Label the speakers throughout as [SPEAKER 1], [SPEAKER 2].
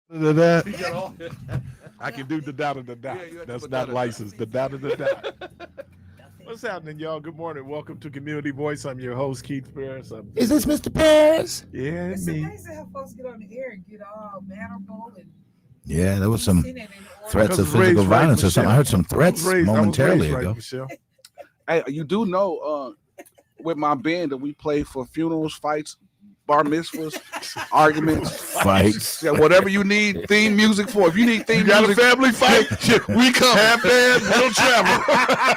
[SPEAKER 1] I can do the da.
[SPEAKER 2] Yeah,
[SPEAKER 1] That's not licensed. The da. What's happening, y'all? Good morning. Welcome to Community Voice. I'm your host, Keith Parris.
[SPEAKER 3] Is this Mr. Parris?
[SPEAKER 1] Yeah,
[SPEAKER 4] It's
[SPEAKER 1] me.
[SPEAKER 4] amazing how folks get on the air and get all mannerable and
[SPEAKER 3] Yeah, there was some
[SPEAKER 4] decent and in order.
[SPEAKER 3] threats
[SPEAKER 1] I
[SPEAKER 3] of
[SPEAKER 1] was raised
[SPEAKER 3] physical
[SPEAKER 1] right,
[SPEAKER 3] violence or something. I
[SPEAKER 1] Michelle.
[SPEAKER 3] heard some threats
[SPEAKER 1] I was
[SPEAKER 3] momentarily
[SPEAKER 1] raised right,
[SPEAKER 3] ago.
[SPEAKER 1] Michelle.
[SPEAKER 2] Hey, you do know with my band that we play for funerals, fights, bar mitzvahs, arguments,
[SPEAKER 3] Fights.
[SPEAKER 2] yeah, whatever you need theme music for. If you need
[SPEAKER 1] You
[SPEAKER 2] theme
[SPEAKER 1] got a
[SPEAKER 2] music,
[SPEAKER 1] family fight?
[SPEAKER 2] we come.
[SPEAKER 1] Half band, we'll travel.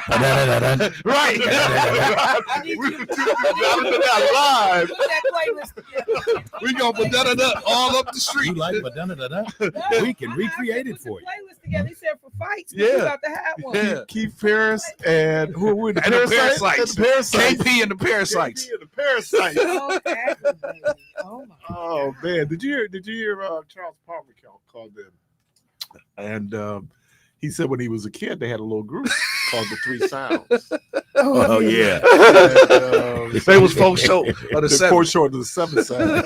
[SPEAKER 3] Da-da-da-da-da.
[SPEAKER 2] Right.
[SPEAKER 4] I need you to put
[SPEAKER 1] Live.
[SPEAKER 4] that playlist together.
[SPEAKER 2] We gonna put da all up the
[SPEAKER 3] You
[SPEAKER 2] street.
[SPEAKER 3] like da-da-da-da? We can recreate it for you.
[SPEAKER 4] Playlist together. He said for fights.
[SPEAKER 1] Yeah.
[SPEAKER 4] Yeah. We about to have one.
[SPEAKER 2] Yeah.
[SPEAKER 1] Keith Parris and who are we? The
[SPEAKER 2] And the
[SPEAKER 1] Parasites?
[SPEAKER 2] Parasites.
[SPEAKER 1] And the Parasites.
[SPEAKER 2] KP and the Parasites.
[SPEAKER 1] KP and the Parasites.
[SPEAKER 4] Oh, aggravating. Oh my.
[SPEAKER 1] Oh man, did you hear Charles Palmer called them? And he said when he was a kid they had a little group called the Three Sounds.
[SPEAKER 3] Oh, yeah.
[SPEAKER 1] And,
[SPEAKER 2] They was folk show of the
[SPEAKER 1] the
[SPEAKER 2] seven.
[SPEAKER 1] four short of the seven sound.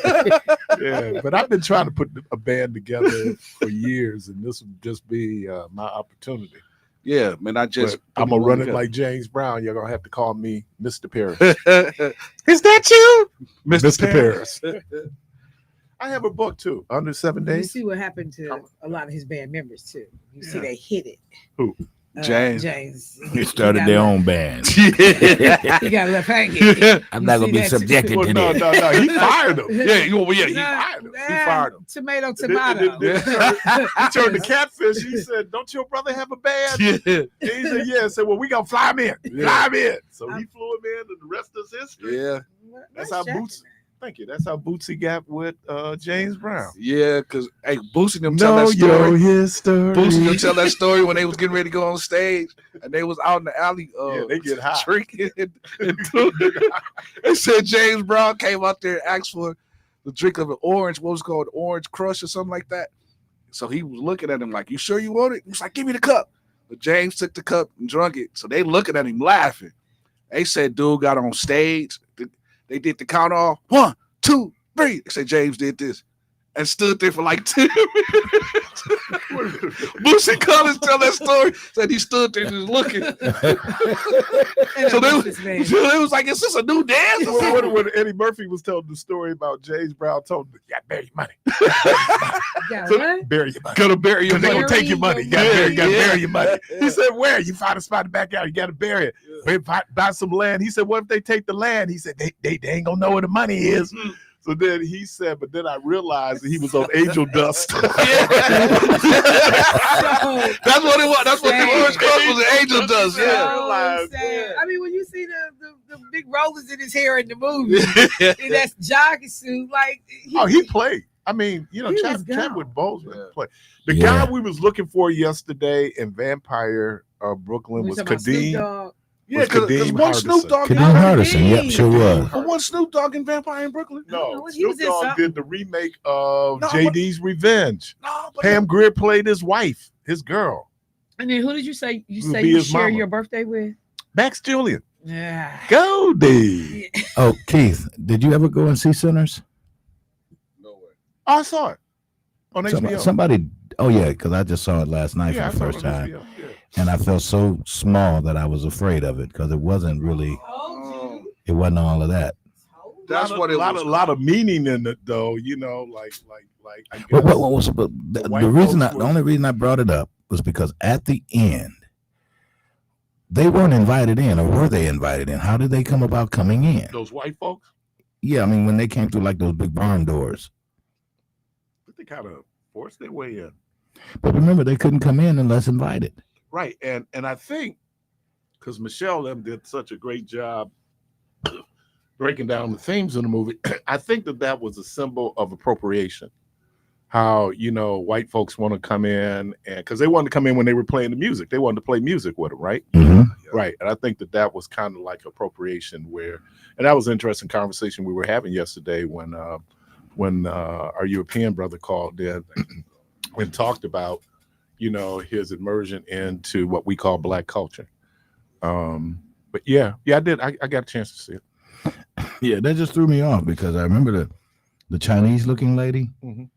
[SPEAKER 1] Yeah, but I've been trying to put a band together for years, and this would just be my opportunity.
[SPEAKER 2] Yeah, man. I just
[SPEAKER 1] But I'm gonna run it like James Brown. You're gonna have to call me Mr. Parris.
[SPEAKER 2] Is that you,
[SPEAKER 1] Mr. Parris. I have a book too. Under 7
[SPEAKER 4] You
[SPEAKER 1] days.
[SPEAKER 4] see what happened to a lot of his band members too. You see
[SPEAKER 1] Yeah.
[SPEAKER 4] they hit it.
[SPEAKER 1] Who?
[SPEAKER 2] James.
[SPEAKER 4] James.
[SPEAKER 3] They started their own band.
[SPEAKER 4] He got left hanging.
[SPEAKER 3] I'm not going to be subjected
[SPEAKER 1] Well,
[SPEAKER 3] to
[SPEAKER 1] no,
[SPEAKER 3] this.
[SPEAKER 1] no. He fired him.
[SPEAKER 2] Yeah, he
[SPEAKER 4] Nah,
[SPEAKER 2] fired him.
[SPEAKER 1] He fired him.
[SPEAKER 4] Tomato,
[SPEAKER 1] He
[SPEAKER 4] tomato.
[SPEAKER 1] turned the catfish. He said, "Don't your brother have a band?"
[SPEAKER 2] Yeah.
[SPEAKER 1] And he said, "Yeah." I said, "Well, we gonna fly him in.
[SPEAKER 2] Yeah.
[SPEAKER 1] Fly him in." So he flew him in, and the rest is history.
[SPEAKER 2] Yeah,
[SPEAKER 1] That's how Boots. Thank you. That's how Bootsy got with James Brown.
[SPEAKER 2] yeah, because hey, Boosie them tell that story.
[SPEAKER 1] history.
[SPEAKER 2] Boosie them tell that story when they was getting ready to go on stage and they was out in the alley
[SPEAKER 1] Yeah, they get hot.
[SPEAKER 2] drinking and doing- They said James Brown came out there and asked for the drink of an orange, what was it called, Orange Crush or something like that. So he was looking at him like, "You sure you want it?" He was like, "Give me the cup." But James took the cup and drunk it. So they looking at him laughing. They said dude got on stage. They did the count off. 1, 2, 3. They said James did this and stood there for like 10 minutes. Boosie Collins tell that story. Said he stood there just looking. So they was like, "Is this a new dance?" or something?"
[SPEAKER 1] When Eddie Murphy was telling the story about James Brown, told him, "You got to bury your money. Bury your money.
[SPEAKER 2] Gonna bury your
[SPEAKER 1] Because they're
[SPEAKER 2] money.
[SPEAKER 1] gonna take your money. You gotta, bury your money." He said, "Where? You find a spot to back out. You gotta bury it. Buy some land." He said, "What if they take the land?" He said, they ain't gonna know where the money is." So then he said, "But then I realized that he was on angel dust."
[SPEAKER 2] That's what it was. That's what the Orange Crush was. An angel does. Yeah.
[SPEAKER 4] I mean, when you see the big rollers in his hair in the movie, and that's jogging suit, like
[SPEAKER 1] he played. I mean, you know,
[SPEAKER 4] He was
[SPEAKER 1] Chadwick Boseman
[SPEAKER 2] Yeah.
[SPEAKER 1] played. The guy we was looking for yesterday in Vampire Brooklyn was Kadeem.
[SPEAKER 2] Yeah, because
[SPEAKER 1] Kadeem
[SPEAKER 2] one Snoop Dogg.
[SPEAKER 3] Kadeem Hardison. Yep, sure was.
[SPEAKER 2] But one Snoop Dogg in Vampire in Brooklyn.
[SPEAKER 1] No,
[SPEAKER 4] He was
[SPEAKER 1] Snoop
[SPEAKER 4] in
[SPEAKER 1] Dogg
[SPEAKER 4] something.
[SPEAKER 1] did the remake of
[SPEAKER 2] No,
[SPEAKER 1] JD's Revenge.
[SPEAKER 2] No, but
[SPEAKER 1] Pam Grier played his wife, his girl,
[SPEAKER 4] And then who did you say
[SPEAKER 1] Who would be
[SPEAKER 4] you
[SPEAKER 1] his
[SPEAKER 4] share
[SPEAKER 1] mama?
[SPEAKER 4] your birthday with?
[SPEAKER 1] Max Julian.
[SPEAKER 4] Yeah.
[SPEAKER 1] Goldie.
[SPEAKER 3] Oh, Keith, did you ever go and see Sinners?
[SPEAKER 2] no way.
[SPEAKER 1] I saw it on HBO.
[SPEAKER 3] Somebody, oh, yeah, because I just saw it last night
[SPEAKER 1] Yeah, I
[SPEAKER 3] for the
[SPEAKER 1] saw it
[SPEAKER 3] first
[SPEAKER 1] on
[SPEAKER 3] time.
[SPEAKER 1] HBO, yeah.
[SPEAKER 3] And I felt so small that I was afraid of it because it wasn't really,
[SPEAKER 2] Oh,
[SPEAKER 3] it wasn't all of that.
[SPEAKER 2] that's what it was.
[SPEAKER 1] A lot of meaning in it, though. You know, like. I guess.
[SPEAKER 3] What was but the
[SPEAKER 1] white
[SPEAKER 3] reason?
[SPEAKER 1] folks
[SPEAKER 3] The
[SPEAKER 1] were-
[SPEAKER 3] only reason I brought it up was because at the end, they weren't invited in, or were they invited in? How did they come about coming in?
[SPEAKER 1] Those white folks,
[SPEAKER 3] Yeah, I mean when they came through like those big barn doors.
[SPEAKER 1] they kind of forced their way in.
[SPEAKER 3] But remember, they couldn't come in unless invited.
[SPEAKER 1] Right, and I think because Michelle them did such a great job breaking down the themes of the movie, I think that was a symbol of appropriation. How white folks want to come in, and because they wanted to come in when they were playing the music, they wanted to play music with them, right? Right, and I think that was kind of like appropriation, and that was an interesting conversation we were having yesterday when our European brother called in and talked about his immersion into what we call Black culture. But yeah, I did. I got a chance to see it.
[SPEAKER 3] Yeah, that just threw me off because I remember the Chinese looking lady.
[SPEAKER 1] Mhm.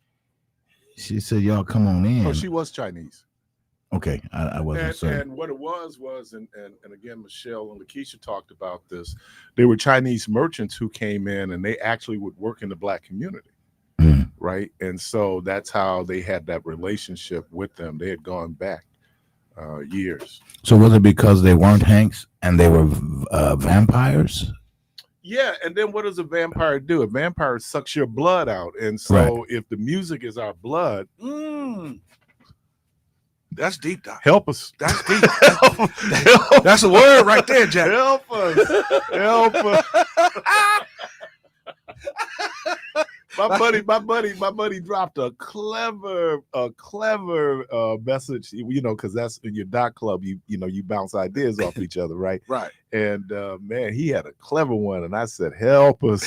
[SPEAKER 3] She said, "Y'all come on in."
[SPEAKER 1] Oh, she was Chinese.
[SPEAKER 3] Okay, I wasn't certain.
[SPEAKER 1] And what it was, and again, Michelle and Lakeisha talked about this. They were Chinese merchants who came in, and they actually would work in the Black community, right? And so that's how they had that relationship with them. They had gone back years.
[SPEAKER 3] So was it because they weren't Hanks and they were vampires?
[SPEAKER 1] Yeah, and then what does a vampire do? A vampire sucks your blood out, and so if the music is our blood,
[SPEAKER 2] that's deep, Doc.
[SPEAKER 1] help us.
[SPEAKER 2] That's deep. That's a word right there, Jack.
[SPEAKER 1] Help us. Help us. My buddy dropped a clever message, because that's in your doc club, you bounce ideas off each other, right?
[SPEAKER 2] Right.
[SPEAKER 1] And man, he had a clever one, and I said, help us.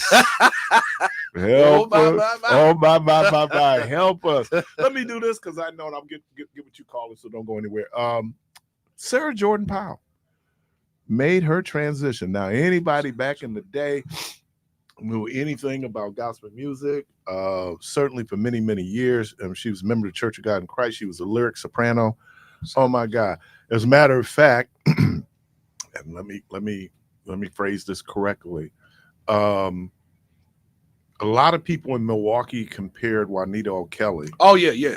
[SPEAKER 1] Help us. Oh my, help us. Let me do this because I know I'm get what you call it, so don't go anywhere. Sarah Jordan Powell made her transition. Now, anybody back in the day knew anything about gospel music, certainly for many, many years. She was a member of the Church of God in Christ. She was a lyric soprano. Oh my God. As a matter of fact, and let me phrase this correctly. A lot of people in Milwaukee compared Juanita O'Kelly.
[SPEAKER 2] Oh yeah.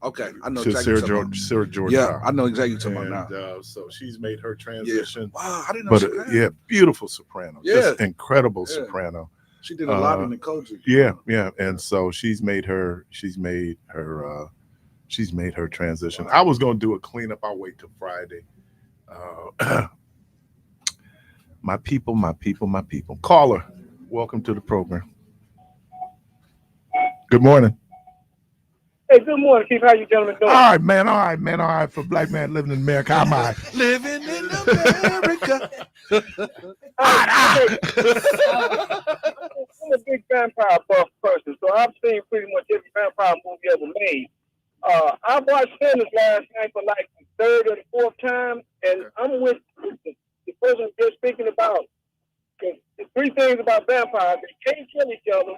[SPEAKER 2] Okay, I know
[SPEAKER 1] to
[SPEAKER 2] exactly.
[SPEAKER 1] Sarah Jordan.
[SPEAKER 2] Yeah,
[SPEAKER 1] Powell.
[SPEAKER 2] I know exactly what you're talking about now.
[SPEAKER 1] So she's made her transition.
[SPEAKER 2] Yeah. Wow, I didn't know.
[SPEAKER 1] But beautiful soprano.
[SPEAKER 2] Yeah,
[SPEAKER 1] just incredible soprano.
[SPEAKER 2] She did a lot in the culture.
[SPEAKER 1] Yeah, and so she's made her transition. I was gonna do a cleanup. I'll wait till Friday. My people. Caller, welcome to the program. Good morning.
[SPEAKER 5] Hey, good morning, Keith. How you gentlemen doing?
[SPEAKER 1] All right, man. All right. For a black man living in America, I'm all right.
[SPEAKER 2] Living in America.
[SPEAKER 5] I'm a big vampire buff person, so I've seen pretty much every vampire movie ever made. I watched Sinners last night for like the third or the fourth time, and I'm with the person just speaking about the three things about vampires. They can't kill each other.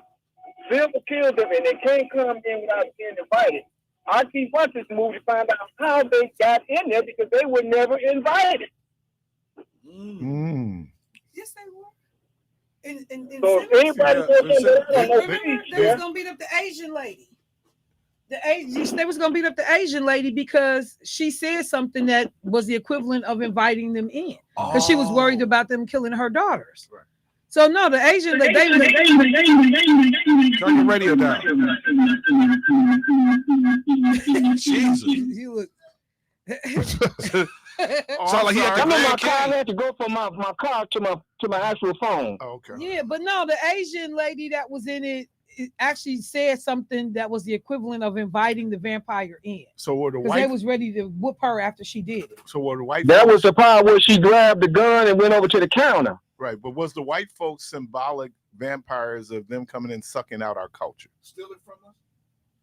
[SPEAKER 5] Silver killed them, and they can't come in without being invited. I keep watching this movie to find out how they got in there because they were never invited.
[SPEAKER 4] Yes, they were. And
[SPEAKER 5] So if anybody
[SPEAKER 4] they was gonna beat up the Asian lady. They was gonna beat up the Asian lady because she said something that was the equivalent of inviting them in because she was worried about them killing her daughters. Right. So no, the Asian they
[SPEAKER 2] turn your radio down. Jesus.
[SPEAKER 4] You look.
[SPEAKER 2] Sound like he had to
[SPEAKER 5] I'm in my car. I had to go from my car to my actual phone.
[SPEAKER 1] Oh, okay.
[SPEAKER 4] Yeah, but no, the Asian lady that was in it actually said something that was the equivalent of inviting the vampire in.
[SPEAKER 1] So were the
[SPEAKER 4] white? They was ready to whoop her after she did it.
[SPEAKER 1] So were the white?
[SPEAKER 5] That was the part where she grabbed the gun and went over to the counter.
[SPEAKER 1] Right, but was the white folks symbolic vampires of them coming in sucking out our culture?
[SPEAKER 2] Steal it from us?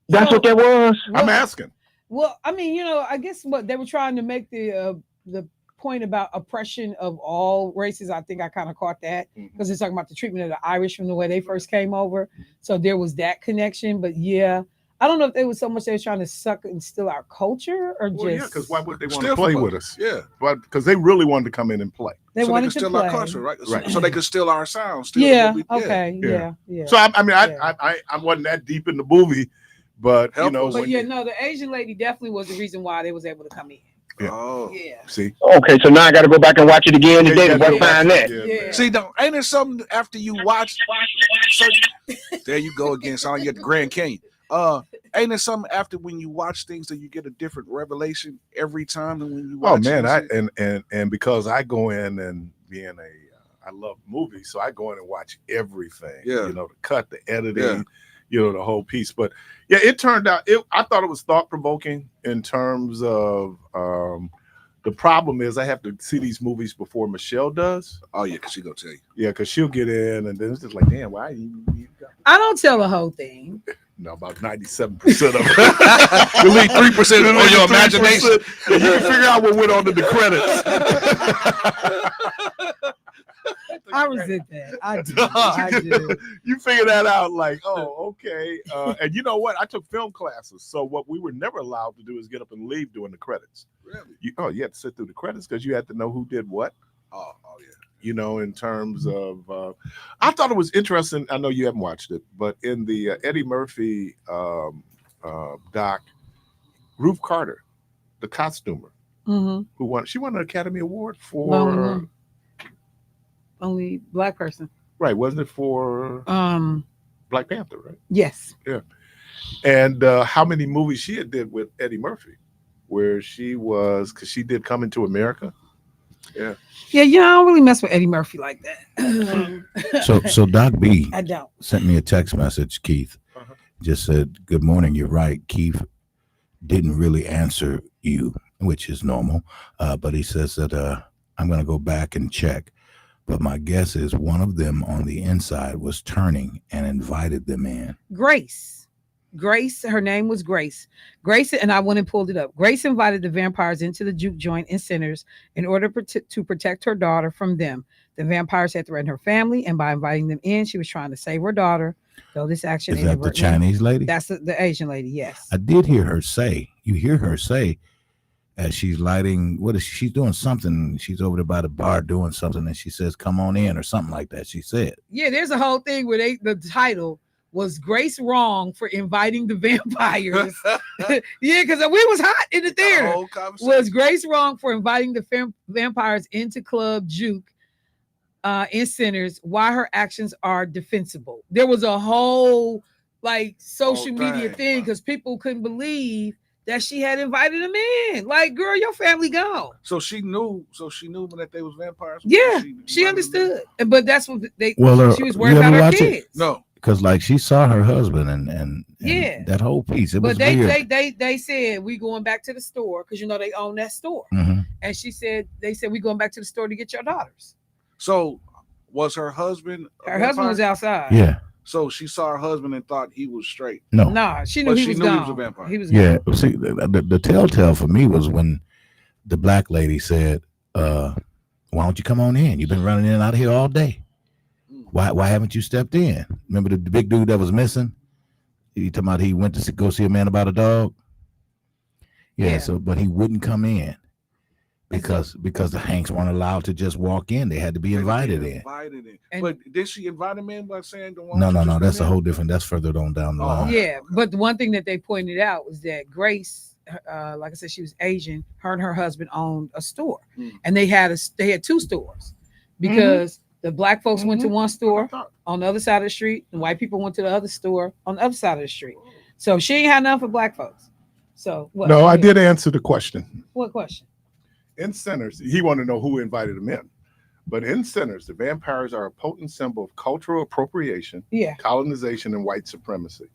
[SPEAKER 5] That's what that was.
[SPEAKER 1] I'm asking.
[SPEAKER 4] Well, I mean, I guess what they were trying to make the point about oppression of all races. I think I kind of caught that because they're talking about the treatment of the Irish from the way they first came over. So there was that connection. But yeah, I don't know if it was so much they were trying to suck and steal our culture or just.
[SPEAKER 1] Yeah, because why would they want to play with us?
[SPEAKER 2] Yeah,
[SPEAKER 1] but because they really wanted to come in and play.
[SPEAKER 4] They
[SPEAKER 2] so
[SPEAKER 4] wanted
[SPEAKER 2] they could
[SPEAKER 4] to
[SPEAKER 2] steal
[SPEAKER 4] play.
[SPEAKER 2] our culture, right?
[SPEAKER 1] Right.
[SPEAKER 2] So they could steal our sounds.
[SPEAKER 4] Yeah.
[SPEAKER 2] Yeah.
[SPEAKER 1] So I wasn't that deep in the movie, but
[SPEAKER 2] Help us.
[SPEAKER 4] But the Asian lady definitely was the reason why they was able to come in.
[SPEAKER 1] Yeah.
[SPEAKER 2] Oh,
[SPEAKER 4] yeah.
[SPEAKER 1] See.
[SPEAKER 5] Okay, so now I got to go back and watch it again today to find that.
[SPEAKER 4] Yeah.
[SPEAKER 2] See, ain't there something after you watch? There you go again. Sound like you at the Grand Canyon. Ain't there something after when you watch things that you get a different revelation every time than when you watch?
[SPEAKER 1] Oh man, and because I go in and being I love movies, so I go in and watch everything.
[SPEAKER 2] Yeah.
[SPEAKER 1] The cut, the editing, the whole piece. But yeah, it turned out. I thought it was thought provoking in terms of. The problem is I have to see these movies before Michelle does.
[SPEAKER 2] Oh yeah, because she gonna tell you.
[SPEAKER 1] Yeah, because she'll get in and then it's just like, damn, why you
[SPEAKER 4] I don't tell the whole thing.
[SPEAKER 1] No, about 97% of it.
[SPEAKER 2] Delete 3% of your imagination.
[SPEAKER 1] You can figure out what went on in the credits.
[SPEAKER 4] I resent that. I do. I do.
[SPEAKER 1] You figure that out like, oh, okay. And you know what? I took film classes. So what we were never allowed to do is get up and leave during the credits.
[SPEAKER 2] Really?
[SPEAKER 1] You had to sit through the credits because you had to know who did what.
[SPEAKER 2] Oh yeah.
[SPEAKER 1] You know, in terms of, I thought it was interesting. I know you haven't watched it, but in the Eddie Murphy doc, Ruth Carter, the costumer,
[SPEAKER 4] Mm-hmm.
[SPEAKER 1] she won an Academy Award for
[SPEAKER 4] only black person.
[SPEAKER 1] Right, wasn't it for Black Panther, right?
[SPEAKER 4] Yes.
[SPEAKER 1] Yeah. And how many movies she had did with Eddie Murphy, where she was, because she did Coming to America. Yeah.
[SPEAKER 4] Yeah, I don't really mess with Eddie Murphy like that.
[SPEAKER 3] So Doc B
[SPEAKER 4] I don't.
[SPEAKER 3] sent me a text message, Keith. Just said, "Good morning. You're right. Keith didn't really answer you, which is normal. But he says that I'm going to go back and check. But my guess is one of them on the inside was turning and invited them in."
[SPEAKER 4] Grace, her name was Grace. Grace, and I went and pulled it up. Grace invited the vampires into the juke joint in Sinners in order to protect her daughter from them. The vampires had threatened her family, and by inviting them in, she was trying to save her daughter. Though this action
[SPEAKER 3] Is that the Chinese lady?
[SPEAKER 4] That's the Asian lady, yes.
[SPEAKER 3] I did hear her say, you hear her say, as she's lighting, she's doing something. She's over there by the bar doing something, and she says, "Come on in," or something like that. She said.
[SPEAKER 4] Yeah, there's a whole thing where the title was Grace wrong for inviting the vampires. Yeah, because we was hot in the theater. Was Grace wrong for inviting the vampires into Club Juke in Sinners? Why her actions are defensible. There was a whole social media thing because people couldn't believe that she had invited them in. Like, girl, your family gone.
[SPEAKER 2] So she knew that they was vampires.
[SPEAKER 4] Yeah, she understood. But that's what she was worried
[SPEAKER 3] you ever
[SPEAKER 4] about her
[SPEAKER 3] watch
[SPEAKER 4] kids.
[SPEAKER 3] it? No. Because she saw her husband and
[SPEAKER 4] yeah,
[SPEAKER 3] that whole piece. It was
[SPEAKER 4] but
[SPEAKER 3] weird.
[SPEAKER 4] they said we going back to the store because they own that store.
[SPEAKER 3] Mm-hmm.
[SPEAKER 4] And they said we going back to the store to get your daughters.
[SPEAKER 2] So was her husband?
[SPEAKER 4] Her husband was outside.
[SPEAKER 3] Yeah.
[SPEAKER 2] So she saw her husband and thought he was straight.
[SPEAKER 3] No,
[SPEAKER 4] she knew he was gone.
[SPEAKER 2] He was a vampire.
[SPEAKER 4] He was
[SPEAKER 3] gone.
[SPEAKER 4] Yeah.
[SPEAKER 3] See, the telltale for me was when the black lady said, "Why don't you come on in? You've been running in and out of here all day. Why haven't you stepped in?" Remember the big dude that was missing? He talking about he went to go see a man about a dog. Yeah. So, but he wouldn't come in because the Hanks weren't allowed to just walk in. They had to be invited in.
[SPEAKER 2] But did she invite him in by saying,
[SPEAKER 3] "No, that's a whole different. That's further on down the line."
[SPEAKER 4] Yeah, but the one thing that they pointed out was that Grace, like I said, she was Asian. Her and her husband owned a store, and they had two stores because. The black folks went to one store on the other side of the street. The white people went to the other store on the other side of the street. So she ain't had none for black folks. So what?
[SPEAKER 1] No, I did answer the question.
[SPEAKER 4] What question?
[SPEAKER 1] In Sinners, he wanted to know who invited him in. But in Sinners, the vampires are a potent symbol of cultural appropriation, colonization, and white supremacy.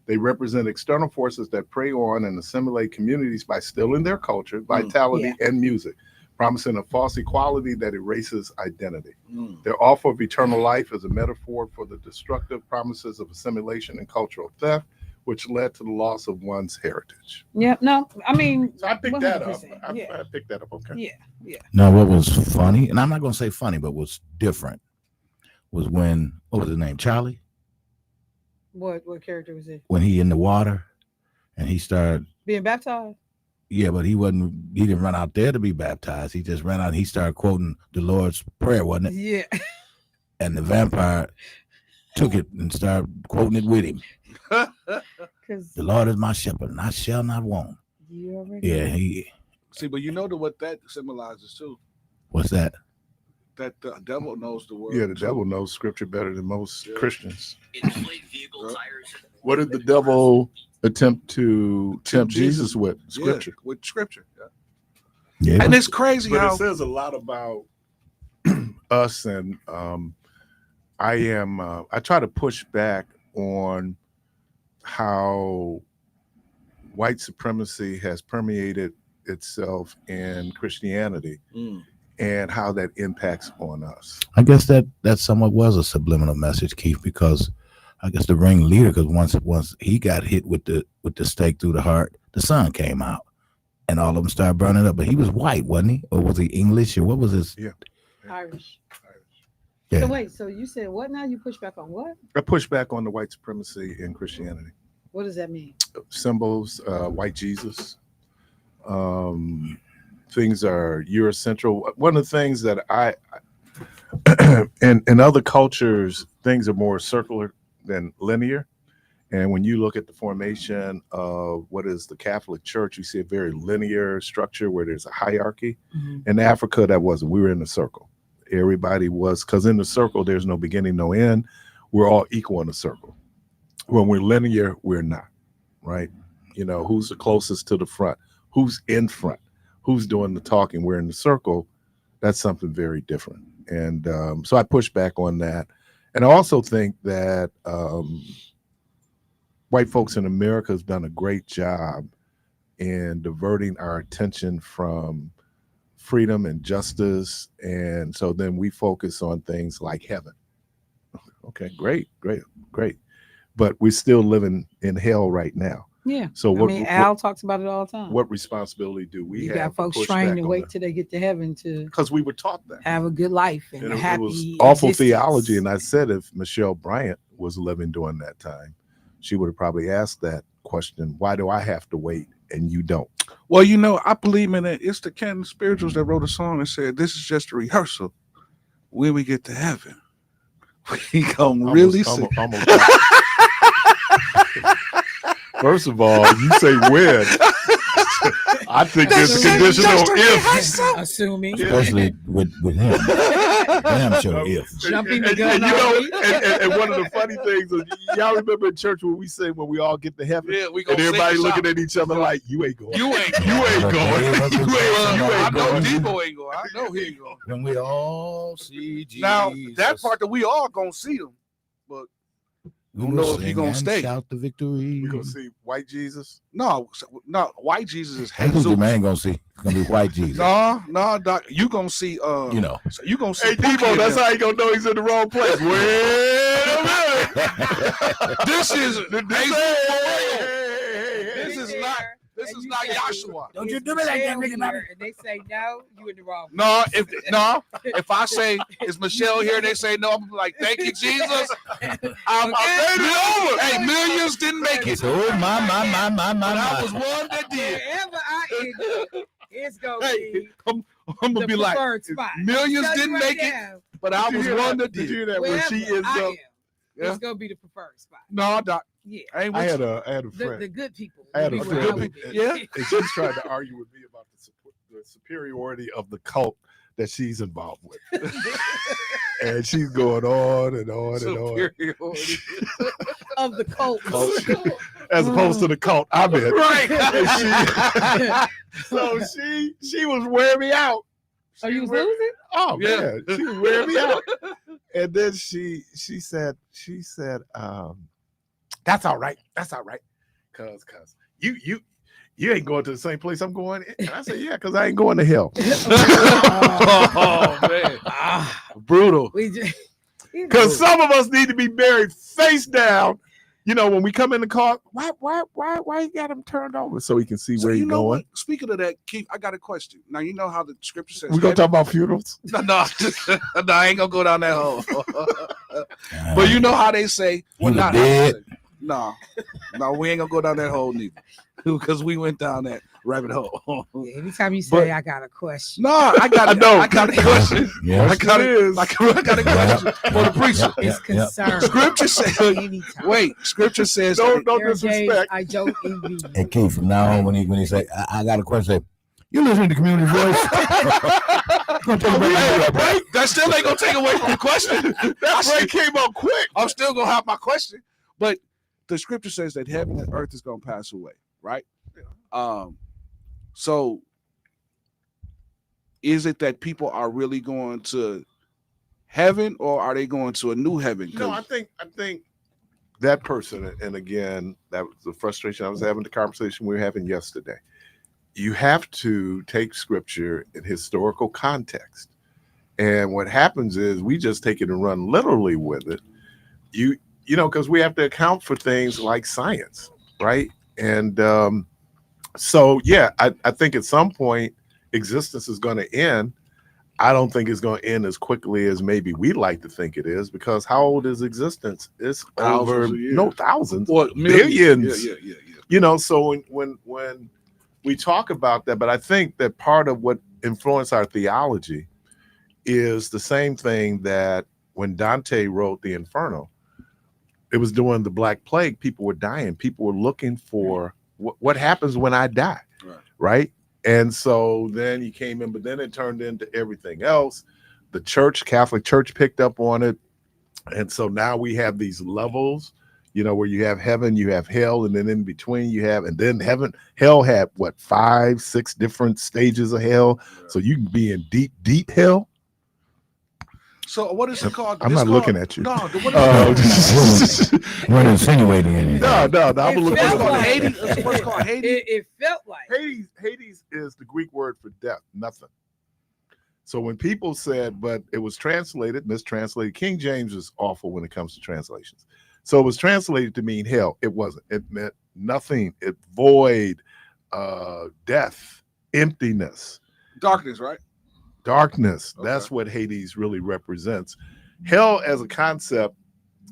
[SPEAKER 1] They represent external forces that prey on and assimilate communities by stealing their culture, vitality, and music, promising a false equality that erases identity. Their offer of eternal life is a metaphor for the destructive promises of assimilation and cultural theft, which led to the loss of one's heritage.
[SPEAKER 4] Yeah, no, I mean,
[SPEAKER 1] so I picked that up.
[SPEAKER 4] 100%.
[SPEAKER 1] I picked that up. Okay.
[SPEAKER 4] Yeah.
[SPEAKER 3] Now, what was funny, and I'm not going to say funny, but was different, was when, what was his name, Charlie?
[SPEAKER 4] What character was he?
[SPEAKER 3] When he in the water, and he started
[SPEAKER 4] being baptized.
[SPEAKER 3] Yeah, but he didn't run out there to be baptized. He just ran out. He started quoting the Lord's Prayer, wasn't it?
[SPEAKER 4] Yeah.
[SPEAKER 3] And the vampire took it and started quoting it with him. The Lord is my shepherd, and I shall not want.
[SPEAKER 4] You already
[SPEAKER 3] he.
[SPEAKER 2] See, but you know what that symbolizes too.
[SPEAKER 3] What's that?
[SPEAKER 2] That the devil knows the word.
[SPEAKER 1] Yeah, the devil knows scripture better than most Christians. What did the devil attempt to tempt Jesus with? Scripture.
[SPEAKER 2] Yeah, with scripture.
[SPEAKER 3] Yeah.
[SPEAKER 2] And it's crazy
[SPEAKER 1] but
[SPEAKER 2] how
[SPEAKER 1] it says a lot about us, and I try to push back on how white supremacy has permeated itself in Christianity and how that impacts on us.
[SPEAKER 3] I guess that somewhat was a subliminal message, Keith, because I guess the ringleader, because once he got hit with the stake through the heart, the sun came out, and all of them started burning up. But he was white, wasn't he? Or was he English? Or what was his?
[SPEAKER 1] Yeah.
[SPEAKER 4] Irish.
[SPEAKER 3] Yeah.
[SPEAKER 4] So wait, so you said what now? You push back on what?
[SPEAKER 1] I push back on the white supremacy in Christianity.
[SPEAKER 4] What does that mean?
[SPEAKER 1] Symbols, white Jesus. Things are Eurocentral. One of the things that in other cultures, things are more circular than linear. And when you look at the formation of what is the Catholic Church, you see a very linear structure where there's a hierarchy.
[SPEAKER 4] Mm-hmm.
[SPEAKER 1] In Africa, that wasn't. We were in a circle. Everybody was, because in the circle, there's no beginning, no end. We're all equal in a circle. When we're linear, we're not, right? You know, who's the closest to the front? Who's in front? Who's doing the talking? We're in the circle. That's something very different. And so I push back on that. And I also think that white folks in America has done a great job in diverting our attention from freedom and justice. And so then we focus on things like heaven. Okay, great. But we're still living in hell right now.
[SPEAKER 4] Yeah.
[SPEAKER 1] So what,
[SPEAKER 4] Al talks about it all the time.
[SPEAKER 1] what responsibility do we
[SPEAKER 4] you
[SPEAKER 1] have?
[SPEAKER 4] got folks trained to wait till they get to heaven to
[SPEAKER 1] because we were taught that.
[SPEAKER 4] have a good life and,
[SPEAKER 1] And
[SPEAKER 4] a
[SPEAKER 1] it
[SPEAKER 4] happy
[SPEAKER 1] was awful
[SPEAKER 4] existence.
[SPEAKER 1] theology. And I said if Michelle Bryant was living during that time, she would have probably asked that question, why do I have to wait and you don't?
[SPEAKER 2] Well, you know, I believe in it. It's the Canton Spirituals that wrote a song and said, this is just a rehearsal. When we get to heaven, we gonna really sing.
[SPEAKER 1] First of all, you say when. I think it's conditional if.
[SPEAKER 4] Assuming.
[SPEAKER 3] Especially with him. Damn sure if.
[SPEAKER 4] Jumping the
[SPEAKER 1] And,
[SPEAKER 4] gun
[SPEAKER 1] you know,
[SPEAKER 4] on me.
[SPEAKER 1] and one of the funny things is, y'all remember in church when we say when we all get to heaven,
[SPEAKER 2] Yeah, we
[SPEAKER 1] and
[SPEAKER 2] gonna
[SPEAKER 1] everybody
[SPEAKER 2] sing the
[SPEAKER 1] looking
[SPEAKER 2] song.
[SPEAKER 1] at each other like, you ain't going.
[SPEAKER 2] You ain't
[SPEAKER 1] You ain't going.
[SPEAKER 2] I know
[SPEAKER 1] going.
[SPEAKER 2] Debo ain't going. I know he ain't going.
[SPEAKER 3] When we all see Jesus.
[SPEAKER 2] Now that part that we all gonna see him, but
[SPEAKER 3] we
[SPEAKER 2] don't
[SPEAKER 3] will
[SPEAKER 2] know if he
[SPEAKER 3] sing
[SPEAKER 2] gonna
[SPEAKER 3] and
[SPEAKER 2] stay.
[SPEAKER 3] shout the victory.
[SPEAKER 1] We gonna see white Jesus.
[SPEAKER 2] no, white Jesus is
[SPEAKER 3] That's what
[SPEAKER 2] Jesus.
[SPEAKER 3] the man gonna see. It's gonna be white Jesus.
[SPEAKER 2] No, Doc, you gonna see.
[SPEAKER 3] You know.
[SPEAKER 2] so you gonna see.
[SPEAKER 1] Hey,
[SPEAKER 2] Pookie
[SPEAKER 1] Debo,
[SPEAKER 2] in
[SPEAKER 1] that's
[SPEAKER 2] there.
[SPEAKER 1] how you gonna know he's in the wrong place. Wait a minute.
[SPEAKER 2] This is
[SPEAKER 1] This
[SPEAKER 2] This
[SPEAKER 1] is
[SPEAKER 2] is not. This is not Joshua.
[SPEAKER 3] Don't you do me like that, Ricky Bobby.
[SPEAKER 4] And they say no, you in the wrong.
[SPEAKER 2] No, if I say is Michelle here, and they say no, I'm like, thank you, Jesus. Hey, millions didn't make it.
[SPEAKER 3] Oh my.
[SPEAKER 2] But I was one that did.
[SPEAKER 4] Wherever I end up, it's gonna
[SPEAKER 2] Hey,
[SPEAKER 4] be
[SPEAKER 2] I'm
[SPEAKER 4] the
[SPEAKER 2] gonna be like,
[SPEAKER 4] preferred spot.
[SPEAKER 2] millions
[SPEAKER 4] Tell you
[SPEAKER 2] didn't
[SPEAKER 4] right
[SPEAKER 2] make it,
[SPEAKER 4] now,
[SPEAKER 2] but I
[SPEAKER 1] Did
[SPEAKER 2] was
[SPEAKER 1] you hear
[SPEAKER 2] one
[SPEAKER 1] that?
[SPEAKER 2] that
[SPEAKER 1] Did you
[SPEAKER 2] did.
[SPEAKER 1] hear that when
[SPEAKER 4] wherever
[SPEAKER 1] she ends
[SPEAKER 4] I
[SPEAKER 1] up?
[SPEAKER 4] am,
[SPEAKER 2] Yeah.
[SPEAKER 4] it's gonna be the preferred spot.
[SPEAKER 2] No, Doc,
[SPEAKER 4] Yeah,
[SPEAKER 2] I ain't
[SPEAKER 1] I
[SPEAKER 2] with
[SPEAKER 1] had
[SPEAKER 2] you.
[SPEAKER 1] a
[SPEAKER 4] the
[SPEAKER 1] friend.
[SPEAKER 4] good people.
[SPEAKER 1] I had
[SPEAKER 4] will
[SPEAKER 1] a
[SPEAKER 4] be where
[SPEAKER 1] friend.
[SPEAKER 4] I would be.
[SPEAKER 2] Yeah.
[SPEAKER 1] And she's trying to argue with me about the superiority of the cult that she's involved with. And she's going on and on and on.
[SPEAKER 2] Superiority.
[SPEAKER 4] Of the cult.
[SPEAKER 1] As opposed to the cult I'm in.
[SPEAKER 2] Right.
[SPEAKER 1] And so she was wearing me out.
[SPEAKER 4] Are
[SPEAKER 1] She
[SPEAKER 4] you
[SPEAKER 1] was wearing-
[SPEAKER 4] losing?
[SPEAKER 1] Oh
[SPEAKER 2] Yeah.
[SPEAKER 1] man, she was wearing me out. And then she said, that's all right. Cause you ain't going to the same place I'm going. And I said, yeah, because I ain't going to hell.
[SPEAKER 2] Oh man, brutal.
[SPEAKER 4] We just
[SPEAKER 1] Because some of us need to be buried face down. You know, when we come in the car, why you got him turned over so he can see
[SPEAKER 2] So
[SPEAKER 1] where
[SPEAKER 2] you
[SPEAKER 1] he's
[SPEAKER 2] know
[SPEAKER 1] going?
[SPEAKER 2] what? Speaking of that, Keith, I got a question. Now you know how the scripture says.
[SPEAKER 1] We gonna talk about funerals?
[SPEAKER 2] No, I ain't gonna go down that hole. But you know how they say, well,
[SPEAKER 3] was
[SPEAKER 2] not
[SPEAKER 3] dead.
[SPEAKER 2] no, we ain't gonna go down that hole neither, because we went down that rabbit hole.
[SPEAKER 4] anytime you say
[SPEAKER 2] But-
[SPEAKER 4] I got a question.
[SPEAKER 2] No, I got a question.
[SPEAKER 3] Yeah.
[SPEAKER 2] I got a question for the preacher.
[SPEAKER 4] It's concerned.
[SPEAKER 2] Scripture says,
[SPEAKER 4] Anytime.
[SPEAKER 2] wait, scripture says,
[SPEAKER 1] Don't
[SPEAKER 4] There are days
[SPEAKER 1] disrespect.
[SPEAKER 4] I don't envy you.
[SPEAKER 3] And Keith, from now on, when he say, I got a question, say, you listening to Community Voice? Gonna take a break.
[SPEAKER 2] Right? That still ain't gonna take away from the question.
[SPEAKER 1] That break came up quick.
[SPEAKER 2] I'm still gonna have my question, but the scripture says that heaven and earth is gonna pass away, right? So is it that people are really going to heaven, or are they going to a new heaven?
[SPEAKER 1] No, I think that person, and again, that was the frustration I was having, the conversation we were having yesterday. You have to take scripture in historical context. And what happens is we just take it and run literally with it. You know, because we have to account for things like science, right? And so, yeah, I think at some point existence is going to end. I don't think it's going to end as quickly as maybe we like to think it is, because how old is existence? It's
[SPEAKER 2] Thousands
[SPEAKER 1] over
[SPEAKER 2] of years.
[SPEAKER 1] no thousands,
[SPEAKER 2] What,
[SPEAKER 1] billions.
[SPEAKER 2] Yeah.
[SPEAKER 1] You know, so when we talk about that, but I think that part of what influenced our theology is the same thing that when Dante wrote the Inferno, it was during the Black Plague. People were dying. People were looking for what happens when I die, right? And so then he came in, but then it turned into everything else. The church, Catholic Church, picked up on it. And so now we have these levels, you know, where you have heaven, you have hell, and then in between you have, and then hell had what, 5, 6 different stages of hell. So you can be in deep, deep hell.
[SPEAKER 2] So what is it called?
[SPEAKER 1] I'm
[SPEAKER 2] It's
[SPEAKER 1] not
[SPEAKER 2] called,
[SPEAKER 1] looking at you.
[SPEAKER 2] No, what is it called?
[SPEAKER 3] We're insinuating anything.
[SPEAKER 1] No. I'm
[SPEAKER 4] It
[SPEAKER 1] looking
[SPEAKER 4] felt
[SPEAKER 1] at
[SPEAKER 4] like-
[SPEAKER 2] Hades. It's what's called Hades.
[SPEAKER 4] It felt like.
[SPEAKER 1] Hades is the Greek word for death, nothing. So when people said, but it was translated, mistranslated, King James is awful when it comes to translations. So it was translated to mean hell. It wasn't. It meant nothing. It void, death, emptiness,
[SPEAKER 2] Darkness, right?
[SPEAKER 1] darkness.
[SPEAKER 2] Okay.
[SPEAKER 1] That's what Hades really represents. Hell as a concept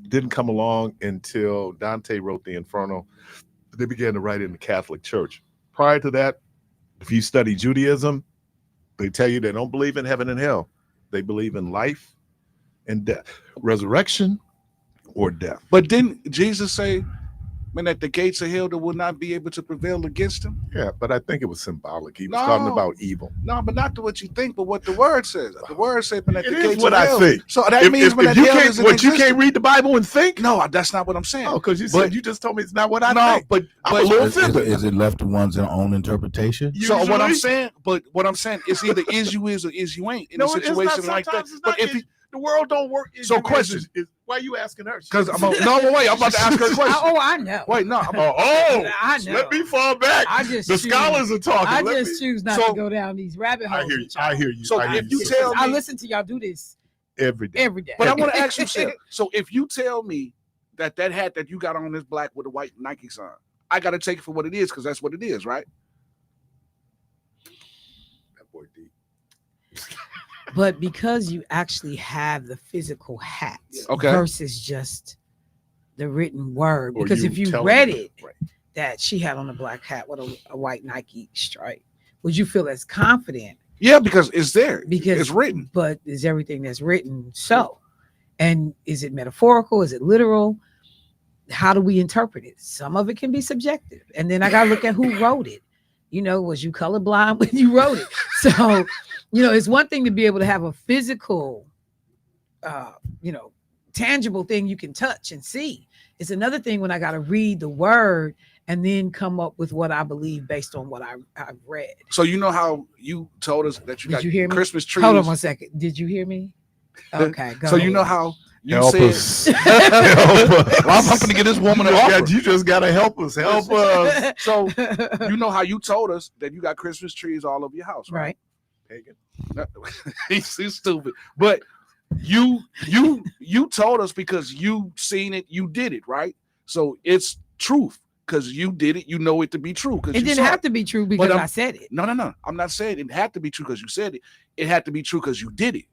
[SPEAKER 1] didn't come along until Dante wrote the Inferno. They began to write in the Catholic Church. Prior to that, if you study Judaism, they tell you they don't believe in heaven and hell. They believe in life and death, resurrection or death.
[SPEAKER 2] But didn't Jesus say, man, that the gates of hell that will not be able to prevail against him?
[SPEAKER 1] Yeah, but I think it was symbolic. He was
[SPEAKER 2] No.
[SPEAKER 1] talking about evil.
[SPEAKER 2] No, but not to what you think, but what the word says. The word says, man, that
[SPEAKER 1] It
[SPEAKER 2] the
[SPEAKER 1] is
[SPEAKER 2] gates
[SPEAKER 1] what
[SPEAKER 2] of
[SPEAKER 1] I
[SPEAKER 2] hell.
[SPEAKER 1] think.
[SPEAKER 2] So that means when that
[SPEAKER 1] you
[SPEAKER 2] hell
[SPEAKER 1] can't,
[SPEAKER 2] is in
[SPEAKER 1] what you can't
[SPEAKER 2] existence-
[SPEAKER 1] read the Bible and think.
[SPEAKER 2] No, that's not what I'm saying.
[SPEAKER 1] Oh, because you
[SPEAKER 2] But-
[SPEAKER 1] said you just told me it's not what I
[SPEAKER 2] no,
[SPEAKER 1] think.
[SPEAKER 2] but
[SPEAKER 1] I'm a little
[SPEAKER 3] Is,
[SPEAKER 1] offended.
[SPEAKER 3] is it left to one's own interpretation?
[SPEAKER 2] so what I'm
[SPEAKER 1] Usually-
[SPEAKER 2] saying, it's either is you is or is you ain't in
[SPEAKER 1] No,
[SPEAKER 2] a
[SPEAKER 1] it's not.
[SPEAKER 2] situation like that.
[SPEAKER 1] Sometimes it's
[SPEAKER 2] But
[SPEAKER 1] not.
[SPEAKER 2] if he,
[SPEAKER 1] The world don't work.
[SPEAKER 2] So question.
[SPEAKER 1] Why are you asking her?
[SPEAKER 2] because I'm wait, I'm about to ask her a question.
[SPEAKER 4] I know.
[SPEAKER 2] Wait, no,
[SPEAKER 4] I know.
[SPEAKER 1] Let me fall back.
[SPEAKER 4] I just
[SPEAKER 1] The
[SPEAKER 4] choose-
[SPEAKER 1] scholars are talking.
[SPEAKER 4] I
[SPEAKER 1] Let
[SPEAKER 4] just
[SPEAKER 1] me-
[SPEAKER 4] choose not
[SPEAKER 2] So-
[SPEAKER 4] to go down these rabbit holes.
[SPEAKER 1] I hear you.
[SPEAKER 4] with y'all.
[SPEAKER 1] I hear you.
[SPEAKER 2] So
[SPEAKER 1] I hear
[SPEAKER 2] if you
[SPEAKER 1] you.
[SPEAKER 2] tell
[SPEAKER 4] I
[SPEAKER 2] me-
[SPEAKER 4] listen to y'all do this
[SPEAKER 1] every day.
[SPEAKER 4] every day.
[SPEAKER 2] But I want to ask you something. So if you tell me that hat that you got on is black with a white Nike sign, I got to take it for what it is because that's what it is, right?
[SPEAKER 1] That boy deep.
[SPEAKER 4] But because you actually have the physical hat
[SPEAKER 2] Okay.
[SPEAKER 4] versus just the written word,
[SPEAKER 1] Or
[SPEAKER 4] because if you
[SPEAKER 1] telling
[SPEAKER 4] read
[SPEAKER 1] me-
[SPEAKER 4] it
[SPEAKER 1] right.
[SPEAKER 4] that she had on a black hat with a white Nike stripe, would you feel as confident?
[SPEAKER 2] Yeah, because it's there.
[SPEAKER 4] Because
[SPEAKER 2] it's written.
[SPEAKER 4] But is everything that's written so? And is it metaphorical? Is it literal? How do we interpret it? Some of it can be subjective. And then I gotta look at who wrote it. You know, was you colorblind when you wrote it? So, you know, it's one thing to be able to have a physical, tangible thing you can touch and see. It's another thing when I got to read the word and then come up with what I believe based on what I've read.
[SPEAKER 2] So you know how you told us that you
[SPEAKER 4] Did
[SPEAKER 2] got
[SPEAKER 4] you hear me?
[SPEAKER 2] Christmas trees.
[SPEAKER 4] Hold on one second. Did you hear me? Okay. Go
[SPEAKER 2] So you
[SPEAKER 4] ahead.
[SPEAKER 2] know how you
[SPEAKER 1] Help
[SPEAKER 2] said.
[SPEAKER 1] us. Help us.
[SPEAKER 2] I'm going to get this woman an offer.
[SPEAKER 1] You just got to help us. Help us.
[SPEAKER 2] So you know how you told us that you got Christmas trees all over your house, right?
[SPEAKER 4] right.
[SPEAKER 1] Pagan.
[SPEAKER 2] He's stupid. But you told us because you seen it, you did it, right? So it's truth because you did it. You know it to be true because
[SPEAKER 4] It
[SPEAKER 2] you
[SPEAKER 4] didn't
[SPEAKER 2] saw
[SPEAKER 4] have to be true because
[SPEAKER 2] I'm-
[SPEAKER 4] I said it.
[SPEAKER 2] No. I'm not saying it had to be true because you said it. It had to be true because you did it.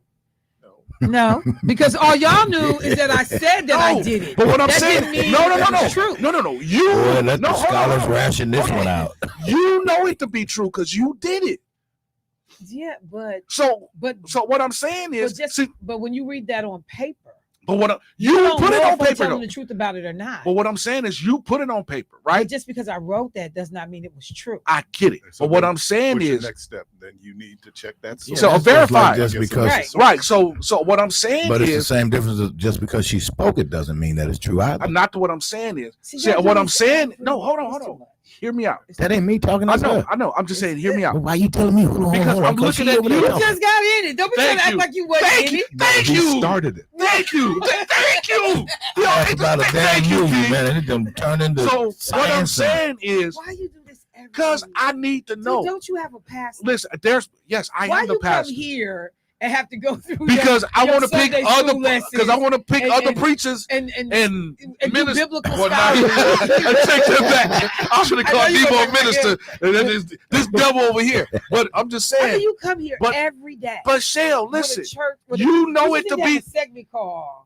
[SPEAKER 4] No, because all y'all knew is that I said that I
[SPEAKER 2] No,
[SPEAKER 4] did it.
[SPEAKER 2] But what I'm
[SPEAKER 4] That
[SPEAKER 2] saying,
[SPEAKER 4] didn't mean
[SPEAKER 2] no,
[SPEAKER 4] it was true.
[SPEAKER 2] no. You
[SPEAKER 3] Boy, let
[SPEAKER 2] no,
[SPEAKER 3] the
[SPEAKER 2] hold on,
[SPEAKER 3] scholars
[SPEAKER 2] hold on.
[SPEAKER 3] ration this
[SPEAKER 2] Hold
[SPEAKER 3] one
[SPEAKER 2] on.
[SPEAKER 3] out.
[SPEAKER 2] You know it to be true because you did it.
[SPEAKER 4] Yeah, but
[SPEAKER 2] So what I'm saying
[SPEAKER 4] but,
[SPEAKER 2] is,
[SPEAKER 4] just,
[SPEAKER 2] see,
[SPEAKER 4] but when you read that on paper,
[SPEAKER 2] but what
[SPEAKER 4] you
[SPEAKER 2] you
[SPEAKER 4] don't
[SPEAKER 2] put
[SPEAKER 4] know
[SPEAKER 2] it on
[SPEAKER 4] if I'm
[SPEAKER 2] paper
[SPEAKER 4] telling
[SPEAKER 2] though.
[SPEAKER 4] the truth about it or not.
[SPEAKER 2] But what I'm saying is, you put it on paper,
[SPEAKER 4] But
[SPEAKER 2] right?
[SPEAKER 4] just because I wrote that does not mean it was true.
[SPEAKER 2] I get it.
[SPEAKER 1] So
[SPEAKER 2] But what
[SPEAKER 1] then
[SPEAKER 2] I'm saying
[SPEAKER 1] What's your
[SPEAKER 2] is,
[SPEAKER 1] next step? Then you need to check that.
[SPEAKER 3] Yeah,
[SPEAKER 1] source.
[SPEAKER 2] So,
[SPEAKER 3] that's just
[SPEAKER 2] verify.
[SPEAKER 3] like just because,
[SPEAKER 4] Right.
[SPEAKER 2] right? So what I'm saying
[SPEAKER 3] but it's the
[SPEAKER 2] is,
[SPEAKER 3] same difference. As just because she spoke it doesn't mean that it's true either.
[SPEAKER 2] I'm not what I'm saying is.
[SPEAKER 4] See,
[SPEAKER 2] See,
[SPEAKER 4] y'all
[SPEAKER 2] what
[SPEAKER 4] do
[SPEAKER 2] I'm
[SPEAKER 4] this
[SPEAKER 2] saying.
[SPEAKER 4] every-
[SPEAKER 2] No, hold on.
[SPEAKER 4] it's too much.
[SPEAKER 2] Hear me out.
[SPEAKER 3] That ain't me talking.
[SPEAKER 2] I
[SPEAKER 3] That's
[SPEAKER 2] know.
[SPEAKER 3] her.
[SPEAKER 2] I know. I'm just saying. Hear me out.
[SPEAKER 3] Well, why you telling me? Hold on,
[SPEAKER 2] Because
[SPEAKER 3] hold on,
[SPEAKER 2] I'm looking
[SPEAKER 3] she
[SPEAKER 2] at
[SPEAKER 3] over there
[SPEAKER 2] you.
[SPEAKER 4] You
[SPEAKER 3] talking.
[SPEAKER 4] just got in it. Don't be trying
[SPEAKER 2] Thank
[SPEAKER 4] to act
[SPEAKER 2] you.
[SPEAKER 4] like you wasn't
[SPEAKER 2] Thank
[SPEAKER 4] in
[SPEAKER 2] you.
[SPEAKER 4] it.
[SPEAKER 2] Thank
[SPEAKER 1] He
[SPEAKER 2] you.
[SPEAKER 1] started it.
[SPEAKER 2] Thank you. Thank you.
[SPEAKER 3] Ask about a damn
[SPEAKER 2] Thank you,
[SPEAKER 3] movie,
[SPEAKER 2] King.
[SPEAKER 3] man, and it done turned into
[SPEAKER 2] So what I'm
[SPEAKER 3] science.
[SPEAKER 2] saying is,
[SPEAKER 4] Why you do this every
[SPEAKER 2] because
[SPEAKER 4] week?
[SPEAKER 2] I need to
[SPEAKER 4] So
[SPEAKER 2] know.
[SPEAKER 4] don't you have a past?
[SPEAKER 2] Listen, yes, I
[SPEAKER 4] Why
[SPEAKER 2] am the
[SPEAKER 4] you come
[SPEAKER 2] pastor.
[SPEAKER 4] here and have to go through
[SPEAKER 2] because I
[SPEAKER 4] your
[SPEAKER 2] want to pick
[SPEAKER 4] Sunday
[SPEAKER 2] other
[SPEAKER 4] school lessons
[SPEAKER 2] because I want to pick
[SPEAKER 4] and-
[SPEAKER 2] other
[SPEAKER 4] and-
[SPEAKER 2] preachers
[SPEAKER 4] and
[SPEAKER 2] and
[SPEAKER 4] do
[SPEAKER 2] minister.
[SPEAKER 4] biblical
[SPEAKER 2] Well,
[SPEAKER 4] scholarshly.
[SPEAKER 2] I take that back. I should have
[SPEAKER 4] I
[SPEAKER 2] called
[SPEAKER 4] know you
[SPEAKER 2] Debo
[SPEAKER 4] gonna
[SPEAKER 2] a minister. And then this devil over here. But I'm just
[SPEAKER 4] I mean,
[SPEAKER 2] saying.
[SPEAKER 4] you come here
[SPEAKER 2] But-
[SPEAKER 4] every day.
[SPEAKER 2] But Shell,
[SPEAKER 4] with a
[SPEAKER 2] listen,
[SPEAKER 4] church, with
[SPEAKER 2] you know
[SPEAKER 4] you
[SPEAKER 2] it to
[SPEAKER 4] need have
[SPEAKER 2] be
[SPEAKER 4] a segment called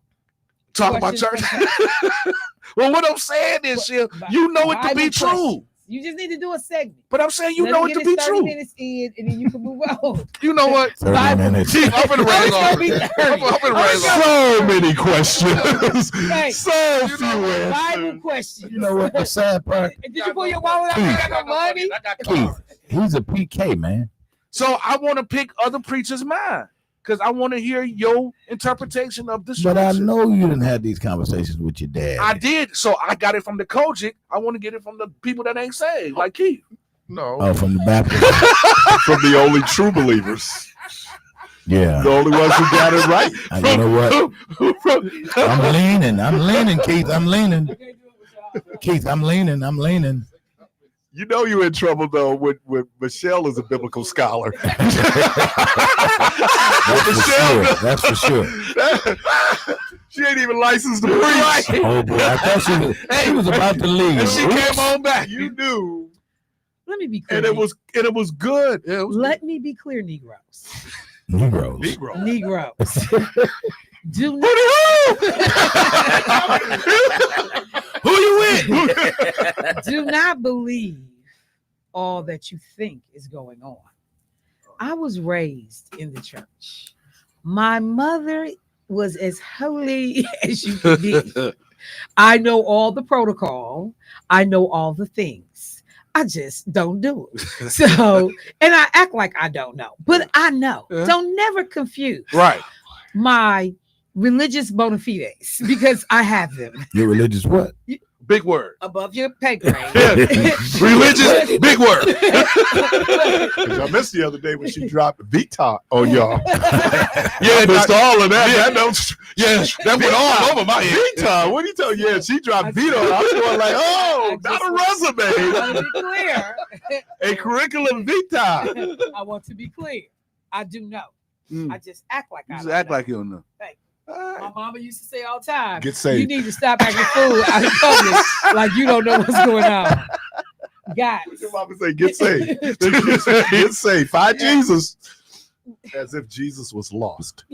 [SPEAKER 2] talking about church.
[SPEAKER 4] Questions from
[SPEAKER 2] Well, what I'm saying is, Shell, you know it to be
[SPEAKER 4] Bible
[SPEAKER 2] true.
[SPEAKER 4] questions. You just need to do a segment.
[SPEAKER 2] But I'm saying you
[SPEAKER 4] Let
[SPEAKER 2] know
[SPEAKER 4] me
[SPEAKER 2] it to
[SPEAKER 4] get
[SPEAKER 2] be
[SPEAKER 4] 30
[SPEAKER 2] true.
[SPEAKER 4] minutes in, and then you can move on.
[SPEAKER 2] You know what?
[SPEAKER 3] 30
[SPEAKER 4] Bible.
[SPEAKER 3] minutes.
[SPEAKER 2] Chief, I'm finna rag
[SPEAKER 4] It's
[SPEAKER 2] on
[SPEAKER 4] gonna be
[SPEAKER 2] you.
[SPEAKER 4] 30.
[SPEAKER 2] I'm finna rag on
[SPEAKER 1] So many questions.
[SPEAKER 4] Hey,
[SPEAKER 1] So few
[SPEAKER 4] Bible
[SPEAKER 1] answers.
[SPEAKER 4] questions.
[SPEAKER 3] You know what the sad part?
[SPEAKER 4] Did you pull your wallet out? I got no money.
[SPEAKER 3] Keith, he's a PK, man.
[SPEAKER 2] So I want to pick other preachers' mind because I want to hear your interpretation of the scripture.
[SPEAKER 3] But I know you didn't have these conversations with your dad.
[SPEAKER 2] I did. So I got it from the Kojic. I want to get it from the people that ain't saved, like Keith.
[SPEAKER 1] No,
[SPEAKER 3] Oh, from the Baptist.
[SPEAKER 1] from the only true believers,
[SPEAKER 3] Yeah.
[SPEAKER 1] the only ones who got it right.
[SPEAKER 3] You know what? I'm leaning, Keith. I'm leaning. Keith, I'm leaning.
[SPEAKER 1] You know you're in trouble though with Michelle is a biblical scholar.
[SPEAKER 3] That's for sure.
[SPEAKER 1] She ain't even licensed to preach.
[SPEAKER 3] Oh boy, I thought she was about to leave.
[SPEAKER 2] And she came on back.
[SPEAKER 1] You knew,
[SPEAKER 4] Let me be clear.
[SPEAKER 1] and it was good.
[SPEAKER 2] Yeah, it was
[SPEAKER 4] Let me be clear, Negroes.
[SPEAKER 3] Negroes.
[SPEAKER 1] Negro.
[SPEAKER 4] Negroes. Do
[SPEAKER 2] Who you with?
[SPEAKER 4] do not believe all that you think is going on. I was raised in the church. My mother was as holy as you could be. I know all the protocol. I know all the things. I just don't do it. So, and I act like I don't know, but I know.
[SPEAKER 2] Yeah.
[SPEAKER 4] Don't never confuse
[SPEAKER 2] Right.
[SPEAKER 4] my religious bona fides because I have them
[SPEAKER 3] Your religious what?
[SPEAKER 2] Big word.
[SPEAKER 4] above your pay grade.
[SPEAKER 2] Yeah. Religious, big word.
[SPEAKER 1] Because I missed the other day when she dropped Vita on y'all.
[SPEAKER 2] Yeah,
[SPEAKER 1] I missed all of that.
[SPEAKER 2] Yeah.
[SPEAKER 1] That
[SPEAKER 2] went all over my head.
[SPEAKER 1] Vita, what do you tell? Yeah, she dropped Vita. I was going like, oh, not a resume,
[SPEAKER 4] I want to be clear.
[SPEAKER 1] a curriculum vitae.
[SPEAKER 4] I want to be clear. I do know.
[SPEAKER 2] Mm.
[SPEAKER 4] I just act like
[SPEAKER 2] You
[SPEAKER 4] I
[SPEAKER 2] just
[SPEAKER 4] don't
[SPEAKER 2] act
[SPEAKER 4] know.
[SPEAKER 2] like you don't know.
[SPEAKER 4] Hey.
[SPEAKER 2] All
[SPEAKER 4] My
[SPEAKER 2] right.
[SPEAKER 4] mama used to say all the time,
[SPEAKER 1] Get saved.
[SPEAKER 4] you need to stop acting fool out in public like you don't know what's going on. Guys.
[SPEAKER 1] Your mama say, get saved. Get saved. Find Jesus. As if Jesus was lost.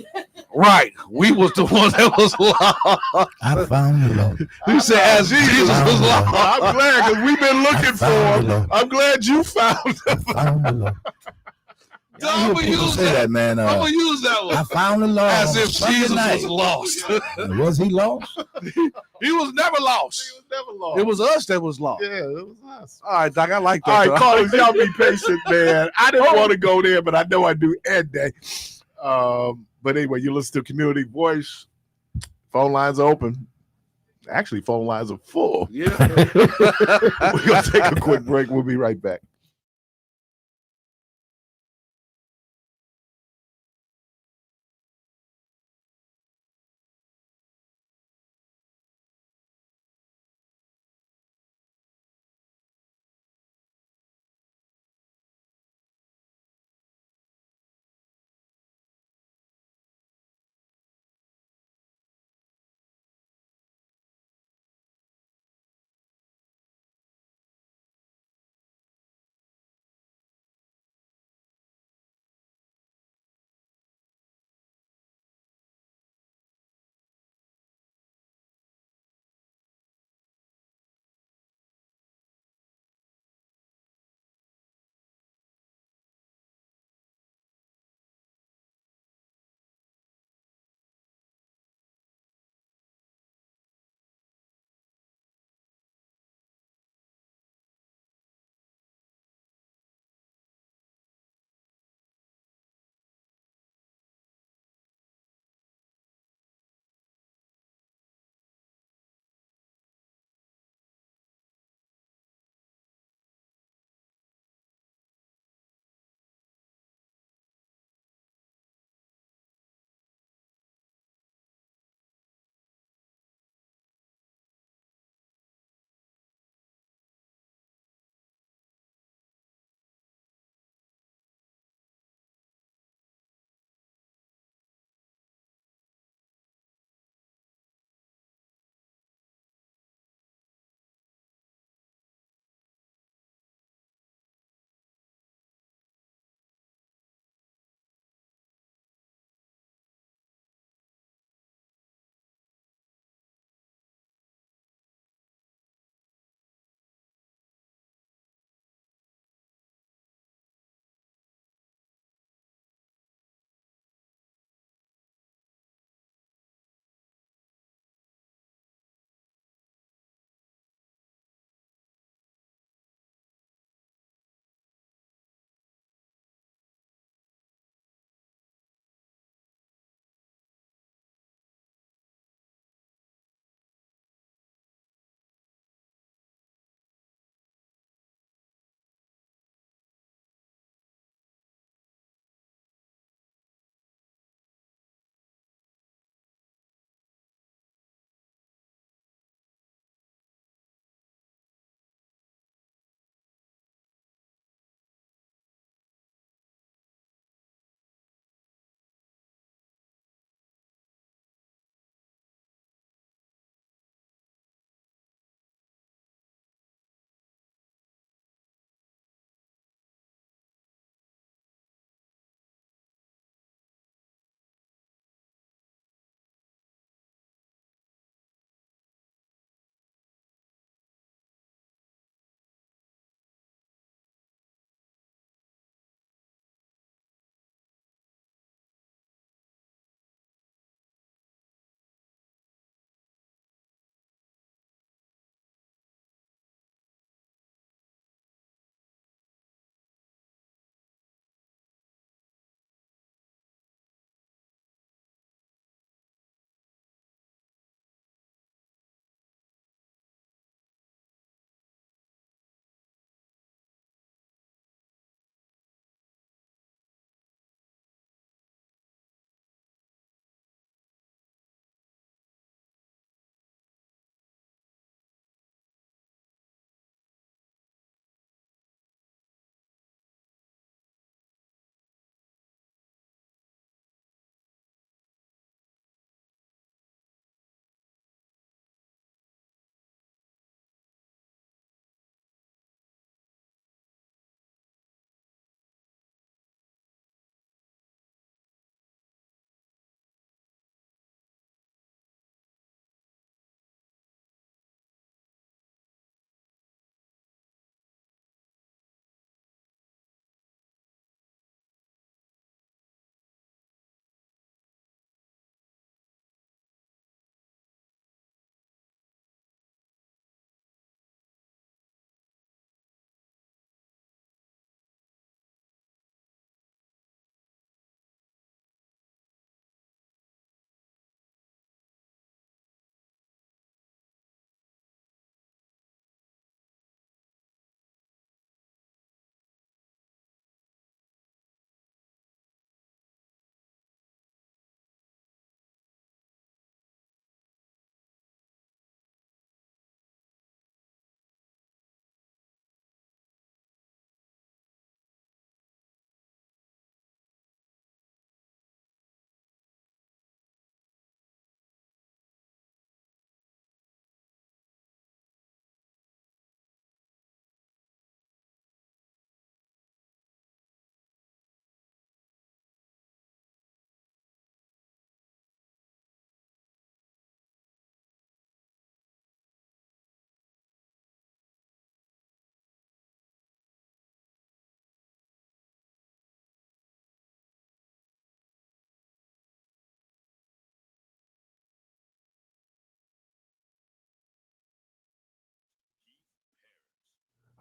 [SPEAKER 2] Right. We was the one that was lost.
[SPEAKER 3] I found the Lord.
[SPEAKER 2] You said as Jesus was lost.
[SPEAKER 1] I'm glad because we've been looking for
[SPEAKER 3] found the
[SPEAKER 1] him.
[SPEAKER 3] Lord.
[SPEAKER 1] I'm glad you found him.
[SPEAKER 3] I found the Lord.
[SPEAKER 2] I'm gonna
[SPEAKER 3] People
[SPEAKER 2] use
[SPEAKER 3] say
[SPEAKER 2] that.
[SPEAKER 3] that, man.
[SPEAKER 2] I'm gonna use that
[SPEAKER 3] I
[SPEAKER 2] one.
[SPEAKER 3] found the Lord.
[SPEAKER 2] As
[SPEAKER 3] on
[SPEAKER 2] if
[SPEAKER 3] Sunday
[SPEAKER 2] Jesus
[SPEAKER 3] night.
[SPEAKER 2] was lost.
[SPEAKER 3] Was he lost?
[SPEAKER 2] He was never lost.
[SPEAKER 1] He was never lost.
[SPEAKER 2] It was us that was lost.
[SPEAKER 1] Yeah, it was us.
[SPEAKER 2] All right, Doc, I like
[SPEAKER 1] All
[SPEAKER 2] that.
[SPEAKER 1] right, callers, y'all be patient, man. I didn't want to go there, but I know I do Ed Day. But anyway, you listen to Community Voice. Phone lines are open. Actually, phone lines are full.
[SPEAKER 2] Yeah.
[SPEAKER 1] We're going to take a quick break. We'll be right back.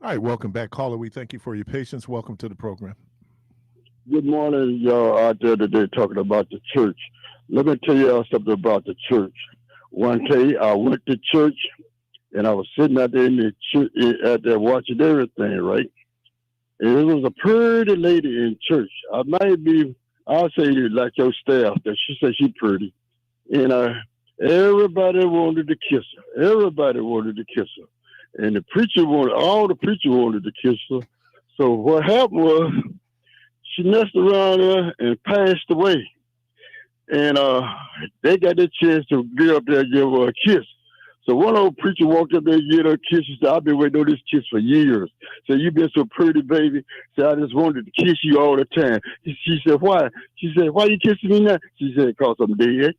[SPEAKER 1] All right, welcome back, caller. We thank you for your patience. Welcome to the program.
[SPEAKER 6] Good morning, y'all out there today talking about the church. Let me tell y'all something about the church. One day I went to church and I was sitting out there in the church, out there watching everything, right? And it was a pretty lady in church. I'll say like your staff, that she said she pretty. And everybody wanted to kiss her. Everybody wanted to kiss her. And all the preacher wanted to kiss her. So what happened was she messed around there and passed away. And they got the chance to get up there and give her a kiss. So one old preacher walked up there and gave her a kiss. She said, I've been waiting on this kiss for years. Said, you've been so pretty, baby. Said, I just wanted to kiss you all the time. She said, why? She said, why you kissing me now? She said, because I'm dead.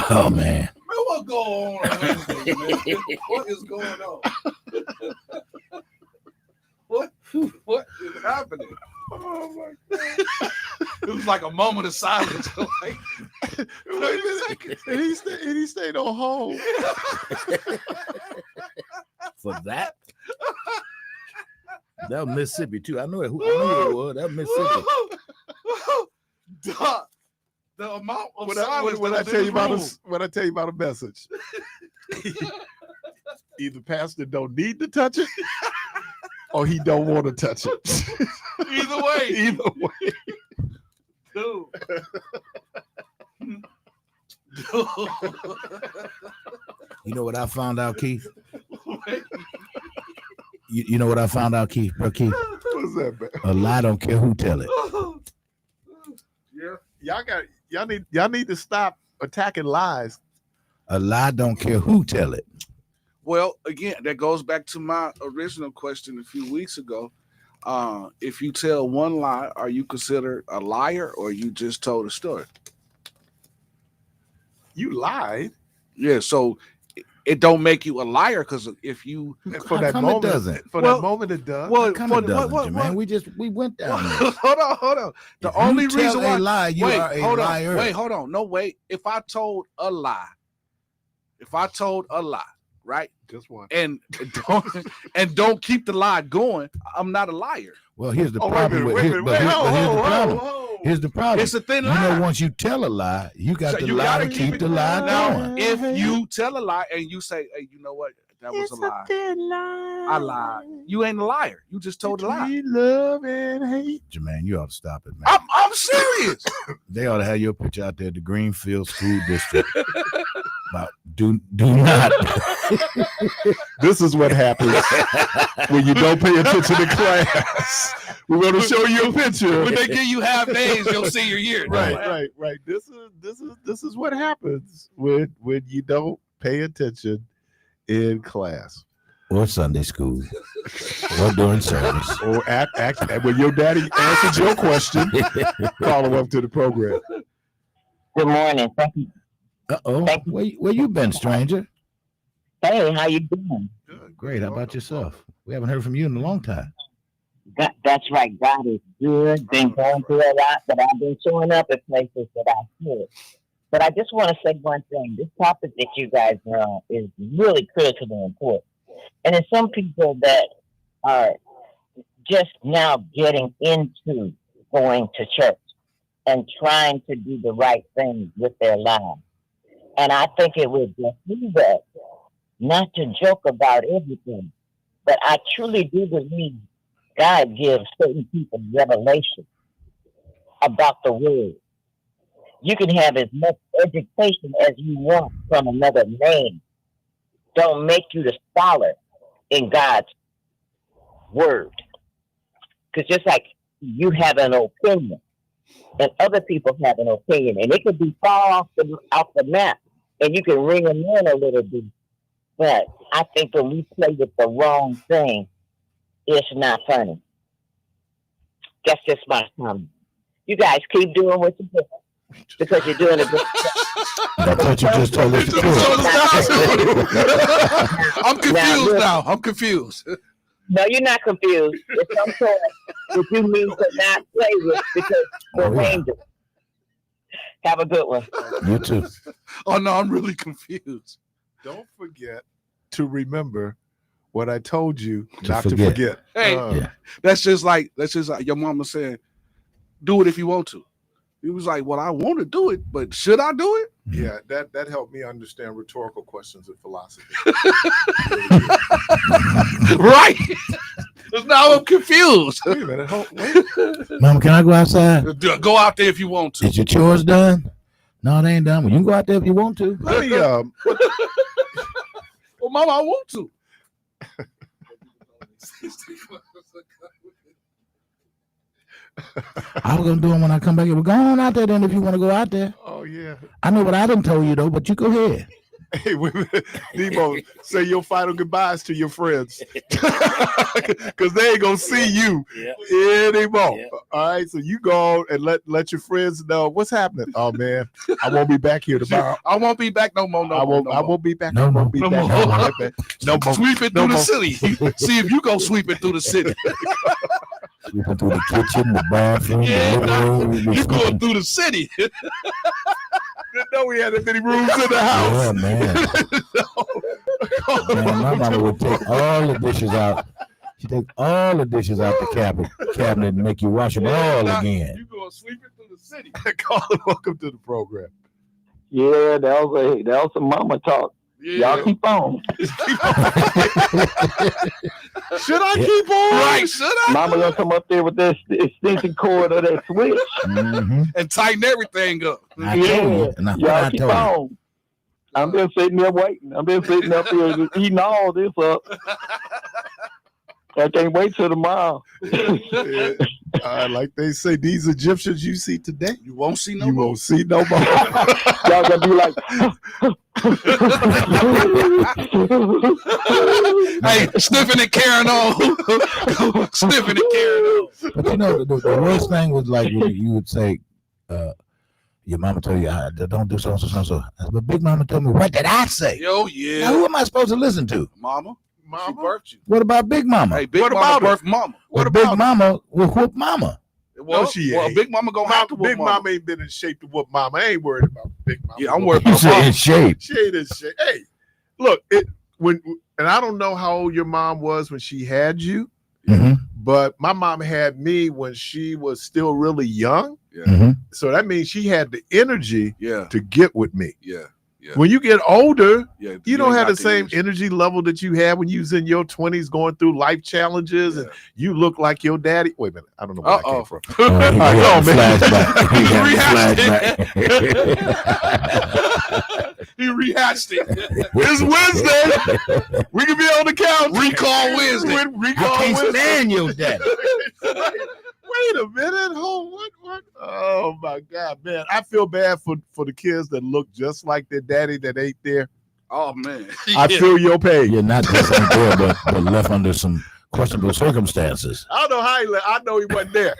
[SPEAKER 3] Oh man.
[SPEAKER 2] Man, what go on Wednesday, man? What is going on? What is happening? Oh my God. It was like a moment of silence. Like,
[SPEAKER 1] And he stayed on hold.
[SPEAKER 3] For that? That was Mississippi too. I knew it was. That was Mississippi.
[SPEAKER 2] The amount of
[SPEAKER 1] When
[SPEAKER 2] silence
[SPEAKER 1] I
[SPEAKER 2] that was
[SPEAKER 1] tell
[SPEAKER 2] in
[SPEAKER 1] you
[SPEAKER 2] the
[SPEAKER 1] about
[SPEAKER 2] room.
[SPEAKER 1] when I tell you about a message, either pastor don't need to touch it, or he don't want to touch it.
[SPEAKER 2] Either way.
[SPEAKER 1] Either way.
[SPEAKER 2] Dude.
[SPEAKER 3] You know what I found out, Keith? You know what I found out, Keith? Bro, Keith,
[SPEAKER 1] What's that, man?
[SPEAKER 3] a lie don't care who tell it.
[SPEAKER 2] Yeah.
[SPEAKER 1] Y'all need to stop attacking lies.
[SPEAKER 3] A lie don't care who tell it.
[SPEAKER 2] Well, again, that goes back to my original question a few weeks ago. If you tell one lie, are you considered a liar or you just told a story?
[SPEAKER 1] You lied.
[SPEAKER 2] Yeah, so it don't make you a liar because if you
[SPEAKER 1] For
[SPEAKER 3] How
[SPEAKER 1] that
[SPEAKER 3] come it
[SPEAKER 1] moment,
[SPEAKER 3] doesn't?
[SPEAKER 1] for
[SPEAKER 2] Well-
[SPEAKER 1] that moment it does.
[SPEAKER 2] well,
[SPEAKER 3] Come it doesn't,
[SPEAKER 2] what-
[SPEAKER 3] Jermaine. We went down there.
[SPEAKER 2] hold on. The
[SPEAKER 3] If
[SPEAKER 2] only
[SPEAKER 3] you tell
[SPEAKER 2] reason why
[SPEAKER 3] a lie, you
[SPEAKER 2] wait,
[SPEAKER 3] are a
[SPEAKER 2] hold
[SPEAKER 3] liar.
[SPEAKER 2] on, wait, hold on, no, wait. If I told a lie, right,
[SPEAKER 1] Just one.
[SPEAKER 2] and don't keep the lie going, I'm not a liar.
[SPEAKER 3] Well, here's the
[SPEAKER 1] Oh,
[SPEAKER 3] problem with here's the problem. Here's the problem.
[SPEAKER 2] It's a thin
[SPEAKER 3] You
[SPEAKER 2] line.
[SPEAKER 3] know, once you tell a lie, you got
[SPEAKER 2] So
[SPEAKER 3] to
[SPEAKER 2] you
[SPEAKER 3] lie
[SPEAKER 2] gotta
[SPEAKER 3] to
[SPEAKER 2] keep
[SPEAKER 3] keep
[SPEAKER 2] it
[SPEAKER 3] the lie
[SPEAKER 2] now,
[SPEAKER 3] going.
[SPEAKER 2] if you tell a lie and you say, hey, you know what? That was a lie. I lied. You ain't a liar. You just told a lie.
[SPEAKER 1] Between love and hate.
[SPEAKER 3] Jermaine, you ought to stop it, man.
[SPEAKER 2] I'm serious.
[SPEAKER 3] They ought to have your picture out there at the Greenfield School District. About do not.
[SPEAKER 1] This is what happens when you don't pay attention to class. We're going to show you a picture.
[SPEAKER 2] When they give you half days your senior year.
[SPEAKER 1] Right. This is what happens when you don't pay attention in class.
[SPEAKER 3] Or Sunday school. Or during service.
[SPEAKER 1] Or act when your daddy answers your question, follow up to the program.
[SPEAKER 7] Good morning. Thank you.
[SPEAKER 3] Uh-oh. Where you been, stranger?
[SPEAKER 7] Hey, how you doing?
[SPEAKER 3] Great. How about yourself? We haven't heard from you in a long time.
[SPEAKER 7] That's right. God is good. Been going through a lot, but I've been showing up at places that I should. But I just want to say one thing. This topic that you guys are on is really critically important. And there's some people that are just now getting into going to church and trying to do the right things with their lives. And I think it would behoove us not to joke about everything, but I truly do believe God gives certain people revelation about the word. You can have as much education as you want from another man. Don't make you the scholar in God's word. Because just like you have an opinion and other people have an opinion, and it could be far off the map, and you can ring them in a little bit. But I think when we play with the wrong thing, it's not funny. That's just my comment. You guys keep doing what you're doing because you're doing a good job.
[SPEAKER 3] I thought you just told us the truth.
[SPEAKER 2] I'm confused now. I'm confused.
[SPEAKER 7] No, you're not confused. It's some toy that you need to not play with because they're dangerous. Have a good one.
[SPEAKER 3] You too.
[SPEAKER 2] Oh no, I'm really confused.
[SPEAKER 1] Don't forget to remember what I told you not to
[SPEAKER 3] forget.
[SPEAKER 1] forget.
[SPEAKER 2] Hey,
[SPEAKER 3] Yeah.
[SPEAKER 2] that's just like your mama saying, do it if you want to. He was like, well, I want to do it, but should I do it?
[SPEAKER 1] Yeah, that helped me understand rhetorical questions in philosophy.
[SPEAKER 2] Right. Now I'm confused.
[SPEAKER 1] Wait a minute.
[SPEAKER 3] Mama, can I go outside?
[SPEAKER 2] Go out there if you want to.
[SPEAKER 3] Is your chores done? No, they ain't done. Well, you can go out there if you want to.
[SPEAKER 1] Let me
[SPEAKER 2] Well, Mama, I want to.
[SPEAKER 3] I was gonna do it when I come back. We're going out there then if you want to go out there.
[SPEAKER 1] Oh yeah.
[SPEAKER 3] I know what I done told you though, but you go ahead.
[SPEAKER 1] Hey, wait a minute. Debo, say your final goodbyes to your friends. Because they ain't gonna see you anymore.
[SPEAKER 8] Yeah.
[SPEAKER 1] All right. So you go and let your friends know what's happening. Oh man, I won't be back here tomorrow.
[SPEAKER 2] I won't be back no more.
[SPEAKER 1] I won't be back.
[SPEAKER 3] No
[SPEAKER 1] I won't
[SPEAKER 3] more.
[SPEAKER 1] be
[SPEAKER 2] No
[SPEAKER 1] back.
[SPEAKER 2] more.
[SPEAKER 1] I won't be back. No more.
[SPEAKER 2] Sweep it
[SPEAKER 1] No
[SPEAKER 2] through the
[SPEAKER 1] more.
[SPEAKER 2] city. See if you go sweep it through the city.
[SPEAKER 3] Sweeping through the kitchen, the bathroom,
[SPEAKER 2] Yeah,
[SPEAKER 3] the living room.
[SPEAKER 2] you going through the city.
[SPEAKER 1] Didn't know we had that many rooms in the house.
[SPEAKER 3] Yeah, man. Man, my mama would take all the dishes out. She take all the dishes out the cabinet and make you wash them all
[SPEAKER 2] Now,
[SPEAKER 3] again.
[SPEAKER 2] You going to sweep it through the city.
[SPEAKER 1] Colin, welcome to the program.
[SPEAKER 6] Yeah, that was some mama talk. Y'all keep on.
[SPEAKER 1] Should I keep on?
[SPEAKER 2] Right, should I?
[SPEAKER 6] Mama gonna come up there with that extension cord or that switch.
[SPEAKER 3] Mm-hmm.
[SPEAKER 2] And tighten everything up.
[SPEAKER 3] I told you. And that's what
[SPEAKER 6] Y'all
[SPEAKER 3] I
[SPEAKER 6] keep
[SPEAKER 3] told you.
[SPEAKER 6] on. I'm just sitting there waiting. I'm just sitting up here just eating all this up. I can't wait till tomorrow.
[SPEAKER 1] Like they say, these Egyptians you see today,
[SPEAKER 2] You won't see no
[SPEAKER 1] you
[SPEAKER 2] more.
[SPEAKER 1] won't see no more.
[SPEAKER 6] Y'all gonna be like,
[SPEAKER 2] Hey, sniffing and carrying on. Sniffing and carrying on.
[SPEAKER 3] But you know, the worst thing was like when you would say, your mama told you, don't do so and so and so. But Big Mama told me, what did I say?
[SPEAKER 2] Yo,
[SPEAKER 3] Now,
[SPEAKER 2] yeah.
[SPEAKER 3] who am I supposed to listen to?
[SPEAKER 2] Mama, she
[SPEAKER 1] Mama,
[SPEAKER 2] birthed you.
[SPEAKER 3] What about Big Mama?
[SPEAKER 2] Hey, Big
[SPEAKER 1] What
[SPEAKER 2] Mama
[SPEAKER 1] about
[SPEAKER 2] birthed Mama.
[SPEAKER 3] What Big Mama will whoop Mama.
[SPEAKER 2] Well,
[SPEAKER 1] she
[SPEAKER 2] well,
[SPEAKER 1] ain't.
[SPEAKER 2] Big Mama gonna have to whoop
[SPEAKER 1] Big Mama ain't been in shape to whoop Mama. I ain't worried about Big Mama.
[SPEAKER 2] Yeah, I'm worried
[SPEAKER 3] You
[SPEAKER 2] about
[SPEAKER 3] say
[SPEAKER 2] Mama.
[SPEAKER 3] in shape.
[SPEAKER 1] She ain't in shape. Hey, look, and I don't know how old your mom was when she had you,
[SPEAKER 3] Mm-hmm.
[SPEAKER 1] but my mom had me when she was still really young.
[SPEAKER 3] Mm-hmm.
[SPEAKER 1] So that means she had the energy
[SPEAKER 2] Yeah,
[SPEAKER 1] to get with me.
[SPEAKER 2] yeah, yeah.
[SPEAKER 1] When you get older,
[SPEAKER 2] Yeah,
[SPEAKER 1] you don't
[SPEAKER 2] ain't
[SPEAKER 1] have
[SPEAKER 2] got
[SPEAKER 1] the same
[SPEAKER 2] energy.
[SPEAKER 1] energy level that you had when you was in your 20s going through life challenges, and you look like your daddy. Wait a minute, I don't know where that came from.
[SPEAKER 3] He
[SPEAKER 1] All right, go on, man.
[SPEAKER 3] flashback. He had the
[SPEAKER 2] He rehashed it.
[SPEAKER 1] It's Wednesday. We can be on the couch.
[SPEAKER 2] Recall Wednesday.
[SPEAKER 3] I
[SPEAKER 1] Recall
[SPEAKER 3] can't
[SPEAKER 1] Wednesday.
[SPEAKER 3] stand your daddy.
[SPEAKER 1] Wait a minute. Hold what? Oh my God, man. I feel bad for the kids that look just like their daddy that ain't there.
[SPEAKER 2] Oh man.
[SPEAKER 1] I feel your pain.
[SPEAKER 3] You're not just ain't there, but left under some questionable circumstances.
[SPEAKER 1] I don't know how he left. I know he wasn't there.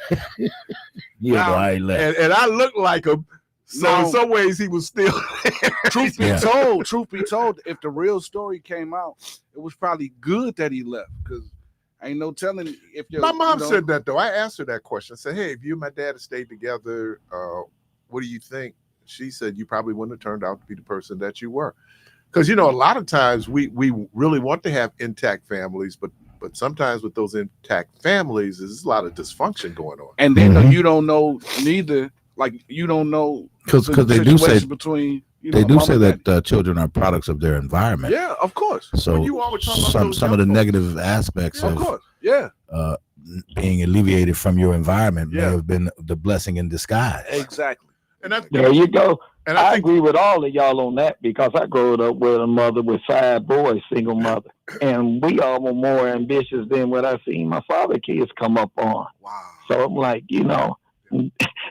[SPEAKER 3] You know, I ain't left.
[SPEAKER 1] And I look like him. So
[SPEAKER 2] No.
[SPEAKER 1] in some ways he was still there.
[SPEAKER 2] Truth be
[SPEAKER 3] Yeah.
[SPEAKER 2] told, if the real story came out, it was probably good that he left because ain't no telling if your
[SPEAKER 1] My mom
[SPEAKER 2] you know,
[SPEAKER 1] said that though. I asked her that question. I said, hey, if you and my dad had stayed together, what do you think? She said you probably wouldn't have turned out to be the person that you were. Because, you know, a lot of times we really want to have intact families, but sometimes with those intact families, there's a lot of dysfunction going on.
[SPEAKER 2] and then
[SPEAKER 3] Mhm.
[SPEAKER 2] you don't know neither. Like you don't know
[SPEAKER 3] Because
[SPEAKER 2] the
[SPEAKER 3] they do say
[SPEAKER 2] situation between
[SPEAKER 3] they do
[SPEAKER 2] mom
[SPEAKER 3] say
[SPEAKER 2] and
[SPEAKER 3] that
[SPEAKER 2] daddy.
[SPEAKER 3] children are products of their environment.
[SPEAKER 2] Yeah, of course,
[SPEAKER 3] So
[SPEAKER 1] You always talk about
[SPEAKER 3] some
[SPEAKER 1] those
[SPEAKER 3] of the
[SPEAKER 1] young folks.
[SPEAKER 3] negative aspects
[SPEAKER 2] of
[SPEAKER 3] of
[SPEAKER 2] course, yeah,
[SPEAKER 3] being alleviated from your environment may
[SPEAKER 2] Yeah.
[SPEAKER 3] have been the blessing in disguise.
[SPEAKER 2] exactly.
[SPEAKER 1] And I,
[SPEAKER 6] there you go.
[SPEAKER 1] and I
[SPEAKER 6] I
[SPEAKER 1] think
[SPEAKER 6] agree with all of y'all on that because I grew up with a mother with 5 boys, single mother. And we all were more ambitious than what I seen my father kids come up on.
[SPEAKER 2] Wow.
[SPEAKER 6] So I'm like, you know,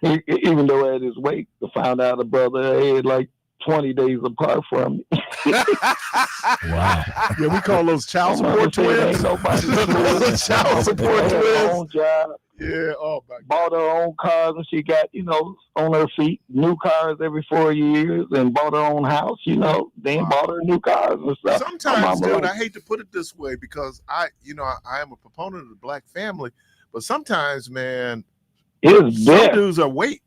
[SPEAKER 6] even though at his wake, to find out a brother had like 20 days apart from me.
[SPEAKER 3] Wow.
[SPEAKER 1] yeah, we call those child
[SPEAKER 6] My mother
[SPEAKER 1] support
[SPEAKER 6] said,
[SPEAKER 1] twins.
[SPEAKER 6] ain't nobody
[SPEAKER 1] Child support
[SPEAKER 6] They had their
[SPEAKER 1] twins.
[SPEAKER 6] own job.
[SPEAKER 1] Yeah. Oh my God.
[SPEAKER 5] bought her own cars, and she got, on her feet, new cars every 4 years, and bought her own house, then
[SPEAKER 1] Wow.
[SPEAKER 5] bought her new cars and stuff. My
[SPEAKER 1] Sometimes,
[SPEAKER 5] mama
[SPEAKER 1] dude, I
[SPEAKER 5] like,
[SPEAKER 1] hate to put it this way because I am a proponent of the black family, but sometimes, man,
[SPEAKER 5] it's
[SPEAKER 1] some
[SPEAKER 5] best.
[SPEAKER 1] dudes are waiting.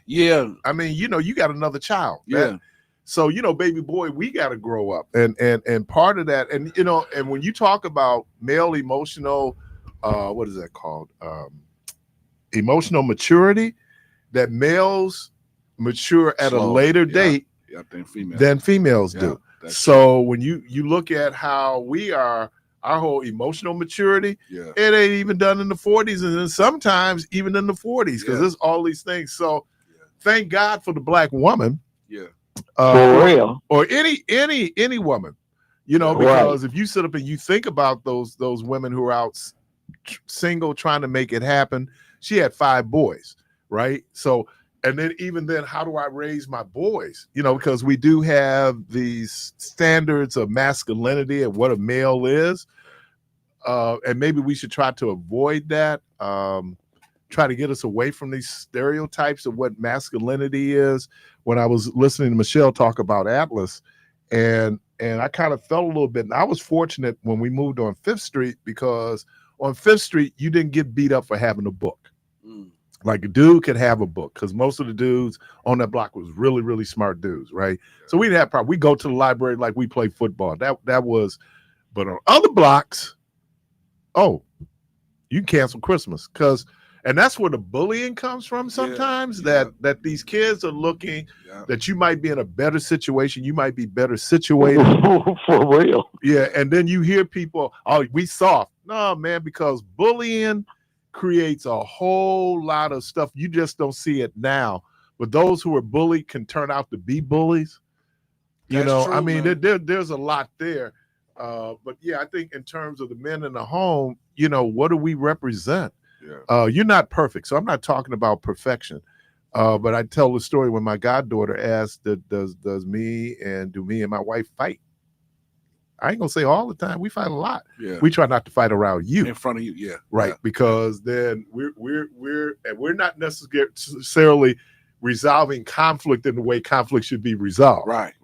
[SPEAKER 2] Yeah,
[SPEAKER 1] I mean, you got another child.
[SPEAKER 2] yeah.
[SPEAKER 1] So, baby boy, we got to grow up, and part of that, and and when you talk about male emotional, what is that called? Emotional maturity, that males mature at a
[SPEAKER 2] Slow.
[SPEAKER 1] later
[SPEAKER 2] Yeah.
[SPEAKER 1] date
[SPEAKER 2] Yeah, I think female.
[SPEAKER 1] than females
[SPEAKER 2] Yeah,
[SPEAKER 1] do.
[SPEAKER 2] that's
[SPEAKER 1] So when you look at how we are, our whole emotional maturity,
[SPEAKER 2] Yeah.
[SPEAKER 1] it ain't even done in the 40s, and then sometimes even in the 40s, because
[SPEAKER 2] Yeah.
[SPEAKER 1] there's all these things. So thank God for the black woman.
[SPEAKER 2] Yeah.
[SPEAKER 5] For real.
[SPEAKER 1] Or any woman,
[SPEAKER 2] Yeah.
[SPEAKER 1] because if you sit up and you think about those women who are out single trying to make it happen, she had 5 boys, right? So, and then even then, how do I raise my boys? Because we do have these standards of masculinity and what a male is, and maybe we should try to avoid that. Try to get us away from these stereotypes of what masculinity is. When I was listening to Michelle talk about Atlas, and I kind of felt a little bit, and I was fortunate when we moved on 5th Street, because on 5th Street, you didn't get beat up for having a book. Like a dude could have a book, because most of the dudes on that block was really, really smart dudes, right? So we didn't have problem. We go to the library like we play football. That was, but on other blocks, oh, you cancel Christmas, and that's where the bullying comes from sometimes, that these kids are looking that you might be in a better situation, you might be better situated.
[SPEAKER 5] For real.
[SPEAKER 1] Yeah, and then you hear people, oh, we soft. No, man, because bullying creates a whole lot of stuff. You just don't see it now. But those who are bullied can turn out to be bullies.
[SPEAKER 2] That's true,
[SPEAKER 1] I mean,
[SPEAKER 2] man.
[SPEAKER 1] there's a lot there. But yeah, I think in terms of the men in the home, what do we represent?
[SPEAKER 2] Yeah.
[SPEAKER 1] You're not perfect, so I'm not talking about perfection. But I tell the story when my goddaughter asked, "Does me and my wife fight?" I ain't gonna say all the time. We fight a lot.
[SPEAKER 2] Yeah.
[SPEAKER 1] We try not to fight around you,
[SPEAKER 2] In front of you. Yeah.
[SPEAKER 1] right?
[SPEAKER 2] Yeah.
[SPEAKER 1] Because then we're not necessarily resolving conflict in the way conflict should be resolved.
[SPEAKER 2] Right.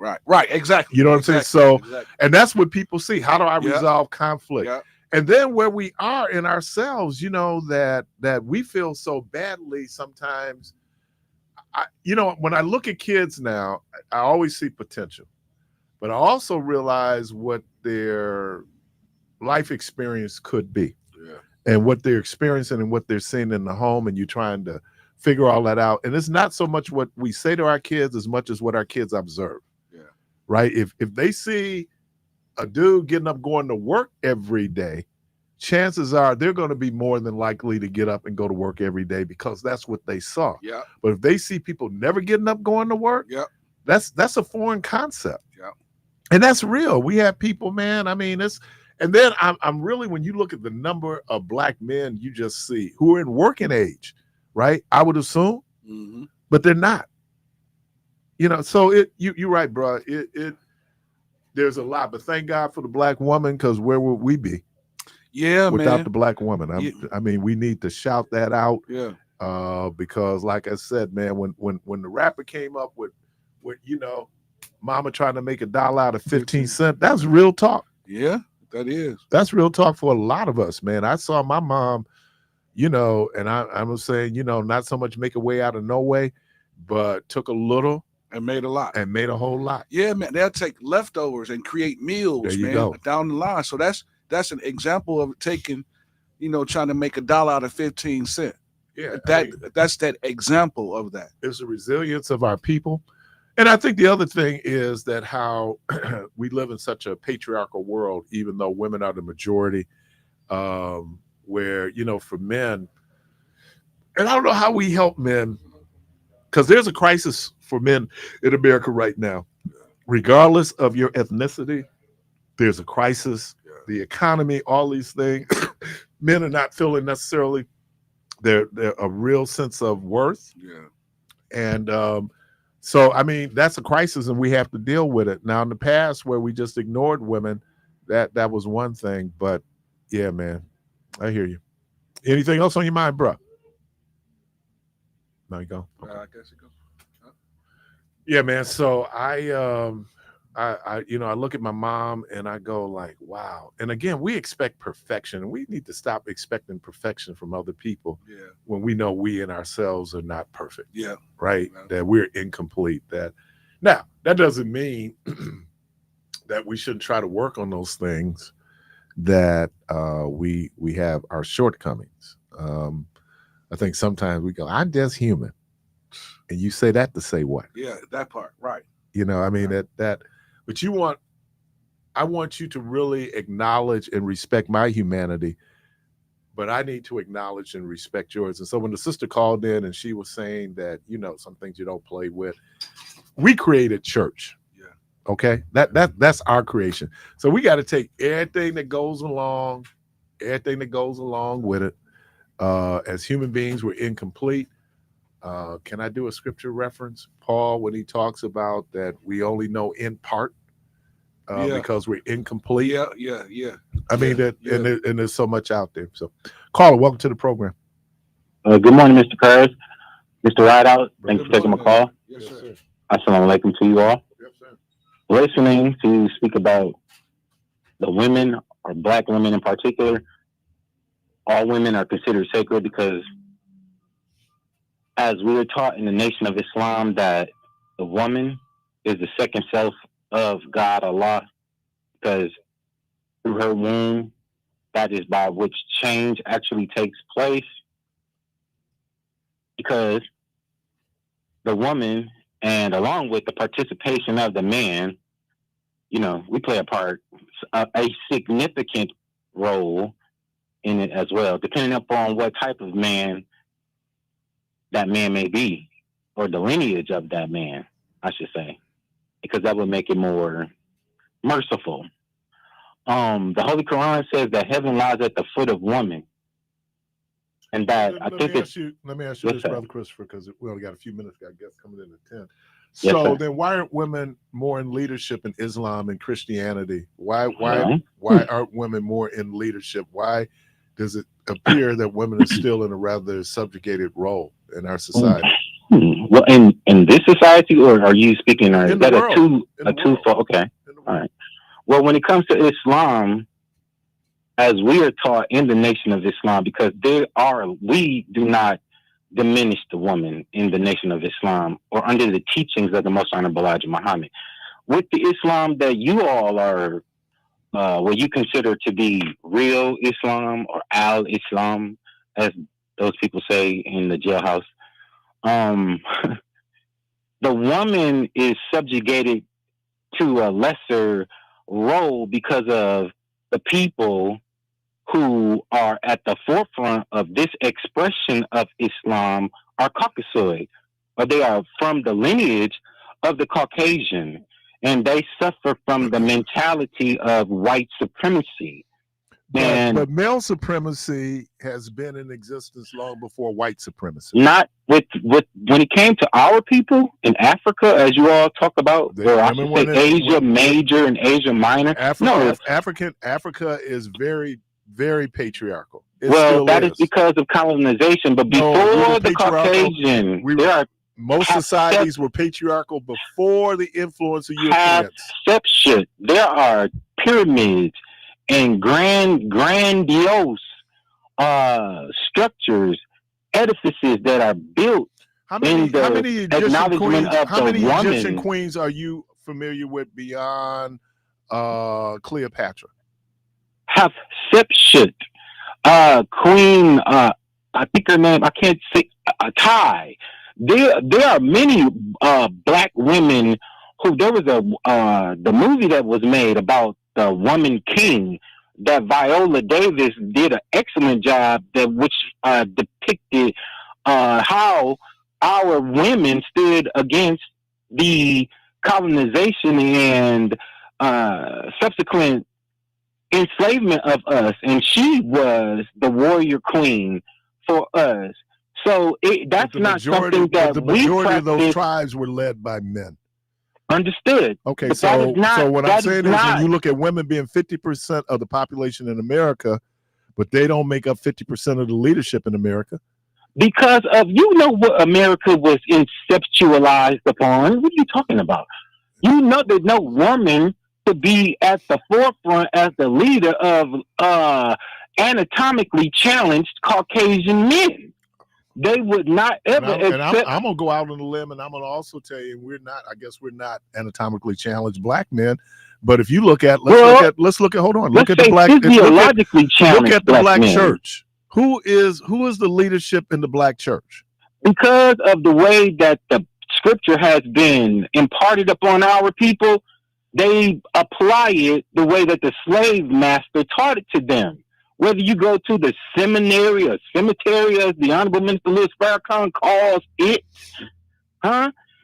[SPEAKER 2] Exactly.
[SPEAKER 1] You know what I'm saying? So,
[SPEAKER 2] Exactly.
[SPEAKER 1] and that's what people see. How do I
[SPEAKER 2] Yeah.
[SPEAKER 1] resolve conflict?
[SPEAKER 2] Yeah.
[SPEAKER 1] And then where we are in ourselves, that we feel so badly sometimes. When I look at kids now, I always see potential, but I also realize what their life experience could be, and what they're experiencing and what they're seeing in the home, and you're trying to figure all that out. And it's not so much what we say to our kids as much as what our kids observe. Yeah. Right. If they see a dude getting up, going to work every day, chances are they're going to be more than likely to get up and go to work every day, because that's what they saw.
[SPEAKER 2] Yeah.
[SPEAKER 1] But if they see people never getting up, going to work, that's a foreign concept.
[SPEAKER 2] Yeah.
[SPEAKER 1] And that's real. We have people, man. I mean, and then I'm really, when you look at the number of black men you just see who are in working age, right? I would assume, but they're not. So you're right, bro. There's a lot, but thank God for the black woman, because where would we be?
[SPEAKER 2] Yeah,
[SPEAKER 1] without
[SPEAKER 2] man.
[SPEAKER 1] the black woman? I mean, we need to shout that out.
[SPEAKER 2] Yeah.
[SPEAKER 1] Because like I said, man, when the rapper came up with mama trying to make $1 out of 15 cents, that's real talk.
[SPEAKER 2] Yeah, that is.
[SPEAKER 1] That's real talk for a lot of us, man. I saw my mom, and I'm saying, not so much make a way out of no way, but took a little
[SPEAKER 2] and made a lot.
[SPEAKER 1] And made a whole lot.
[SPEAKER 2] Yeah, man. They'll take leftovers and create meals,
[SPEAKER 1] there you
[SPEAKER 2] man,
[SPEAKER 1] go.
[SPEAKER 2] down the line. So that's an example of taking, trying to make $1 out of 15 cents.
[SPEAKER 1] Yeah.
[SPEAKER 2] That's that example of that.
[SPEAKER 1] It's the resilience of our people. And I think the other thing is that how we live in such a patriarchal world, even though women are the majority, where, for men, and I don't know how we help men, because there's a crisis for men in America right now. Regardless of your ethnicity, there's a crisis. The economy, all these things, men are not feeling necessarily they're a real sense of worth.
[SPEAKER 2] Yeah.
[SPEAKER 1] And so, I mean, that's a crisis, and we have to deal with it. Now, in the past, where we just ignored women, that was one thing. But yeah, man, I hear you. Anything else on your mind, bro? No, you go.
[SPEAKER 2] I guess it goes.
[SPEAKER 1] Yeah, man. So I look at my mom and I go like, wow. And again, we expect perfection, and we need to stop expecting perfection from other people
[SPEAKER 2] Yeah.
[SPEAKER 1] when we know we and ourselves are not perfect.
[SPEAKER 2] Yeah.
[SPEAKER 1] Right?
[SPEAKER 2] Yeah.
[SPEAKER 1] That we're incomplete. Now that doesn't mean that we shouldn't try to work on those things that we have our shortcomings. I think sometimes we go, I'm just human. And you say that to say what?
[SPEAKER 2] Yeah, that part. Right.
[SPEAKER 1] You know, I mean,
[SPEAKER 2] Right.
[SPEAKER 1] but I want you to really acknowledge and respect my humanity, but I need to acknowledge and respect yours. And so when the sister called in and she was saying that, some things you don't play with, we created church.
[SPEAKER 2] Yeah.
[SPEAKER 1] Okay. That's our creation. So we got to take everything that goes along with it. As human beings, we're incomplete. Can I do a scripture reference? Paul, when he talks about that we only know in part because we're incomplete.
[SPEAKER 2] Yeah.
[SPEAKER 1] I mean, and there's so much out there. So, caller, welcome to the program.
[SPEAKER 8] Good morning, Mr. Parris. Mr. Rideout, thanks for taking my
[SPEAKER 2] morning.
[SPEAKER 8] call.
[SPEAKER 2] Yes, sir.
[SPEAKER 8] Assalamu alaikum to you all.
[SPEAKER 1] Yes, sir.
[SPEAKER 8] Listening to speak about the women, or black women in particular, all women are considered sacred because as we were taught in the Nation of Islam that the woman is the second self of God, Allah, because through her womb, that is by which change actually takes place. Because the woman, and along with the participation of the man, we play a part, a significant role in it as well, depending upon what type of man that man may be, or the lineage of that man, I should say, because that would make it more merciful. The Holy Quran says that heaven lies at the foot of woman, and that
[SPEAKER 1] Let me ask you this, Brother Christopher, because we only got a few minutes. Got guests coming in at 10. So then, why aren't women more in leadership in Islam and Christianity? Why aren't women more in leadership? Why does it appear that women are still in a rather subjugated role in our society?
[SPEAKER 8] Well, in this society, or are you speaking? Or is that a two? Okay, all right. Well, when it comes to Islam, as we are taught in the Nation of Islam, because we do not diminish the woman in the Nation of Islam or under the teachings of the Most Honorable Elijah Muhammad. With the Islam that you all are, what you consider to be real Islam or al-Islam, as those people say in the jailhouse, the woman is subjugated to a lesser role because of the people who are at the forefront of this expression of Islam are Caucasoid, or they are from the lineage of the Caucasian, and they suffer from the mentality of white supremacy.
[SPEAKER 1] But male supremacy has been in existence long before white supremacy.
[SPEAKER 8] Not with when it came to our people in Africa, as you all talk about, or I should say Asia Major and Asia Minor.
[SPEAKER 1] Africa is very, very patriarchal.
[SPEAKER 8] That is because of colonization. But before the Caucasian,
[SPEAKER 1] most societies were patriarchal before the influence of Europeans.
[SPEAKER 8] There are pyramids and grandiose structures, edifices that are built.
[SPEAKER 1] How many Egyptian queens are you familiar with beyond Cleopatra?
[SPEAKER 8] Hatshepsut, Queen, I think her name, I can't say, Tai. There are many black women who, there was the movie that was made about the woman king that Viola Davis did an excellent job, which depicted how our women stood against the colonization and subsequent enslavement of us, and she was the warrior queen for us. So that's not something that
[SPEAKER 1] the majority of those tribes were led by men.
[SPEAKER 8] Understood.
[SPEAKER 1] Okay, so what I'm saying is when you look at women being 50% of the population in America, but they don't make up 50% of the leadership in America.
[SPEAKER 8] because of what America was conceptualized upon. What are you talking about? You know that no woman could be at the forefront as the leader of anatomically challenged Caucasian men. They would not ever accept.
[SPEAKER 1] I'm gonna go out on a limb, and I'm gonna also tell you we're not anatomically challenged black men. But if you look at let's look at the black
[SPEAKER 8] physiologically challenged.
[SPEAKER 1] Look at the black
[SPEAKER 8] men.
[SPEAKER 1] church. Who is the leadership in the black church?
[SPEAKER 8] Because of the way that the scripture has been imparted upon our people, they apply it the way that the slave master taught it to them. Whether you go to the seminary or cemetery, as the Honorable Minister Louis Farrakhan calls it,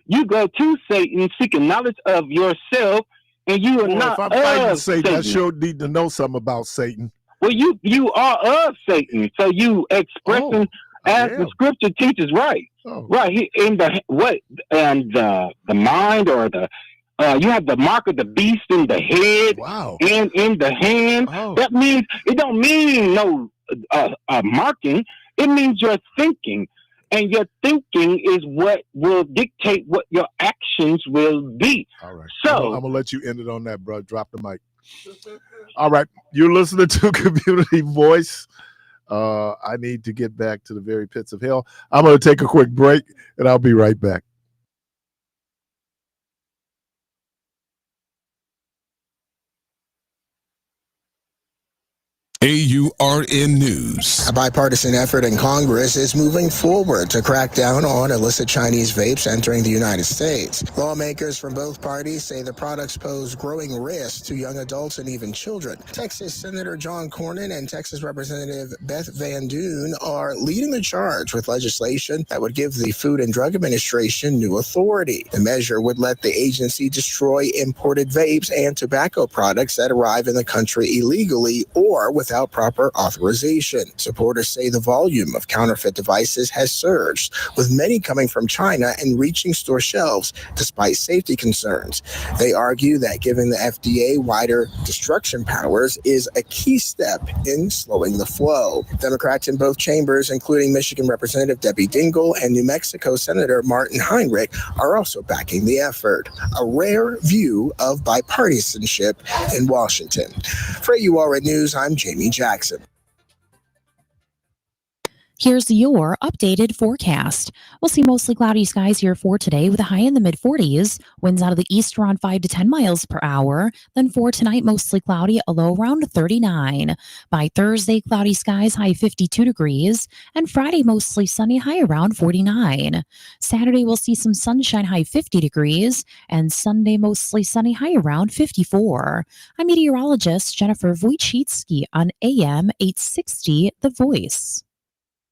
[SPEAKER 8] you go to Satan seeking knowledge of yourself, and you are not.
[SPEAKER 1] If I'm fighting Satan, I sure need to know something about Satan.
[SPEAKER 8] Well, you are of Satan, so you expressing as the scripture teaches, right? Right. In the mind, or the you have the mark of the beast in the head, and in the hand. That means it don't mean no marking. It means your thinking, and your thinking is what will dictate what your actions will be.
[SPEAKER 1] All right.
[SPEAKER 8] So
[SPEAKER 1] I'm gonna let you end it on that, bro. Drop the mic. All right, you're listening to Community Voice. I need to get back to the very pits of hell. I'm going to take a quick break, and I'll be right back.
[SPEAKER 9] AURN News.
[SPEAKER 10] A bipartisan effort in Congress is moving forward to crack down on illicit Chinese vapes entering the United States. Lawmakers from both parties say the products pose growing risks to young adults and even children. Texas Senator John Cornyn and Texas Representative Beth Van Doon are leading the charge with legislation that would give the Food and Drug Administration new authority. The measure would let the agency destroy imported vapes and tobacco products that arrive in the country illegally or without proper authorization. Supporters say the volume of counterfeit devices has surged, with many coming from China and reaching store shelves despite safety concerns. They argue that giving the FDA wider destruction powers is a key step in slowing the flow. Democrats in both chambers, including Michigan Representative Debbie Dingell and New Mexico Senator Martin Heinrich, are also backing the effort. A rare view of bipartisanship in Washington. For URN News, I'm Jamie Jackson.
[SPEAKER 11] Here's your updated forecast. We'll see mostly cloudy skies here for today with a high in the mid-40s, winds out of the east around 5 to 10 miles per hour. Then for tonight, mostly cloudy, a low around 39. By Thursday, cloudy skies, high 52 degrees. And Friday, mostly sunny, high around 49. Saturday, we'll see some sunshine, high 50 degrees. And Sunday, mostly sunny, high around 54. I'm meteorologist Jennifer Wojcicki on AM 860, The Voice.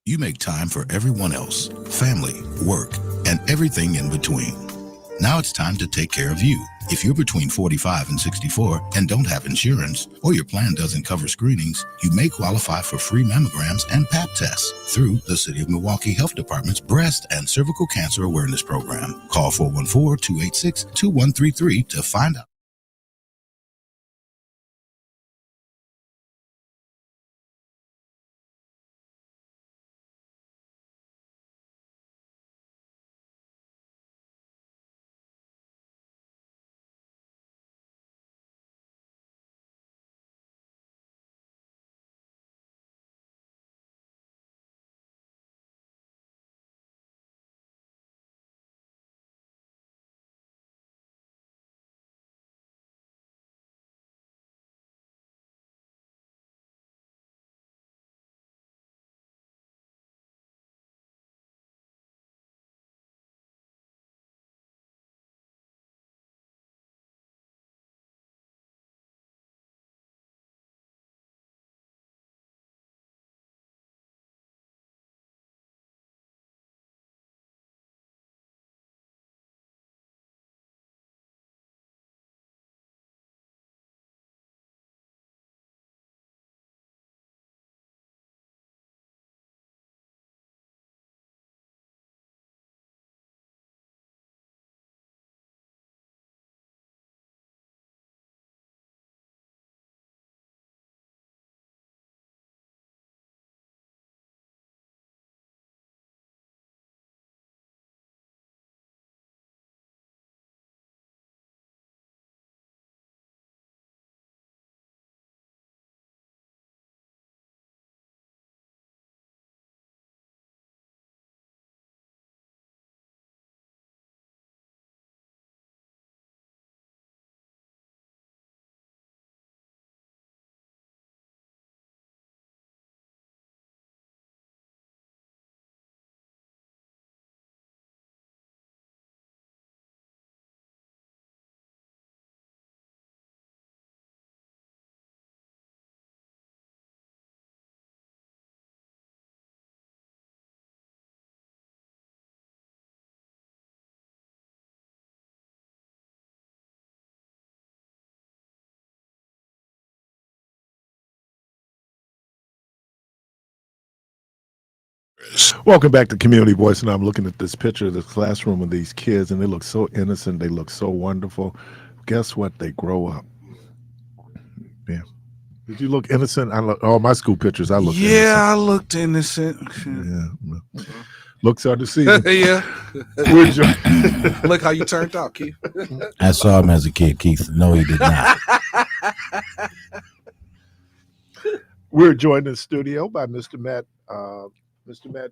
[SPEAKER 3] You make time for everyone else, family, work, and everything in between. Now it's time to take care of you. If you're between 45 and 64 and don't have insurance, or your plan doesn't cover screenings, you may qualify for free mammograms and Pap tests through the City of Milwaukee Health Department's Breast and Cervical Cancer Awareness Program. Call 414-286-2133 to find out.
[SPEAKER 1] Welcome back to Community Voice, and I'm looking at this picture of this classroom of these kids, and they look so innocent. They look so wonderful. Guess what? They grow up. Yeah. Did you look innocent? I look all my school pictures. I look
[SPEAKER 2] I looked innocent.
[SPEAKER 1] innocent. Yeah. Looks are deceiving.
[SPEAKER 2] Yeah. Look how you turned out, Keith.
[SPEAKER 3] I saw him as a kid, Keith. No, he did not.
[SPEAKER 1] We're joined in the studio by Mr. Matt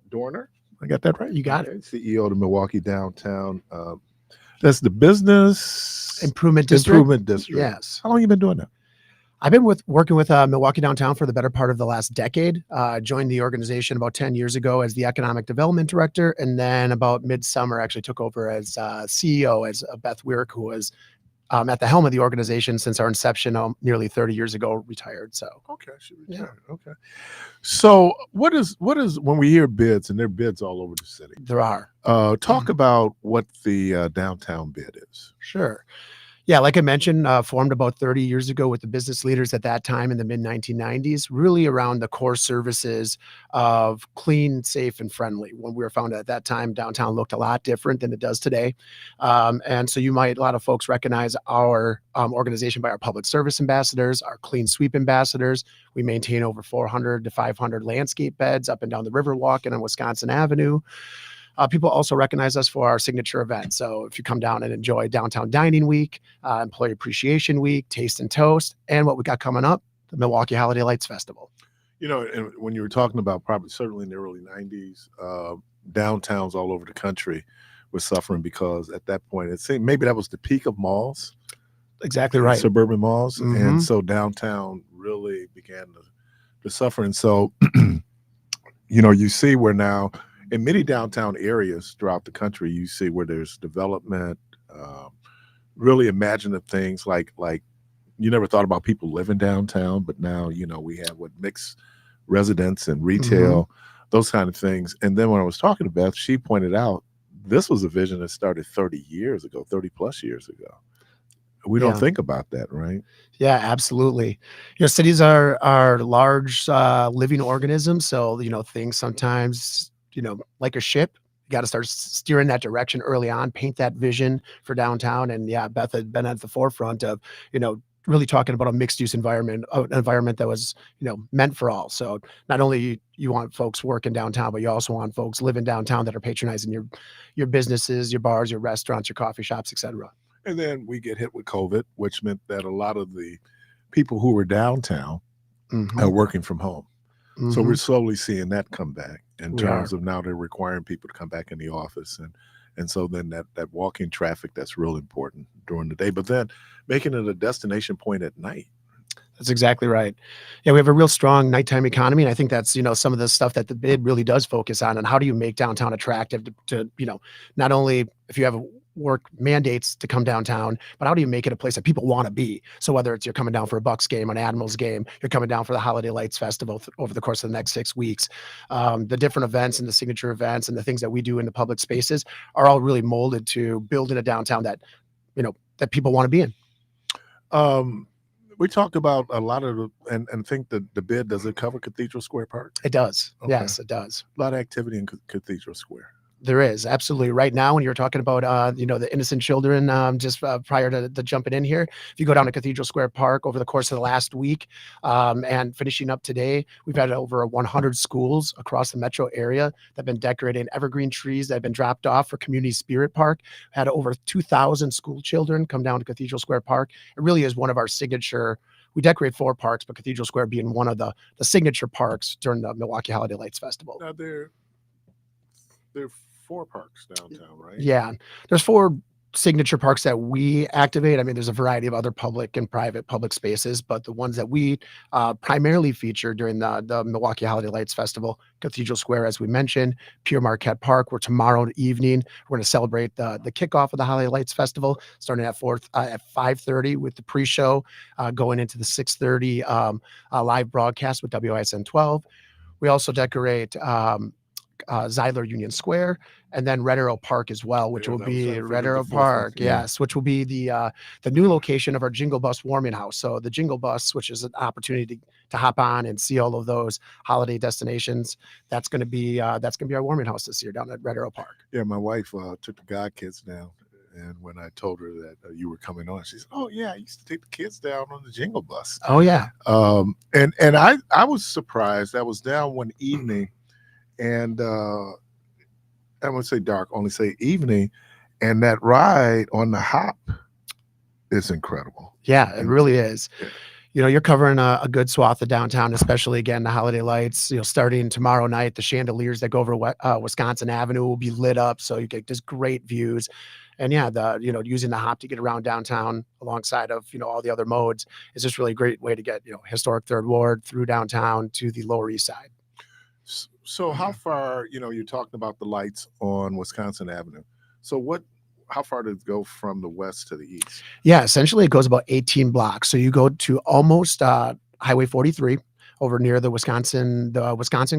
[SPEAKER 1] Dorner. I got that right?
[SPEAKER 12] You got it.
[SPEAKER 1] CEO of the Milwaukee Downtown. That's the Business
[SPEAKER 12] Improvement District.
[SPEAKER 1] Improvement District.
[SPEAKER 12] Yes.
[SPEAKER 1] How long you been doing that?
[SPEAKER 12] I've been working with Milwaukee Downtown for the better part of the last decade. Joined the organization about 10 years ago as the economic development director, and then about midsummer actually took over as CEO as Beth Weirk, who was at the helm of the organization since our inception nearly 30 years ago, retired. So
[SPEAKER 1] okay, she retired. Yeah. Okay. So what is when we hear bids, and there are bids all over the city?
[SPEAKER 12] There are.
[SPEAKER 1] Talk about what the downtown bid is.
[SPEAKER 12] Sure. Yeah, like I mentioned, formed about 30 years ago with the business leaders at that time in the mid-1990s, really around the core services of clean, safe, and friendly. When we were founded at that time, downtown looked a lot different than it does today. And so a lot of folks recognize our organization by our public service ambassadors, our clean sweep ambassadors. We maintain over 400 to 500 landscape beds up and down the Riverwalk and on Wisconsin Avenue. People also recognize us for our signature events. So if you come down and enjoy Downtown Dining Week, Employee Appreciation Week, Taste and Toast, and what we got coming up, the Milwaukee Holiday Lights Festival.
[SPEAKER 1] You know, and when you were talking about probably certainly in the early 90s, downtowns all over the country were suffering because at that point, it seemed maybe that was the peak of malls.
[SPEAKER 12] Exactly right.
[SPEAKER 1] Suburban malls.
[SPEAKER 12] Mhm.
[SPEAKER 1] And so downtown really began to suffer. And so, you see where now, in many downtown areas throughout the country, you see where there's development, really imaginative things like you never thought about people living downtown, but now, we have mixed residents and retail, those kind of things. And then when I was talking to Beth, she pointed out this was a vision that started 30 plus years ago. We don't think about that, right?
[SPEAKER 12] Yeah, absolutely. Cities are large living organisms. So, things sometimes like a ship, you got to start steering that direction early on, paint that vision for downtown. And yeah, Beth had been at the forefront of, really talking about a mixed use environment, an environment that was, meant for all. So not only you want folks working downtown, but you also want folks living downtown that are patronizing your businesses, your bars, your restaurants, your coffee shops, etc.
[SPEAKER 1] And then we get hit with COVID, which meant that a lot of the people who were downtown are working from home. So we're slowly seeing that come back in terms of now they're requiring people to come back in the office. And so then that walking traffic, that's real important during the day, but then making it a destination point at night.
[SPEAKER 12] That's exactly right. Yeah, we have a real strong nighttime economy. And I think that's, some of the stuff that the bid really does focus on. And how do you make downtown attractive to not only if you have work mandates to come downtown, but how do you make it a place that people want to be? So whether it's you're coming down for a Bucks game, an Admirals game, you're coming down for the Holiday Lights Festival over the course of the next 6 weeks, the different events and the signature events and the things that we do in the public spaces are all really molded to building a downtown that, that people want to be in.
[SPEAKER 1] We talked about a lot of and think that the bid, does it cover Cathedral Square Park?
[SPEAKER 12] It does.
[SPEAKER 1] Okay.
[SPEAKER 12] Yes, it does.
[SPEAKER 1] A lot of activity in Cathedral Square.
[SPEAKER 12] There is, absolutely. Right now, when you were talking about, the innocent children, just prior to the jumping in here, if you go down to Cathedral Square Park over the course of the last week and finishing up today, we've had over 100 schools across the metro area that have been decorating evergreen trees that have been dropped off for Community Spirit Park. Had over 2,000 school children come down to Cathedral Square Park. It really is one of our signature. We decorate 4 parks, but Cathedral Square being one of the signature parks during the Milwaukee Holiday Lights Festival.
[SPEAKER 1] Now there are 4 parks downtown, right?
[SPEAKER 12] Yeah, there's 4 signature parks that we activate. I mean, there's a variety of other public and private public spaces, but the ones that we primarily feature during the Milwaukee Holiday Lights Festival, Cathedral Square, as we mentioned, Pure Marquette Park, where tomorrow evening we're going to celebrate the kickoff of the Holiday Lights Festival, starting at 5:30 with the pre-show, going into the 6:30 live broadcast with WISN 12. We also decorate Zeidler Union Square, and then Red Arrow Park as well, which
[SPEAKER 1] Yeah,
[SPEAKER 12] will
[SPEAKER 1] that was
[SPEAKER 12] be
[SPEAKER 1] trying to
[SPEAKER 12] Red
[SPEAKER 1] figure out
[SPEAKER 12] Arrow
[SPEAKER 1] the fourth one.
[SPEAKER 12] Park.
[SPEAKER 1] Yeah.
[SPEAKER 12] Yes, which will be the new location of our Jingle Bus warming house. So the Jingle Bus, which is an opportunity to hop on and see all of those holiday destinations, that's going to be our warming house this year down at Red Arrow Park.
[SPEAKER 1] Yeah, my wife took the God kids down, and when I told her that you were coming on, she said, "Oh yeah, I used to take the kids down on the Jingle Bus."
[SPEAKER 12] Oh yeah,
[SPEAKER 1] And I was surprised. I was down one evening, and I wouldn't say dark, only say evening, and that ride on the hop is incredible.
[SPEAKER 12] yeah, it really is.
[SPEAKER 1] Yeah.
[SPEAKER 12] You know, you're covering a good swath of downtown, especially again the holiday lights. You know, starting tomorrow night, the chandeliers that go over Wisconsin Avenue will be lit up, so you get just great views. And yeah, using the hop to get around downtown alongside of all the other modes is just really a great way to get historic Third Ward through downtown to the Lower East Side.
[SPEAKER 1] So how far? You're talking about the lights on Wisconsin Avenue. So how far does it go from the west to the east?
[SPEAKER 12] Yeah, essentially it goes about 18 blocks. So you go to almost Highway 43 over near the Wisconsin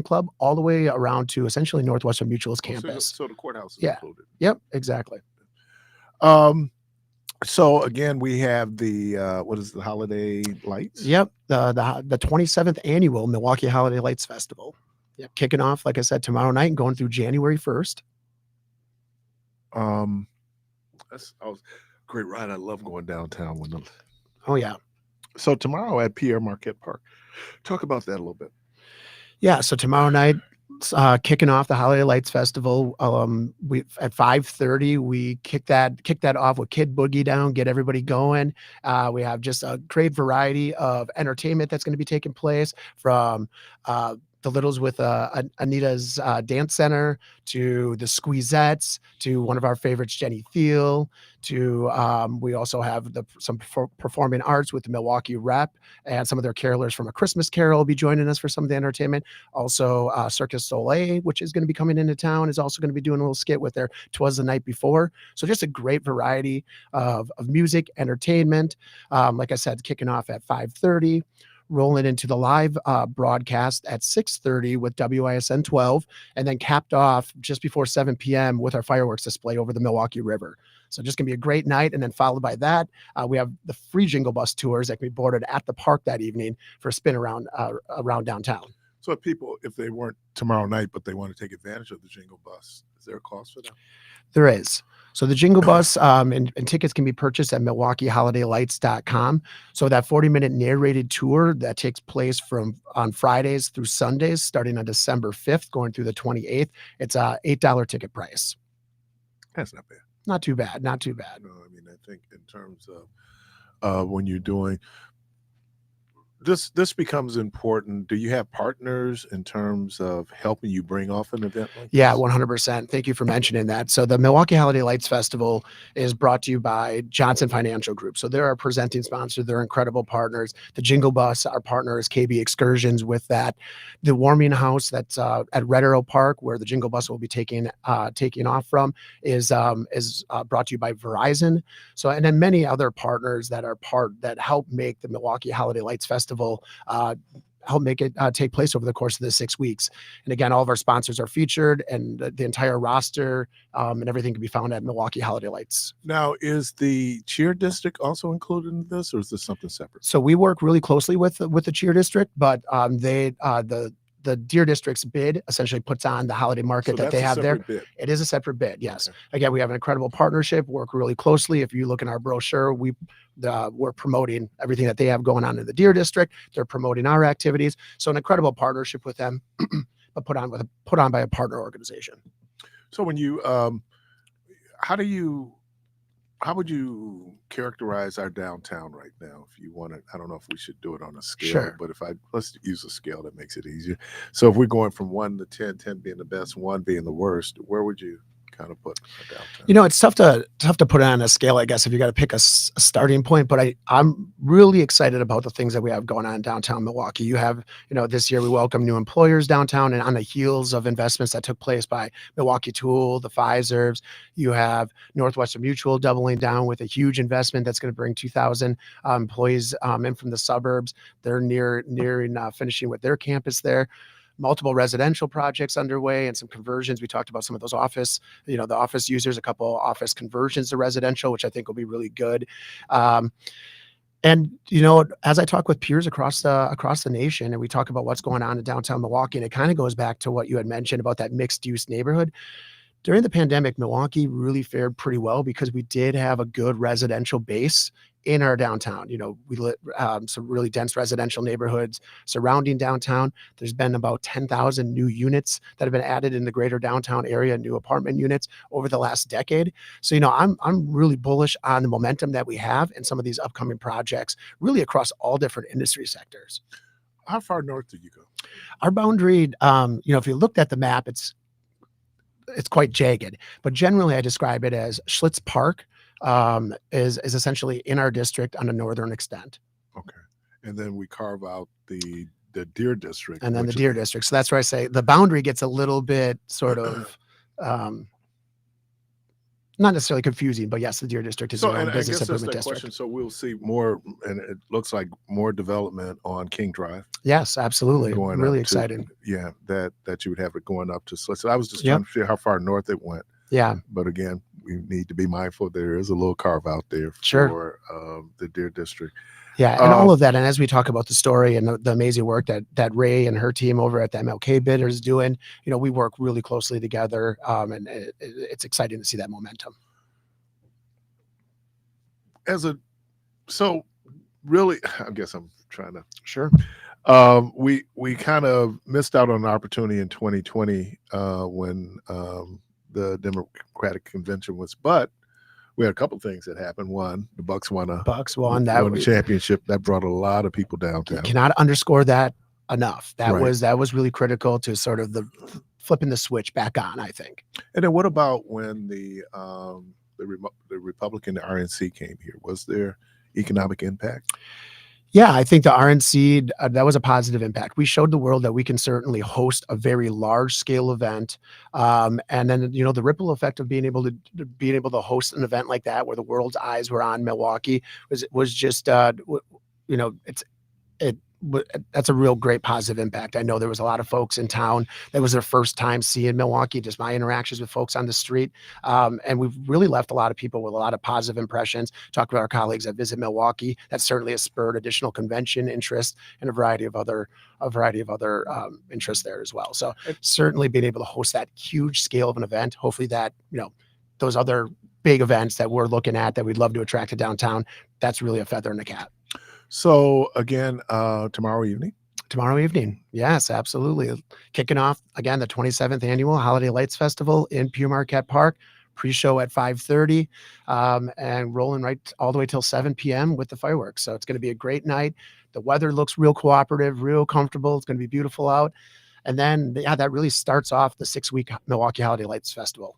[SPEAKER 12] Club, all the way around to essentially Northwestern Mutual's campus.
[SPEAKER 1] So the courthouse is
[SPEAKER 12] Yeah.
[SPEAKER 1] included.
[SPEAKER 12] Yep, exactly.
[SPEAKER 1] So again, we have the what is the holiday lights?
[SPEAKER 12] Yep, the 27th annual Milwaukee Holiday Lights Festival. Yep, kicking off, like I said, tomorrow night and going through January 1st.
[SPEAKER 1] That's great ride. I love going downtown with them.
[SPEAKER 12] Oh yeah.
[SPEAKER 1] So tomorrow at Pierre Marquette Park, talk about that a little bit.
[SPEAKER 12] Yeah, so tomorrow night, kicking off the Holiday Lights Festival. We at 5:30 we kick that off with Kid Boogie Down, get everybody going. We have just a great variety of entertainment that's going to be taking place, from the Littles with Anita's Dance Center, to the Squeezettes, to one of our favorites, Jenny Thiel, to we also have some performing arts with the Milwaukee Rep, and some of their carolers from A Christmas Carol will be joining us for some of the entertainment. Also, Circus Soleil, which is going to be coming into town, is also going to be doing a little skit with their 'Twas the Night Before. So just a great variety of music, entertainment. Like I said, kicking off at 5:30. Rolling into the live broadcast at 6:30 with WISN 12, and then capped off just before 7 p.m. with our fireworks display over the Milwaukee River. So just going to be a great night. And then followed by that, we have the free Jingle Bus tours that can be boarded at the park that evening for a spin around downtown.
[SPEAKER 1] So if they weren't tomorrow night, but they want to take advantage of the Jingle Bus, is there a cost for that?
[SPEAKER 12] There is. So the Jingle Bus and tickets can be purchased at MilwaukeeHolidayLights.com. So that 40-minute narrated tour that takes place on Fridays through Sundays, starting on December 5th, going through the 28th, it's a $8 ticket price.
[SPEAKER 1] That's not bad.
[SPEAKER 12] Not too bad. Not too bad.
[SPEAKER 1] No, I mean, I think in terms of when you're doing this becomes important. Do you have partners in terms of helping you bring off an event like
[SPEAKER 12] Yeah,
[SPEAKER 1] this?
[SPEAKER 12] 100%. Thank you for mentioning that. So the Milwaukee Holiday Lights Festival is brought to you by Johnson Financial Group. So they're our presenting sponsor. They're incredible partners. The Jingle Bus, our partner is KB Excursions with that. The warming house that's at Red Arrow Park, where the Jingle Bus will be taking off from, is brought to you by Verizon. So, and then many other partners that help make the Milwaukee Holiday Lights Festival help make it take place over the course of the 6 weeks. And again, all of our sponsors are featured, and the entire roster and everything can be found at Milwaukee Holiday Lights.
[SPEAKER 1] Now, is the cheer district also included in this, or is this something separate?
[SPEAKER 12] So we work really closely with the cheer district, but the Deer District's bid essentially puts on the holiday market that they have there.
[SPEAKER 1] Bid.
[SPEAKER 12] It is a separate bid, yes.
[SPEAKER 1] Okay.
[SPEAKER 12] Again, we have an incredible partnership, work really closely. If you look in our brochure, we're promoting everything that they have going on in the Deer District. They're promoting our activities. So an incredible partnership with them, but put on by a partner organization.
[SPEAKER 1] So when you, how would you characterize our downtown right now? If you want to, I don't know if we should do it on a scale,
[SPEAKER 12] Sure.
[SPEAKER 1] but let's use a scale that makes it easier. So if we're going from 1 to 10, 10 being the best, 1 being the worst, where would you kind of put our downtown?
[SPEAKER 12] It's tough to put it on a scale, I guess, if you got to pick a starting point. But I'm really excited about the things that we have going on in downtown Milwaukee. You have, this year we welcome new employers downtown, and on the heels of investments that took place by Milwaukee Tool, the Pfizer's, you have Northwestern Mutual doubling down with a huge investment that's going to bring 2,000 employees in from the suburbs. They're nearing finishing with their campus there. multiple residential projects underway and some conversions. We talked about some of those office, the office users, a couple office conversions to residential, which I think will be really good. And as I talk with peers across the nation, and we talk about what's going on in downtown Milwaukee, and it kind of goes back to what you had mentioned about that mixed use neighborhood. During the pandemic, Milwaukee really fared pretty well because we did have a good residential base in our downtown. We lit some really dense residential neighborhoods surrounding downtown. There's been about 10,000 new units that have been added in the greater downtown area, new apartment units over the last decade. So, I'm really bullish on the momentum that we have in some of these upcoming projects, really across all different industry sectors.
[SPEAKER 1] How far north do you go?
[SPEAKER 12] Our boundary, if you looked at the map, it's quite jagged, but generally I describe it as Schlitz Park is essentially in our district on the northern extent.
[SPEAKER 1] Okay. And then we carve out the Deer District.
[SPEAKER 12] And then the Deer District. So that's where I say the boundary gets a little bit sort of not necessarily confusing, but yes, the Deer District is a business improvement district.
[SPEAKER 1] So we'll see more, and it looks like more development on King Drive.
[SPEAKER 12] Yes, absolutely. Really exciting.
[SPEAKER 1] Yeah, that you would have it going up to. So I was just trying to see how far north it went.
[SPEAKER 12] Yeah.
[SPEAKER 1] But again, we need to be mindful there is a little carve out there for the Deer District.
[SPEAKER 12] Yeah, and all of that. And as we talk about the story and the amazing work that Ray and her team over at the MLK Bidder is doing, we work really closely together, and it's exciting to see that momentum.
[SPEAKER 1] So really, I guess I'm trying to.
[SPEAKER 12] Sure.
[SPEAKER 1] We kind of missed out on an opportunity in 2020 when the Democratic convention was, but we had a couple things that happened. One, the Bucks won the championship. That brought a lot of people downtown.
[SPEAKER 12] Cannot underscore that enough. That was really critical to sort of the flipping the switch back on, I think.
[SPEAKER 1] And then what about when the Republican RNC came here? Was there economic impact?
[SPEAKER 12] Yeah, I think the RNC, that was a positive impact. We showed the world that we can certainly host a very large scale event. And then, the ripple effect of being able to host an event like that where the world's eyes were on Milwaukee was just, that's a real great positive impact. I know there was a lot of folks in town that was their first time seeing Milwaukee, just my interactions with folks on the street. And we've really left a lot of people with a lot of positive impressions. Talked with our colleagues that visit Milwaukee. That certainly has spurred additional convention interest and a variety of other interests there as well. So certainly being able to host that huge scale of an event, hopefully that, those other big events that we're looking at that we'd love to attract to downtown, that's really a feather in the cap.
[SPEAKER 1] So again, tomorrow evening.
[SPEAKER 12] Tomorrow evening. Yes, absolutely. Kicking off again, the 27th annual Holiday Lights Festival in Pure Marquette Park. Pre-show at 5:30, and rolling right all the way till 7 p.m. with the fireworks. So it's going to be a great night. The weather looks real cooperative, real comfortable. It's going to be beautiful out. And then, that really starts off the 6-week Milwaukee Holiday Lights Festival.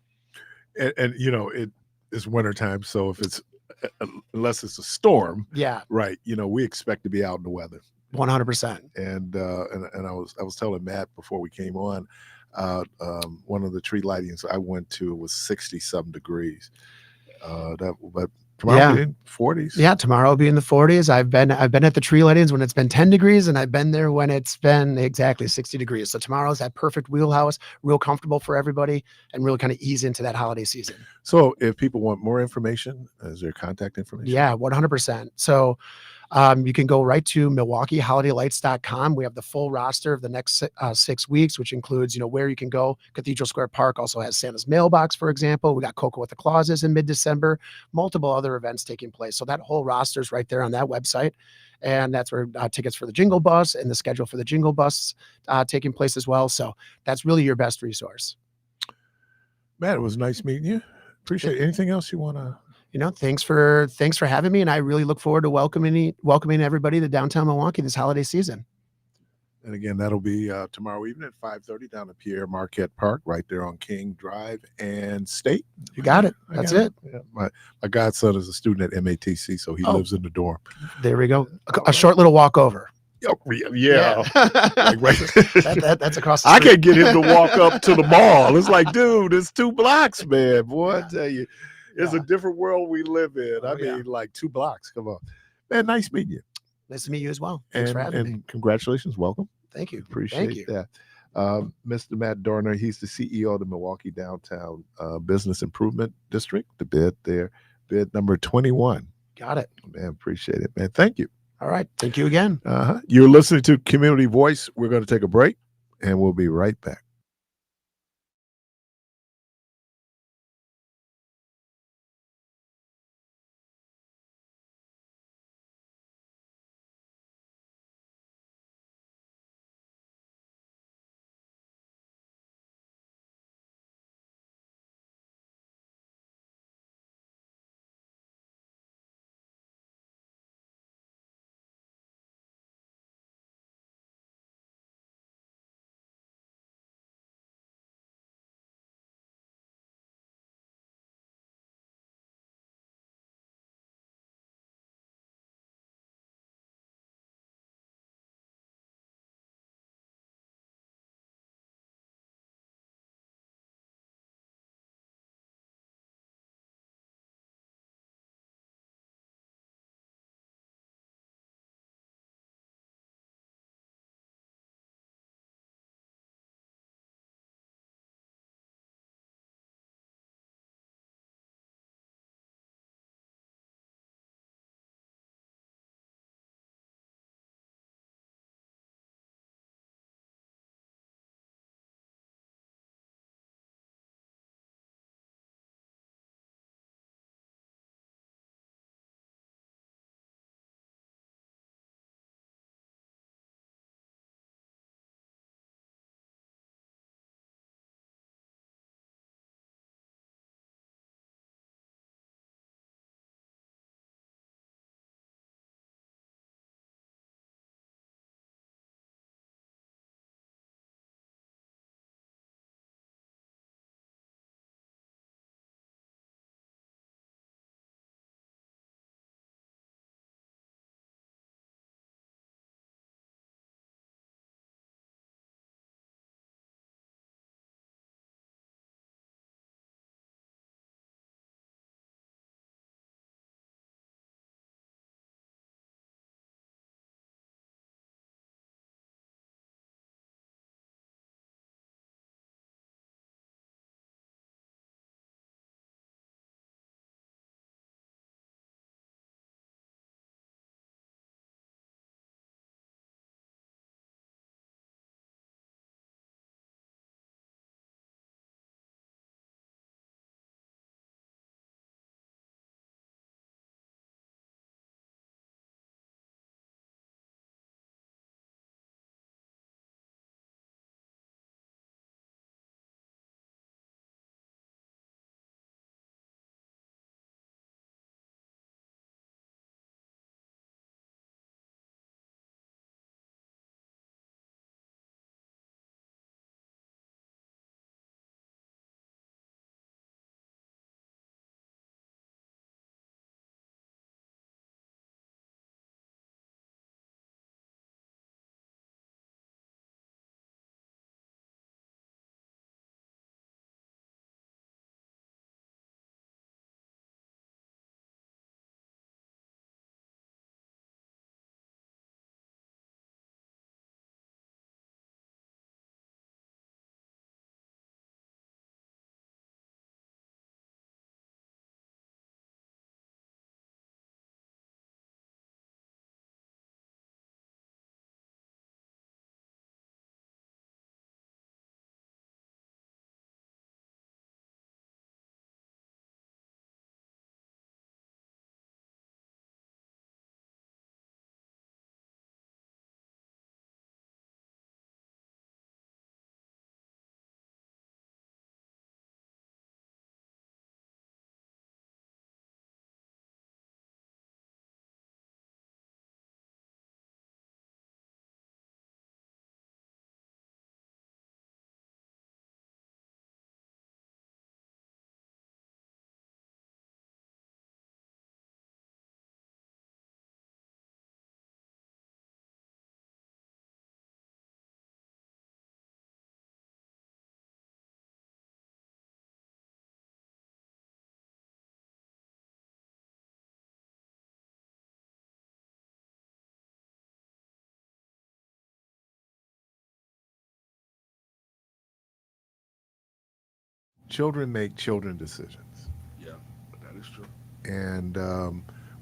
[SPEAKER 1] And it is wintertime. So if it's, unless it's a storm, right, we expect to be out in the weather
[SPEAKER 12] 100%.
[SPEAKER 1] And I was telling Matt before we came on, one of the tree lightings I went to was 60-some degrees. But tomorrow will be in 40s.
[SPEAKER 12] Yeah, tomorrow will be in the 40s. I've been at the tree lightings when it's been 10 degrees, and I've been there when it's been exactly 60 degrees. So tomorrow's that perfect wheelhouse, real comfortable for everybody, and really kind of ease into that holiday season.
[SPEAKER 1] So if people want more information, is there contact information?
[SPEAKER 12] Yeah, 100%. So you can go right to MilwaukeeHolidayLights.com. We have the full roster of the next 6 weeks, which includes, where you can go. Cathedral Square Park also has Santa's Mailbox, for example. We got Cocoa with the Clauses in mid-December, multiple other events taking place. So that whole roster is right there on that website. And that's where tickets for the Jingle Bus and the schedule for the Jingle Bus taking place as well. So that's really your best resource.
[SPEAKER 1] Matt, it was nice meeting you. Appreciate it. Anything else you want to?
[SPEAKER 12] Thanks for having me, and I really look forward to welcoming everybody to downtown Milwaukee this holiday season.
[SPEAKER 1] And again, that'll be tomorrow evening at 5:30 down at Pierre Marquette Park, right there on King Drive and State.
[SPEAKER 12] You got it. That's it.
[SPEAKER 1] Yeah. My godson is a student at MATC, so he lives in the dorm.
[SPEAKER 12] There we go. A short little walk over.
[SPEAKER 1] Yeah.
[SPEAKER 12] That's across the street.
[SPEAKER 1] I can't get him to walk up to the mall. It's like, dude, it's 2 blocks, man. Boy, I tell you. It's a different world we live in. I mean, like 2 blocks. Come on. Man, nice meeting you.
[SPEAKER 12] Nice to meet you as well. Thanks for having me.
[SPEAKER 1] Congratulations. Welcome.
[SPEAKER 12] Thank you.
[SPEAKER 1] Appreciate that.
[SPEAKER 13] Mr. Matt Dorner, he's the CEO of the Milwaukee Downtown Business Improvement District, the bid there, bid number 21.
[SPEAKER 12] Got it.
[SPEAKER 13] Man, appreciate it, man. Thank you.
[SPEAKER 12] All right. Thank you again.
[SPEAKER 13] You're listening to Community Voice. We're going to take a break, and we'll be right back. children make children decisions.
[SPEAKER 2] Yeah, that is true.
[SPEAKER 13] And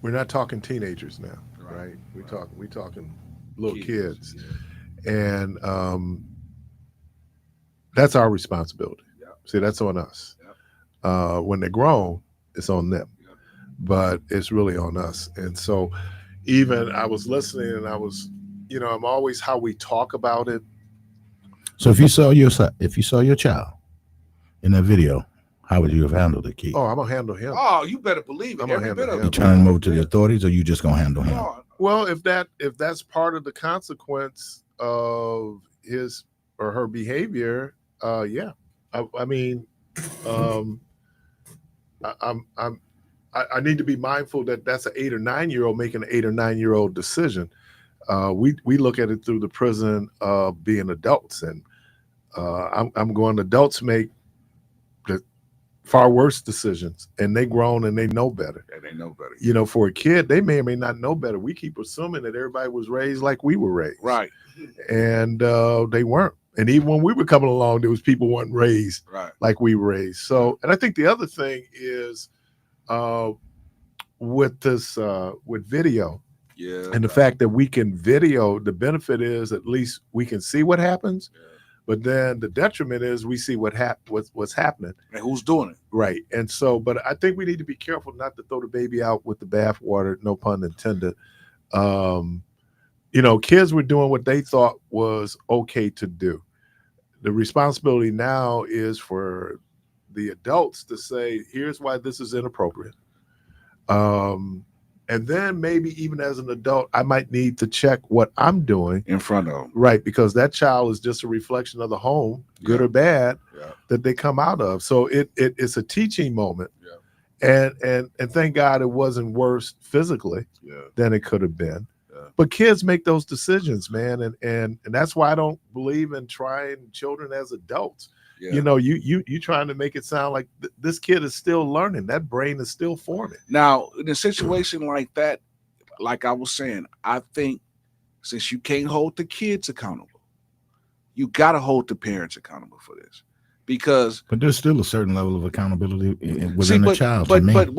[SPEAKER 13] we're not talking teenagers now, right? We talking little kids.
[SPEAKER 2] Yeah.
[SPEAKER 13] And that's our responsibility.
[SPEAKER 2] Yep.
[SPEAKER 13] See, that's on us.
[SPEAKER 2] Yep.
[SPEAKER 13] When they're grown, it's on them,
[SPEAKER 2] Yep.
[SPEAKER 13] but it's really on us. And so, even I was listening, and I was, I'm always how we talk about it.
[SPEAKER 3] So if you saw your child in that video, how would you have handled the kid?
[SPEAKER 13] Oh, I'm gonna handle him.
[SPEAKER 2] Oh, you better believe it.
[SPEAKER 13] I'm gonna
[SPEAKER 2] Every bit
[SPEAKER 13] handle
[SPEAKER 2] of
[SPEAKER 13] him.
[SPEAKER 3] You
[SPEAKER 2] it.
[SPEAKER 3] turning him over to the authorities, or you just gonna handle him?
[SPEAKER 2] Oh,
[SPEAKER 13] Well, if that's part of the consequence of his or her behavior, yeah. I mean, I need to be mindful that that's an 8 or 9-year-old making an 8 or 9-year-old decision. We look at it through the prism of being adults, and I'm going. Adults make the far worse decisions, and they grown and they know better.
[SPEAKER 2] yeah, they know better.
[SPEAKER 13] For a kid, they may or may not know better. We keep assuming that everybody was raised like we were raised,
[SPEAKER 2] Right.
[SPEAKER 13] and they weren't. And even when we were coming along, there was people weren't raised
[SPEAKER 2] Right.
[SPEAKER 13] like we were raised. So, and I think the other thing is with this with video,
[SPEAKER 2] Yeah.
[SPEAKER 13] and the fact that we can video, the benefit is at least we can see what happens, but then the detriment is we see what's happening
[SPEAKER 2] And who's doing it?
[SPEAKER 13] right. And so, but I think we need to be careful not to throw the baby out with the bathwater, no pun intended. Kids were doing what they thought was okay to do. The responsibility now is for the adults to say, here's why this is inappropriate. And then maybe even as an adult, I might need to check what I'm doing
[SPEAKER 2] In front of them.
[SPEAKER 13] right, because that child is just a reflection of the home, good
[SPEAKER 2] Yeah.
[SPEAKER 13] or bad,
[SPEAKER 2] Yeah.
[SPEAKER 13] that they come out of. So it's a teaching moment.
[SPEAKER 2] Yeah.
[SPEAKER 13] And thank God it wasn't worse physically
[SPEAKER 2] Yeah.
[SPEAKER 13] than it could have been.
[SPEAKER 2] Yeah.
[SPEAKER 13] But kids make those decisions, man, and that's why I don't believe in trying children as adults.
[SPEAKER 2] Yeah.
[SPEAKER 13] You trying to make it sound like this kid is still learning. That brain is still forming.
[SPEAKER 2] Now, in a situation like that, like I was saying, I think since you can't hold the kids accountable, you got to hold the parents accountable for this, because
[SPEAKER 3] But there's still a certain level of accountability within the child.
[SPEAKER 2] But
[SPEAKER 3] to me.
[SPEAKER 2] but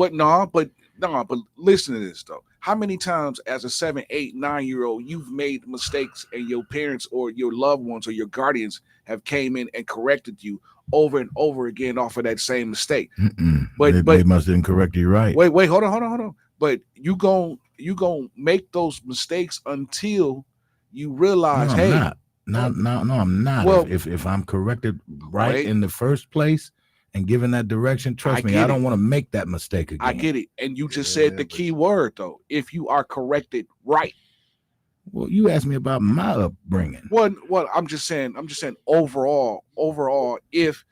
[SPEAKER 2] listen to this though. How many times as a 7, 8, 9-year-old you've made mistakes and your parents or your loved ones or your guardians have came in and corrected you over and over again off of that same mistake? But
[SPEAKER 3] they must didn't correct you right.
[SPEAKER 2] Wait, hold on. But you gon' make those mistakes until you realize,
[SPEAKER 3] No, I'm
[SPEAKER 2] hey,
[SPEAKER 3] not. No, I'm not.
[SPEAKER 2] Well,
[SPEAKER 3] if I'm corrected right
[SPEAKER 2] Wait.
[SPEAKER 3] in the first place and given that direction, trust me,
[SPEAKER 2] get
[SPEAKER 3] I don't
[SPEAKER 2] it.
[SPEAKER 3] want to make that mistake again.
[SPEAKER 2] I get it. And you just said the key word though. If you are corrected right.
[SPEAKER 3] Well, you asked me about my upbringing.
[SPEAKER 2] Well, I'm just saying overall, if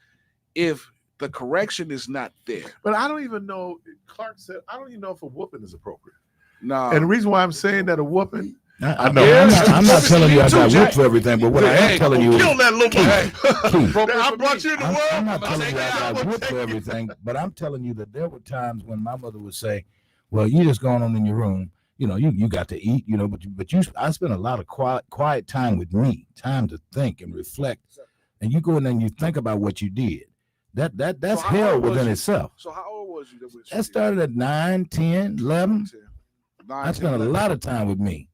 [SPEAKER 2] the correction is not there.
[SPEAKER 13] But I don't even know. Clark said, I don't even know if a whooping is appropriate.
[SPEAKER 2] No.
[SPEAKER 13] And the reason why I'm saying that a whooping,
[SPEAKER 3] I know. I'm not telling you I got whooped for everything, but what I am telling you is,
[SPEAKER 13] kill that little
[SPEAKER 3] Keith,
[SPEAKER 13] I brought you in the world.
[SPEAKER 3] I'm not telling you I got whooped for everything, but I'm telling you that there were times when my mother would say, "Well, you just going on in your room. You got to eat. But I spent a lot of quiet time with me, time to think and reflect. And you go in there and you think about what you did. That's hell within itself.
[SPEAKER 2] So how old was you?
[SPEAKER 3] That started at 9, 10, 11. I spent a lot of time with me.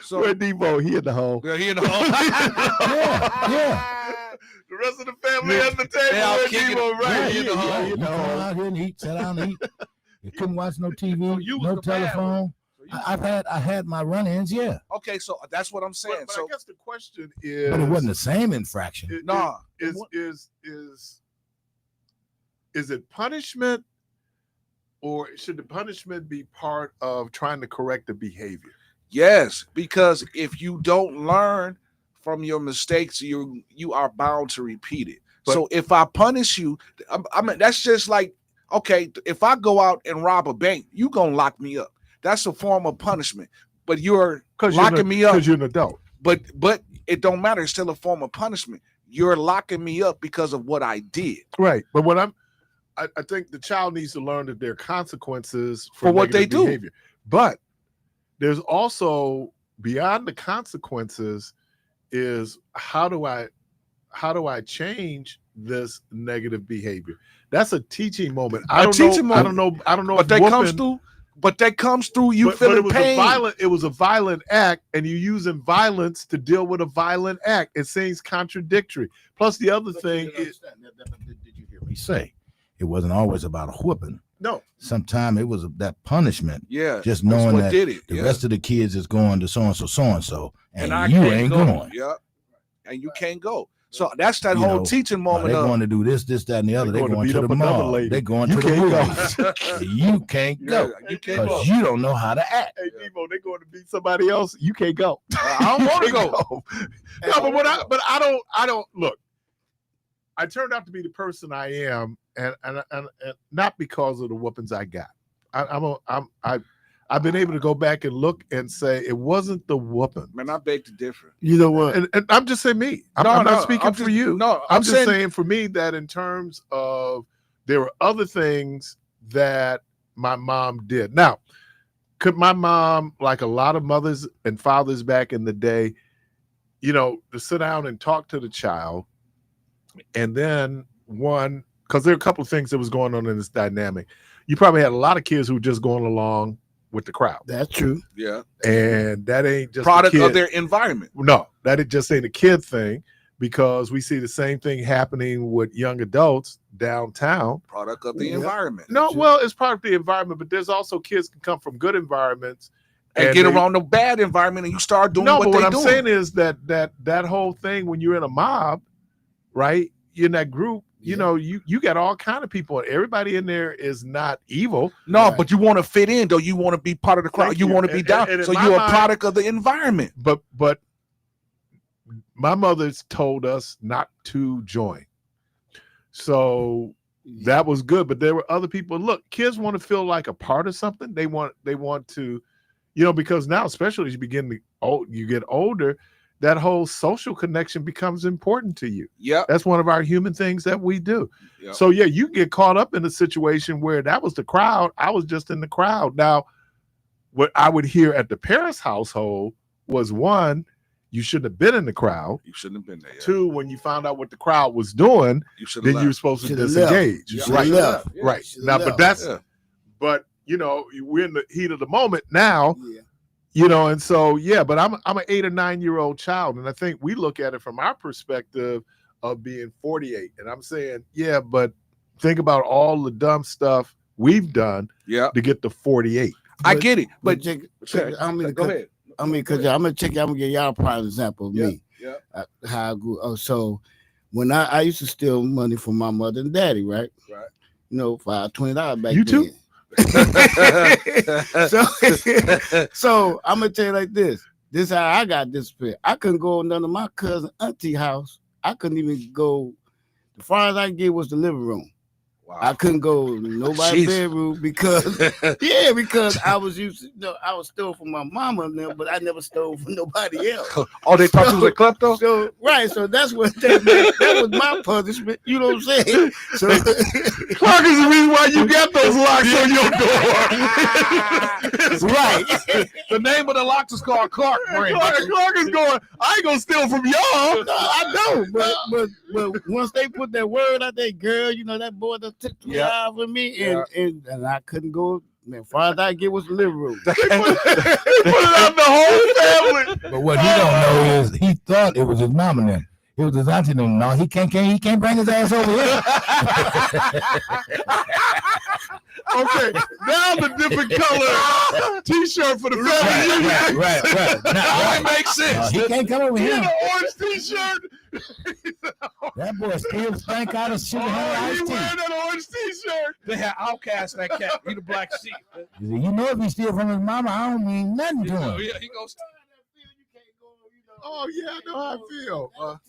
[SPEAKER 2] So
[SPEAKER 13] where Debo? He in the home.
[SPEAKER 2] Yeah, he in the home.
[SPEAKER 3] yeah.
[SPEAKER 13] The rest of the family at the table. Where Debo? Right. He in the home.
[SPEAKER 3] You come out here and eat, sit down and eat. You couldn't watch no TV, no telephone. I had my run-ins, yeah.
[SPEAKER 2] Okay, so that's what I'm saying.
[SPEAKER 13] But
[SPEAKER 2] so
[SPEAKER 13] I guess the question is,
[SPEAKER 3] but it wasn't the same infraction.
[SPEAKER 13] Is it punishment, or should the punishment be part of trying to correct the behavior?
[SPEAKER 2] Yes, because if you don't learn from your mistakes, you are bound to repeat it. So if I punish you, I mean that's just like, okay, if I go out and rob a bank, you gonna lock me up. That's a form of punishment. But you're locking me up
[SPEAKER 13] because you're an adult.
[SPEAKER 2] But it don't matter. It's still a form of punishment. You're locking me up because of what I did.
[SPEAKER 13] Right. But what I think the child needs to learn that there are consequences
[SPEAKER 2] for what they do.
[SPEAKER 13] Behavior. But there's also beyond the consequences is how do I change this negative behavior. That's a teaching moment. I don't know.
[SPEAKER 2] But that comes through you feeling
[SPEAKER 13] it was
[SPEAKER 2] pain.
[SPEAKER 13] It was a violent act, and you're using violence to deal with a violent act. It seems contradictory. Plus, the other thing is,
[SPEAKER 3] did you hear me say it wasn't always about a whooping?
[SPEAKER 13] No.
[SPEAKER 3] Sometimes it was that punishment.
[SPEAKER 2] Yeah.
[SPEAKER 3] Just knowing that
[SPEAKER 2] the
[SPEAKER 3] rest of the kids is going to so and so, and
[SPEAKER 2] I
[SPEAKER 3] you
[SPEAKER 2] can't
[SPEAKER 3] ain't
[SPEAKER 2] go.
[SPEAKER 3] going.
[SPEAKER 2] Yeah. And you can't go. So that's that
[SPEAKER 3] You
[SPEAKER 2] whole
[SPEAKER 3] know,
[SPEAKER 2] teaching moment.
[SPEAKER 3] They're going to do this, that, and the other. They're going to the mall. They're going to the movies. You can't go because you don't know how to act.
[SPEAKER 13] Hey, Debo, they're going to beat somebody else. You can't go.
[SPEAKER 2] I don't want to go.
[SPEAKER 13] No, but I don't look. I turned out to be the person I am, and not because of the whoopings I got. I've been able to go back and look and say it wasn't the whooping.
[SPEAKER 2] Man, I beg to differ.
[SPEAKER 13] You know what? And I'm just saying me. I'm not speaking for you.
[SPEAKER 2] No,
[SPEAKER 13] I'm just saying for me that in terms of there were other things that my mom did. Now, could my mom, like a lot of mothers and fathers back in the day, to sit down and talk to the child, and then because there are a couple of things that was going on in this dynamic. You probably had a lot of kids who were just going along with the crowd.
[SPEAKER 10] That's true.
[SPEAKER 2] Yeah.
[SPEAKER 13] And that ain't just
[SPEAKER 2] product of their environment.
[SPEAKER 13] No, that just ain't a kid thing, because we see the same thing happening with young adults downtown.
[SPEAKER 2] Product of the environment.
[SPEAKER 13] No, well, it's part of the environment, but there's also kids can come from good environments
[SPEAKER 2] and get around the bad environment, and you start doing what
[SPEAKER 13] I'm saying is that whole thing, when you're in a mob, right? You're in that group. You got all kind of people. Everybody in there is not evil.
[SPEAKER 2] No, but you want to fit in, though. You want to be part of the crowd. You want to be down. So you're a product of the environment.
[SPEAKER 13] But my mother's told us not to join. So that was good. But there were other people. Look, kids want to feel like a part of something. They want to, because now, especially as you get older, that whole social connection becomes important to you.
[SPEAKER 2] Yeah.
[SPEAKER 13] That's one of our human things that we do.
[SPEAKER 2] Yep.
[SPEAKER 13] So yeah, you get caught up in a situation where that was the crowd. I was just in the crowd. Now, what I would hear at the Parris household was, one, you shouldn't have been in the crowd.
[SPEAKER 2] You shouldn't have been there. Yeah.
[SPEAKER 13] Two, when you found out what the crowd was doing, then you were supposed to disengage. Right. Now, but but we're in the heat of the moment now. Yeah. And so, but I'm an 8 or 9 year old child. And I think we look at it from our perspective of being 48. And I'm saying, but think about all the dumb stuff we've done to get to 48.
[SPEAKER 2] I get it. But
[SPEAKER 14] go ahead. Because I'm going to give y'all a prime example of me. Yeah. How I grew up. So when I used to steal money from my mother and daddy, right? Right. $20 back
[SPEAKER 13] you too?
[SPEAKER 14] then. so I'm gonna tell you like this. This is how I got disappeared. I couldn't go to none of my cousin auntie house. I couldn't even go. The farthest I could get was the living room. Wow. I couldn't go nobody's bedroom because I was used to, I was stole from my mama and them, but I never stole from nobody else.
[SPEAKER 2] Oh, they thought you was a klepto?
[SPEAKER 14] So that's what that was my punishment. You know what I'm saying? So
[SPEAKER 13] Clark is the reason why you got those locks on your door.
[SPEAKER 14] Right.
[SPEAKER 2] The name of the locks is called Clark.
[SPEAKER 13] Clark is going, I ain't gonna steal from y'all.
[SPEAKER 14] No, I don't. But once they put that word out there, girl, that boy that took 2 hours with me, and I couldn't go. Man, far as I get was the living room.
[SPEAKER 13] They put it out the whole family.
[SPEAKER 3] But what he don't know is he thought it was his mama then. It was his auntie. No, he can't bring his ass over here.
[SPEAKER 13] Okay, now the different color T-shirt for the family.
[SPEAKER 3] Right.
[SPEAKER 2] Now it makes sense.
[SPEAKER 3] He can't come over here.
[SPEAKER 13] An orange T-shirt.
[SPEAKER 3] That boy still stank out of sugar
[SPEAKER 13] honey iced tea. Wearing that orange T-shirt.
[SPEAKER 2] They had Outcast that cat. He the black sheep.
[SPEAKER 3] If he steal from his mama, I don't mean nothing to him.
[SPEAKER 2] Yeah, he goes.
[SPEAKER 13] Oh yeah, I know how I feel.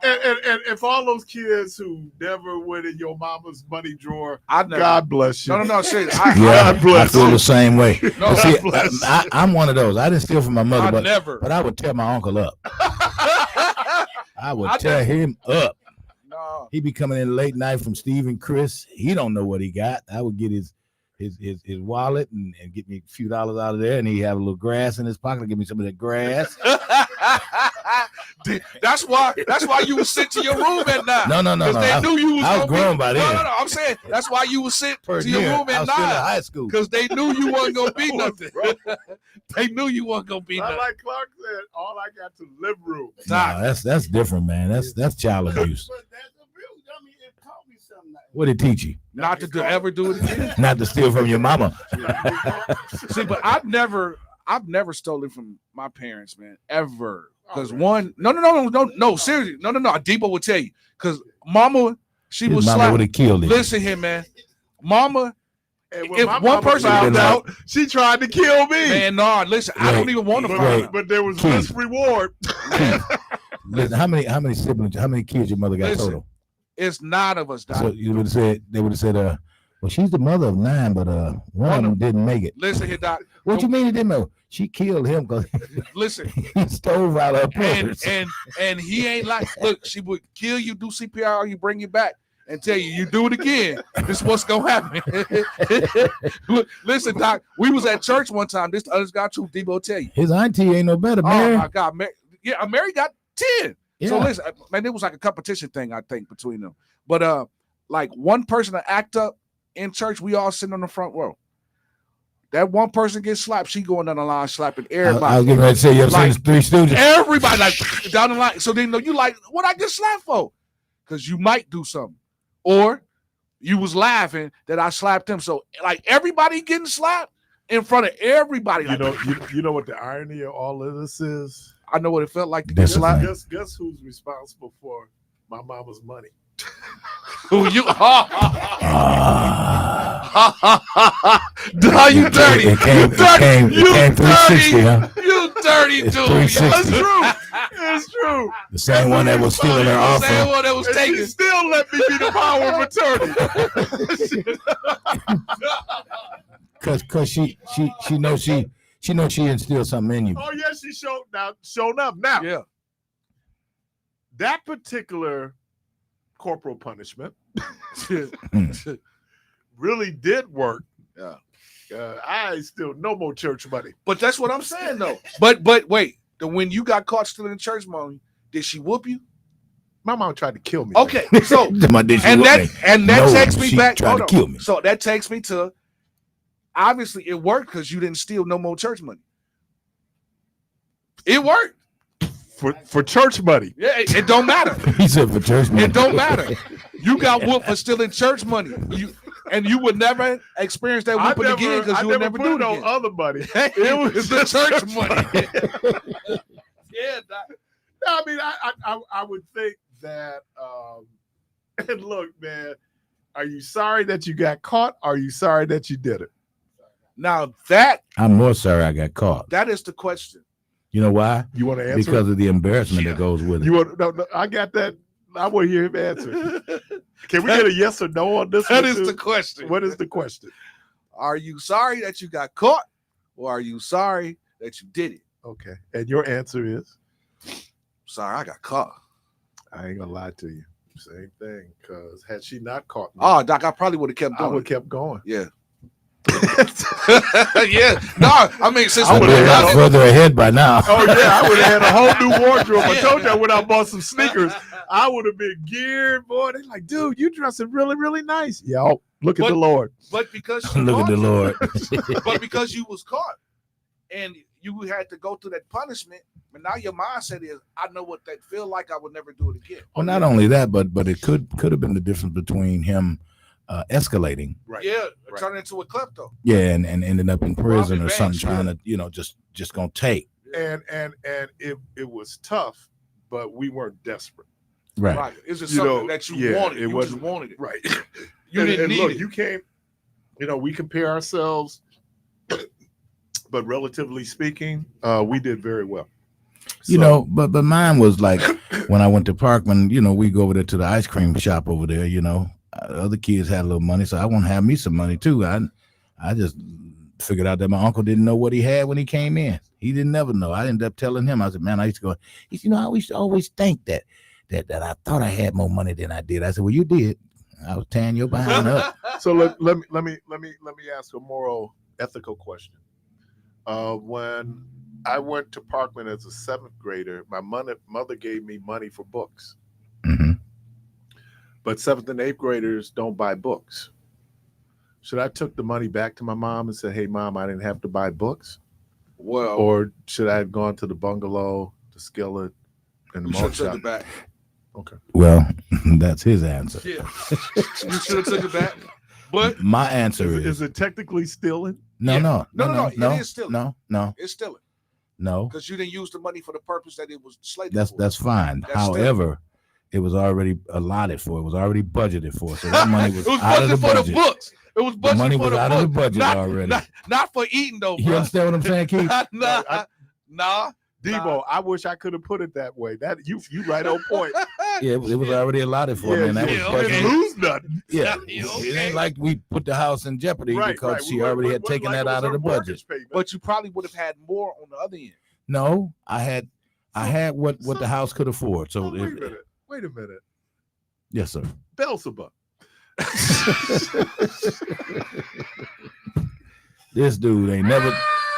[SPEAKER 13] And for all those kids who never went in your mama's money drawer, God bless you.
[SPEAKER 2] No, shit.
[SPEAKER 3] God bless. I feel the same way.
[SPEAKER 2] No,
[SPEAKER 3] see, I'm one of those. I didn't steal from my mother,
[SPEAKER 2] but
[SPEAKER 3] I would tear my uncle up. I would tear him up.
[SPEAKER 2] No.
[SPEAKER 3] He be coming in late night from Steve and Chris. He don't know what he got. I would get his wallet and get me a few dollars out of there, and he have a little grass in his pocket. Give me some of that grass.
[SPEAKER 2] That's why you was sent to your room at night.
[SPEAKER 3] No.
[SPEAKER 2] Because they knew you was
[SPEAKER 3] I was
[SPEAKER 2] gonna
[SPEAKER 3] grown
[SPEAKER 2] be,
[SPEAKER 3] by then.
[SPEAKER 2] No. I'm saying that's why you was sent to your room
[SPEAKER 3] I
[SPEAKER 2] at
[SPEAKER 3] was still in
[SPEAKER 2] night.
[SPEAKER 3] high school.
[SPEAKER 2] Because they knew you wasn't gonna be nothing. They knew you wasn't gonna be nothing.
[SPEAKER 13] Like Clark said, all I got to living room.
[SPEAKER 3] No, that's different, man. That's child abuse.
[SPEAKER 14] But that's abuse. I mean, it taught me something.
[SPEAKER 3] What did it teach you?
[SPEAKER 2] Not to ever do it again.
[SPEAKER 3] Not to steal from your mama.
[SPEAKER 2] See, but I've never stolen from my parents, man, ever. Because no, seriously, no. Debo will tell you, because mama, she
[SPEAKER 3] His
[SPEAKER 2] was
[SPEAKER 3] mama
[SPEAKER 2] slapped.
[SPEAKER 3] would have killed him.
[SPEAKER 2] Listen here, man, mama.
[SPEAKER 13] And when
[SPEAKER 2] If
[SPEAKER 13] my
[SPEAKER 2] one
[SPEAKER 13] mama
[SPEAKER 2] person
[SPEAKER 13] found
[SPEAKER 2] out,
[SPEAKER 13] out, she tried to kill me.
[SPEAKER 2] man, no, listen, I don't even want to find out.
[SPEAKER 13] But there was
[SPEAKER 3] Keith.
[SPEAKER 13] this reward.
[SPEAKER 3] Listen, how many siblings? How many kids your mother got
[SPEAKER 2] Listen,
[SPEAKER 3] total?
[SPEAKER 2] It's 9 of us, Doc.
[SPEAKER 3] So you would have said well, she's the mother of 9, but one of them didn't make it.
[SPEAKER 2] Listen here, Doc.
[SPEAKER 3] What you mean it didn't make it? She killed him because
[SPEAKER 2] Listen,
[SPEAKER 3] he stole out her purse.
[SPEAKER 2] and he ain't like, look, she would kill you, do CPR, you bring you back, and tell you do it again. This is what's gonna happen. Look, listen, Doc. We was at church one time. This other guy too. Debo tell you.
[SPEAKER 3] His auntie ain't no better, man.
[SPEAKER 2] Oh my God, Mary got 10.
[SPEAKER 3] Yeah.
[SPEAKER 2] So listen, man, it was like a competition thing, I think, between them. But like one person to act up in church, we all sitting on the front row. That one person gets slapped, she going down the line slapping everybody.
[SPEAKER 3] I was getting ready to say, you ever seen the Three Stooges?
[SPEAKER 2] Everybody like down the line. So they know you like, what I get slapped for? Because you might do something. Or you was laughing that I slapped him. So like everybody getting slapped in front of everybody.
[SPEAKER 13] You know what the irony of all of this is?
[SPEAKER 2] I know what it felt like to get slapped.
[SPEAKER 13] Guess who's responsible for my mama's money?
[SPEAKER 2] Who you? You dirty.
[SPEAKER 3] It came 360, huh?
[SPEAKER 2] You dirty dude.
[SPEAKER 3] It's 360.
[SPEAKER 13] That's true. It's true.
[SPEAKER 3] The same one that was stealing her
[SPEAKER 2] The same
[SPEAKER 3] offer.
[SPEAKER 2] one that was
[SPEAKER 13] And
[SPEAKER 2] taking.
[SPEAKER 13] she still let me be the power of attorney.
[SPEAKER 3] Cause she knows she instilled something in you.
[SPEAKER 13] Oh yeah, she shown up. Now,
[SPEAKER 2] Yeah.
[SPEAKER 13] that particular corporal punishment really did work.
[SPEAKER 2] Yeah.
[SPEAKER 13] I still no more church money.
[SPEAKER 2] But that's what I'm saying though. But wait, when you got caught stealing church money, did she whoop you?
[SPEAKER 13] My mom tried to kill me.
[SPEAKER 2] Okay, so
[SPEAKER 3] Did she
[SPEAKER 2] and
[SPEAKER 3] whoop
[SPEAKER 2] that
[SPEAKER 3] me?
[SPEAKER 2] and that
[SPEAKER 3] No,
[SPEAKER 2] takes me
[SPEAKER 3] she
[SPEAKER 2] back.
[SPEAKER 3] tried
[SPEAKER 2] Hold
[SPEAKER 3] to
[SPEAKER 2] on.
[SPEAKER 3] kill me.
[SPEAKER 2] So that takes me to obviously it worked because you didn't steal no more church money. It worked.
[SPEAKER 13] For church money.
[SPEAKER 2] Yeah, it don't matter.
[SPEAKER 3] He said for church money.
[SPEAKER 2] It don't matter. You got whooped for stealing church money. You would never experience that whooping again because you would never do it
[SPEAKER 13] no
[SPEAKER 2] again.
[SPEAKER 13] other money.
[SPEAKER 2] It was the church money. Yeah,
[SPEAKER 13] I mean, I would think that. And look, man, are you sorry that you got caught? Or are you sorry that you did it?
[SPEAKER 2] now
[SPEAKER 3] I'm more sorry I got caught.
[SPEAKER 2] that is the question.
[SPEAKER 3] You know why?
[SPEAKER 13] You want to answer?
[SPEAKER 3] Because of the embarrassment that goes with it.
[SPEAKER 13] You want? No, I got that. I want to hear him answer. Can we get a yes or no on this?
[SPEAKER 2] That
[SPEAKER 13] one
[SPEAKER 2] is
[SPEAKER 13] too?
[SPEAKER 2] the question.
[SPEAKER 13] What is the question?
[SPEAKER 2] Are you sorry that you got caught, or are you sorry that you did it?
[SPEAKER 13] Okay, and your answer is?
[SPEAKER 2] Sorry, I got caught.
[SPEAKER 13] I ain't gonna lie to you. Same thing. Because had she not caught me,
[SPEAKER 2] Oh, Doc, I probably would have kept
[SPEAKER 13] I
[SPEAKER 2] doing
[SPEAKER 13] would
[SPEAKER 2] it.
[SPEAKER 13] have kept going.
[SPEAKER 2] Yeah. Yeah. No, I mean, since
[SPEAKER 13] I
[SPEAKER 3] I'd
[SPEAKER 13] would've
[SPEAKER 3] been a
[SPEAKER 13] had
[SPEAKER 3] lot
[SPEAKER 13] a-
[SPEAKER 3] further ahead by now.
[SPEAKER 13] Oh yeah, I would have had a whole new wardrobe. I
[SPEAKER 2] Yeah.
[SPEAKER 13] told you I went out and bought some sneakers. I would have been geared, boy. They like, dude, you dressing really, really nice. Yo, look at
[SPEAKER 2] But-
[SPEAKER 13] the Lord.
[SPEAKER 2] But because you
[SPEAKER 3] Look at
[SPEAKER 2] caught
[SPEAKER 3] the
[SPEAKER 2] you,
[SPEAKER 3] Lord.
[SPEAKER 2] but because you was caught and you had to go through that punishment, but now your mindset is, I know what that feel like. I would never do it again.
[SPEAKER 3] Well, not only that, but it could have been the difference between him escalating,
[SPEAKER 13] Right.
[SPEAKER 2] Yeah,
[SPEAKER 13] Right.
[SPEAKER 2] turn into a klepto.
[SPEAKER 3] yeah, and ending up in prison or
[SPEAKER 2] banks,
[SPEAKER 3] something,
[SPEAKER 2] yeah.
[SPEAKER 3] trying to just gonna take.
[SPEAKER 13] And it was tough, but we weren't desperate.
[SPEAKER 3] Right.
[SPEAKER 2] Right. It's just
[SPEAKER 13] You
[SPEAKER 2] something
[SPEAKER 13] know,
[SPEAKER 2] that you
[SPEAKER 13] yeah,
[SPEAKER 2] wanted.
[SPEAKER 13] it
[SPEAKER 2] You just
[SPEAKER 13] wasn't-
[SPEAKER 2] wanted it.
[SPEAKER 13] Right.
[SPEAKER 2] You
[SPEAKER 13] and,
[SPEAKER 2] didn't
[SPEAKER 13] and
[SPEAKER 2] need
[SPEAKER 13] look,
[SPEAKER 2] it.
[SPEAKER 13] you came, we compare ourselves, but relatively speaking, we did very well.
[SPEAKER 3] You
[SPEAKER 13] So-
[SPEAKER 3] know, but mine was like when I went to Parkman, we go over there to the ice cream shop over there, other kids had a little money, so I want to have me some money too. I just figured out that my uncle didn't know what he had when he came in. He didn't never know. I ended up telling him, I said, man, I used to go, he said, I used to always think that I thought I had more money than I did. I said, well, you did. I was tearing your behind up.
[SPEAKER 13] So let me ask a moral, ethical question. When I went to Parkland as a 7th grader. My mother gave me money for books.
[SPEAKER 3] Mm-hmm.
[SPEAKER 13] But 7th and 8th graders don't buy books. Should I took the money back to my mom and said, hey, Mom, I didn't have to buy books?
[SPEAKER 2] Well,
[SPEAKER 13] or should I have gone to the bungalow, the skillet, and the
[SPEAKER 2] you
[SPEAKER 13] malt
[SPEAKER 2] should have
[SPEAKER 13] shop?
[SPEAKER 2] took it back.
[SPEAKER 13] Okay.
[SPEAKER 3] Well, that's his answer.
[SPEAKER 2] Yeah. You should have took it back. But
[SPEAKER 3] my answer
[SPEAKER 13] is it technically stealing?
[SPEAKER 3] No,
[SPEAKER 2] Yeah.
[SPEAKER 3] no.
[SPEAKER 2] It is stealing.
[SPEAKER 3] No.
[SPEAKER 2] It's stealing.
[SPEAKER 3] No.
[SPEAKER 2] Because you didn't use the money for the purpose that it was slated for.
[SPEAKER 3] That's fine.
[SPEAKER 2] That's
[SPEAKER 3] However, it was already allotted for. It was already budgeted for. So that money was,
[SPEAKER 2] it was
[SPEAKER 3] out of the
[SPEAKER 2] budgeted for
[SPEAKER 3] budget.
[SPEAKER 2] the books. It was budgeted
[SPEAKER 3] The money
[SPEAKER 2] for
[SPEAKER 3] was
[SPEAKER 2] the
[SPEAKER 3] out
[SPEAKER 2] books.
[SPEAKER 3] of the budget already.
[SPEAKER 2] Not for eating though, bro.
[SPEAKER 3] You understand what I'm saying, Keith?
[SPEAKER 2] Nah.
[SPEAKER 13] Debo, I wish I could have put it that way. That you right on point.
[SPEAKER 3] Yeah, it was already allotted for, man. That was budgeted.
[SPEAKER 13] Didn't lose nothing.
[SPEAKER 3] Yeah, it ain't like we put the house in jeopardy because she already had taken that out of the budget.
[SPEAKER 2] But you probably would have had more on the other end.
[SPEAKER 3] No, I had what the house could afford. So
[SPEAKER 13] wait a minute.
[SPEAKER 3] Yes, sir.
[SPEAKER 13] Beelzebub.
[SPEAKER 3] This dude ain't never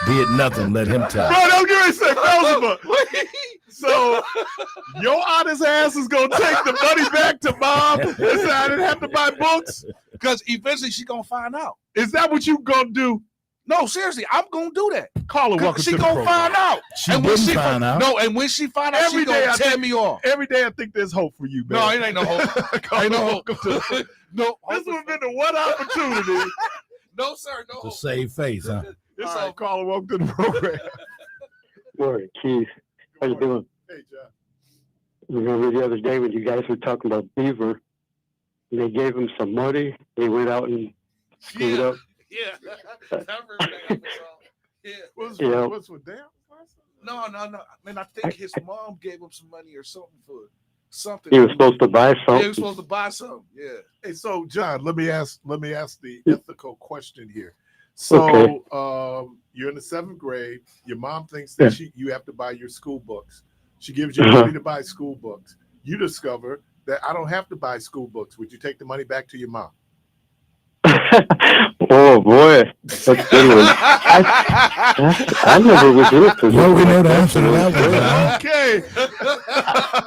[SPEAKER 3] did nothing. Let him tell.
[SPEAKER 13] Bro, don't get ready to say Beelzebub. So your honest ass is gonna take the money back to Mom and say I didn't have to buy books?
[SPEAKER 2] Because eventually she's gonna find out.
[SPEAKER 13] Is that what you gonna do?
[SPEAKER 2] No, seriously, I'm gonna do that.
[SPEAKER 13] Call her, welcome
[SPEAKER 2] she
[SPEAKER 13] to the
[SPEAKER 2] gonna
[SPEAKER 13] program.
[SPEAKER 2] find out.
[SPEAKER 3] She didn't find out.
[SPEAKER 2] No, and when she find out,
[SPEAKER 13] Every
[SPEAKER 2] she
[SPEAKER 13] day
[SPEAKER 2] gonna tear me off.
[SPEAKER 13] Every day I think there's hope for you, man.
[SPEAKER 2] No, it ain't no hope. Ain't no hope. No,
[SPEAKER 13] this would have been the one opportunity.
[SPEAKER 2] No, sir, no
[SPEAKER 3] To
[SPEAKER 2] hope.
[SPEAKER 3] save face, huh?
[SPEAKER 13] It's all call her, welcome to the program.
[SPEAKER 15] Morning, Keith. How you doing?
[SPEAKER 13] Hey, John.
[SPEAKER 15] Remember the other day when you guys were talking about Beaver, and they gave him some money, they went out and screwed up.
[SPEAKER 2] Yeah. I remember that episode. Yeah.
[SPEAKER 13] What's with them?
[SPEAKER 2] No. I mean, I think his mom gave him some money or something for something.
[SPEAKER 15] He was supposed to buy something.
[SPEAKER 2] Yeah, he was supposed to buy something. Yeah.
[SPEAKER 13] Hey, so John, let me ask the ethical question here. So you're in the 7th grade. Your mom thinks that you have to buy your school books. She gives you money to buy school books. You discover that I don't have to buy school books. Would you take the money back to your mom?
[SPEAKER 15] Oh boy, that's good one. I never was in a position.
[SPEAKER 3] Well, we know the answer to that one.
[SPEAKER 13] Okay.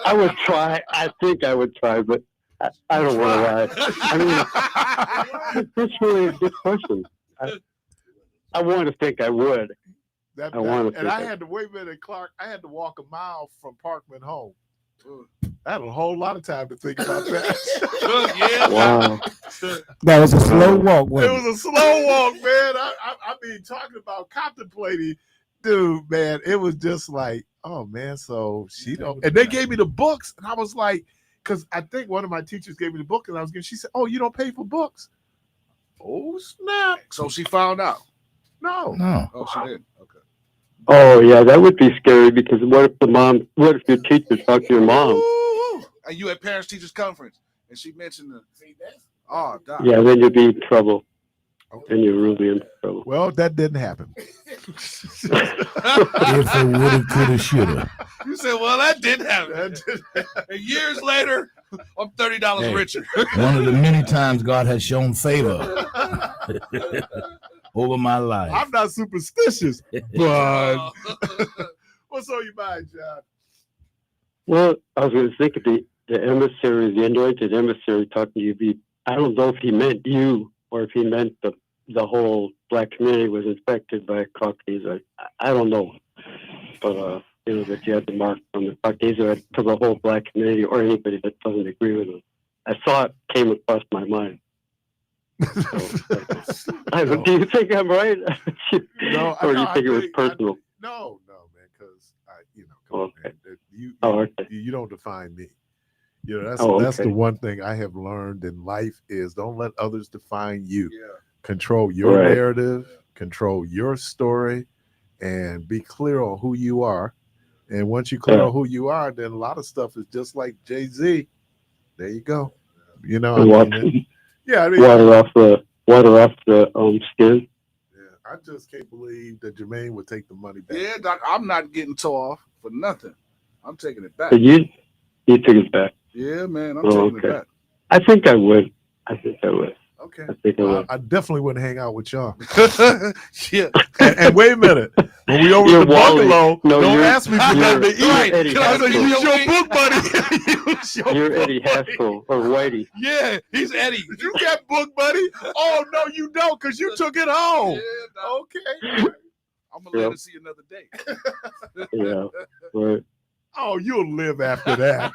[SPEAKER 15] I would try. I think I would try, but I don't want to lie. I mean, that's really a good question. I want to think I would.
[SPEAKER 13] I had to wait a minute, Clark. I had to walk a mile from Parkman home. I had a whole lot of time to think about that.
[SPEAKER 2] Yeah.
[SPEAKER 15] Wow.
[SPEAKER 3] That was a slow walk.
[SPEAKER 13] It was a slow walk, man. I mean, talking about contemplating, dude, man, it was just like, oh man, so she don't. And they gave me the books, and I was like, because I think one of my teachers gave me the book, and I was getting. She said, "Oh, you don't pay for books." Oh snap!
[SPEAKER 2] So she found out.
[SPEAKER 13] No.
[SPEAKER 2] Oh, she did. Okay.
[SPEAKER 15] Oh yeah, that would be scary because what if your teacher talked to your mom?
[SPEAKER 2] Ooh. And you at parents teachers conference, and she mentioned the. Oh, God.
[SPEAKER 15] Yeah, then you'd be in trouble. Okay. Then you're really in trouble.
[SPEAKER 13] Well, that didn't happen.
[SPEAKER 3] If it woulda, coulda, shoulda.
[SPEAKER 2] You said, well, that didn't happen. And years later, I'm $30 richer.
[SPEAKER 3] One of the many times God has shown favor over my life.
[SPEAKER 13] I'm not superstitious, but what's on your mind, John?
[SPEAKER 15] Well, I was going to think of the emissary, the anointed emissary talking to you. I don't know if he meant you or if he meant the whole black community was infected by Caucasian. I don't know. But, that you had the mark on the Caucasian to the whole black community or anybody that doesn't agree with him. I saw it came across my mind. So, do you think I'm right?
[SPEAKER 13] No,
[SPEAKER 15] or do you think it was personal?
[SPEAKER 13] No, man, because come on, man. You don't define me. That's the one thing I have learned in life is don't let others define you. Yeah. Control your narrative, control your story, and be clear on who you are. And once you clear on who you are, then a lot of stuff is just like Jay-Z. There you go.
[SPEAKER 15] Water off the skin.
[SPEAKER 13] Yeah, I just can't believe that Jermaine would take the money back.
[SPEAKER 2] Yeah, Doc, I'm not getting tore off for nothing. I'm taking it back.
[SPEAKER 15] So you took it back.
[SPEAKER 2] Yeah, man, I'm taking it back.
[SPEAKER 15] I think I would.
[SPEAKER 13] Okay.
[SPEAKER 15] I think
[SPEAKER 13] Well, I definitely wouldn't hang out with y'all.
[SPEAKER 2] Shit.
[SPEAKER 13] And wait a minute. When we over
[SPEAKER 15] You're
[SPEAKER 13] at the
[SPEAKER 15] Wally.
[SPEAKER 13] bungalow,
[SPEAKER 15] No,
[SPEAKER 13] don't
[SPEAKER 15] you're-
[SPEAKER 13] ask me for
[SPEAKER 15] you're-
[SPEAKER 13] nothing to eat.
[SPEAKER 15] you're Eddie
[SPEAKER 13] Can I say
[SPEAKER 15] Haskell.
[SPEAKER 13] use your book, buddy? Use your
[SPEAKER 15] You're
[SPEAKER 13] book
[SPEAKER 15] Eddie
[SPEAKER 13] buddy.
[SPEAKER 15] Haskell or Whitey.
[SPEAKER 2] Yeah, he's Eddie.
[SPEAKER 13] You got book, buddy? Oh no, you don't, because you took it home. Okay.
[SPEAKER 2] I'm gonna let
[SPEAKER 15] Yep.
[SPEAKER 2] her see another day.
[SPEAKER 15] Yeah. Right.
[SPEAKER 13] Oh, you'll live after that.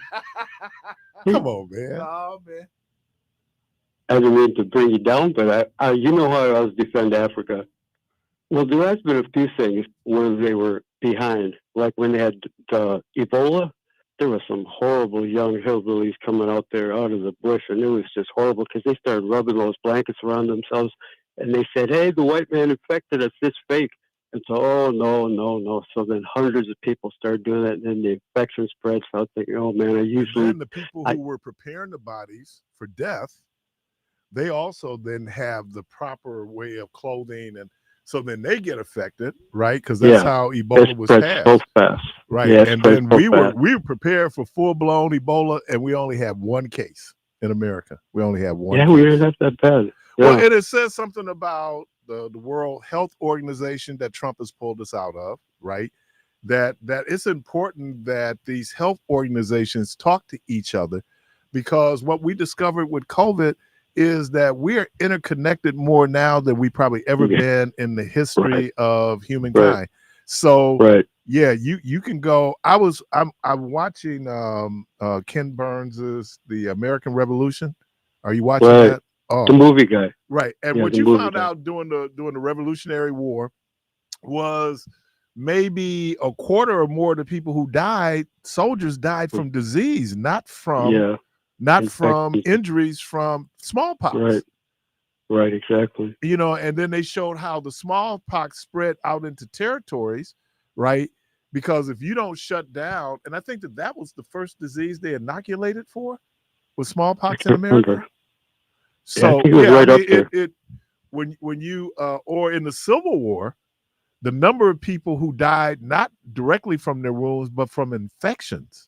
[SPEAKER 13] Come on, man.
[SPEAKER 2] Oh man.
[SPEAKER 15] I didn't mean to bring you down, but I you know how I was defend Africa. Well, there has been a few things where they were behind, like when they had the Ebola. There were some horrible young hillbillies coming out there out of the bush, and it was just horrible because they started rubbing those blankets around themselves, and they said, "Hey, the white man infected us. It's fake." And so, oh no, no, no. So then hundreds of people started doing that, and then the infection spread. So I was thinking, oh man, I usually
[SPEAKER 13] And the people who were preparing the bodies for death, they also then have the proper way of clothing, and so then they get affected, right? Because that's how Ebola
[SPEAKER 15] it
[SPEAKER 13] was
[SPEAKER 15] spreads
[SPEAKER 13] passed,
[SPEAKER 15] so fast.
[SPEAKER 13] right?
[SPEAKER 15] Yeah, it
[SPEAKER 13] And
[SPEAKER 15] spreads
[SPEAKER 13] then
[SPEAKER 15] so
[SPEAKER 13] we were
[SPEAKER 15] fast.
[SPEAKER 13] prepared for full blown Ebola, and we only have one case in America. We only have one.
[SPEAKER 15] Yeah,
[SPEAKER 13] case.
[SPEAKER 15] we didn't have that bad. Yeah.
[SPEAKER 13] Well, and it says something about the World Health Organization that Trump has pulled us out of, right? That it's important that these health organizations talk to each other, because what we discovered with COVID is that we're interconnected more now than we probably ever been in the history of humankind. So yeah, you can go. I'm watching Ken Burns's The American Revolution. Are you watching that? Oh,
[SPEAKER 15] The movie guy.
[SPEAKER 13] right. And
[SPEAKER 15] Yeah,
[SPEAKER 13] what
[SPEAKER 15] the
[SPEAKER 13] you
[SPEAKER 15] movie
[SPEAKER 13] found
[SPEAKER 15] guy.
[SPEAKER 13] out during the Revolutionary War was maybe a quarter or more of the people who died, soldiers died from disease, not from
[SPEAKER 15] Infection.
[SPEAKER 13] injuries from smallpox.
[SPEAKER 15] Right. Right, exactly.
[SPEAKER 13] You know, and then they showed how the smallpox spread out into territories, right? Because if you don't shut down, and I think that was the first disease they inoculated for, was smallpox in America.
[SPEAKER 15] Remember.
[SPEAKER 13] So
[SPEAKER 15] I think it was right up there.
[SPEAKER 13] it when you or in the Civil War, the number of people who died not directly from their wounds but from infections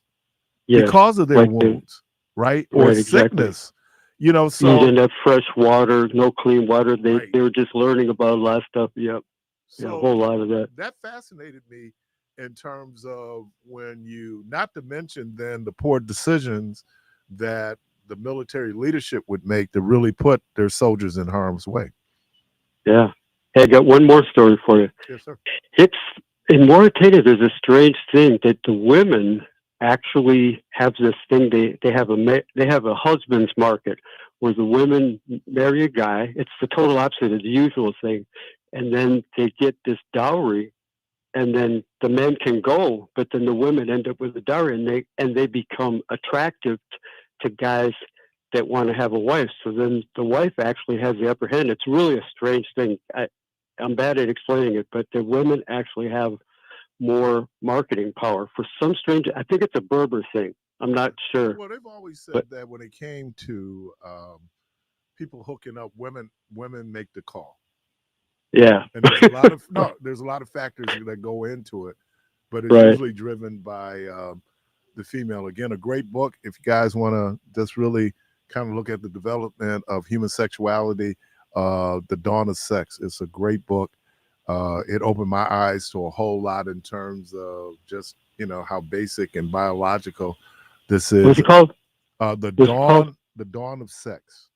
[SPEAKER 13] because of their wounds, right? Or sickness. You know, so
[SPEAKER 15] you didn't have fresh water, no clean water. They were just learning about a lot of stuff. Yep.
[SPEAKER 13] So
[SPEAKER 15] a whole lot of that.
[SPEAKER 13] That fascinated me in terms of when you, not to mention then the poor decisions that the military leadership would make to really put their soldiers in harm's way.
[SPEAKER 15] Yeah. Hey, I got one more story for you.
[SPEAKER 13] Yes, sir.
[SPEAKER 15] It's in Mauritania. There's a strange thing that the women actually have this thing. They have a husband's market where the women marry a guy. It's the total opposite of the usual thing, and then they get this dowry, and then the men can go, but then the women end up with the dowry, and they become attractive to guys that want to have a wife. So then the wife actually has the upper hand. It's really a strange thing. I'm bad at explaining it, but the women actually have more marketing power for some strange. I think it's a Berber thing. I'm not sure.
[SPEAKER 13] Well, they've always said that when it came to people hooking up, women make the call.
[SPEAKER 15] Yeah,
[SPEAKER 13] and there's a lot of factors that go into it, but it's usually driven by the female. Again, a great book if you guys want to just really kind of look at the development of human sexuality. The Dawn of Sex. It's a great book. It opened my eyes to a whole lot in terms of just, how basic and biological this is.
[SPEAKER 15] What's it called?
[SPEAKER 13] The Dawn of Sex.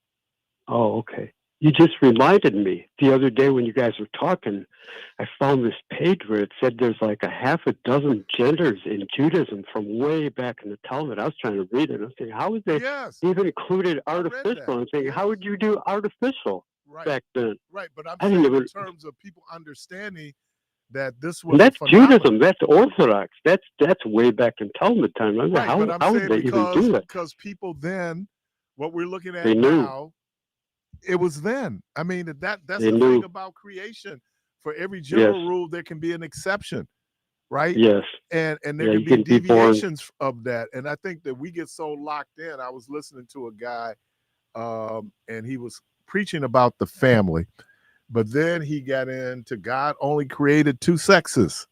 [SPEAKER 15] Oh, okay. You just reminded me the other day when you guys were talking, I found this page where it said there's like a half a dozen genders in Judaism from way back in the Talmud. I was trying to read it. I was thinking, how would they even included artificial? I'm thinking, how would you do artificial back then?
[SPEAKER 13] Right, but I'm saying in terms of people understanding that this was
[SPEAKER 15] that's Judaism. That's Orthodox. That's way back in Talmud time. I mean,
[SPEAKER 13] right,
[SPEAKER 15] how would they even do that?
[SPEAKER 13] Because people then, what we're looking at
[SPEAKER 15] They knew.
[SPEAKER 13] now, it was then. I mean, that's
[SPEAKER 15] They
[SPEAKER 13] the
[SPEAKER 15] knew.
[SPEAKER 13] thing about creation. For every general rule, there can be an exception, right?
[SPEAKER 15] Yes.
[SPEAKER 13] And there
[SPEAKER 15] you
[SPEAKER 13] can be
[SPEAKER 15] be born.
[SPEAKER 13] deviations of that. And I think that we get so locked in. I was listening to a guy, and he was preaching about the family, but then he got into God only created two sexes.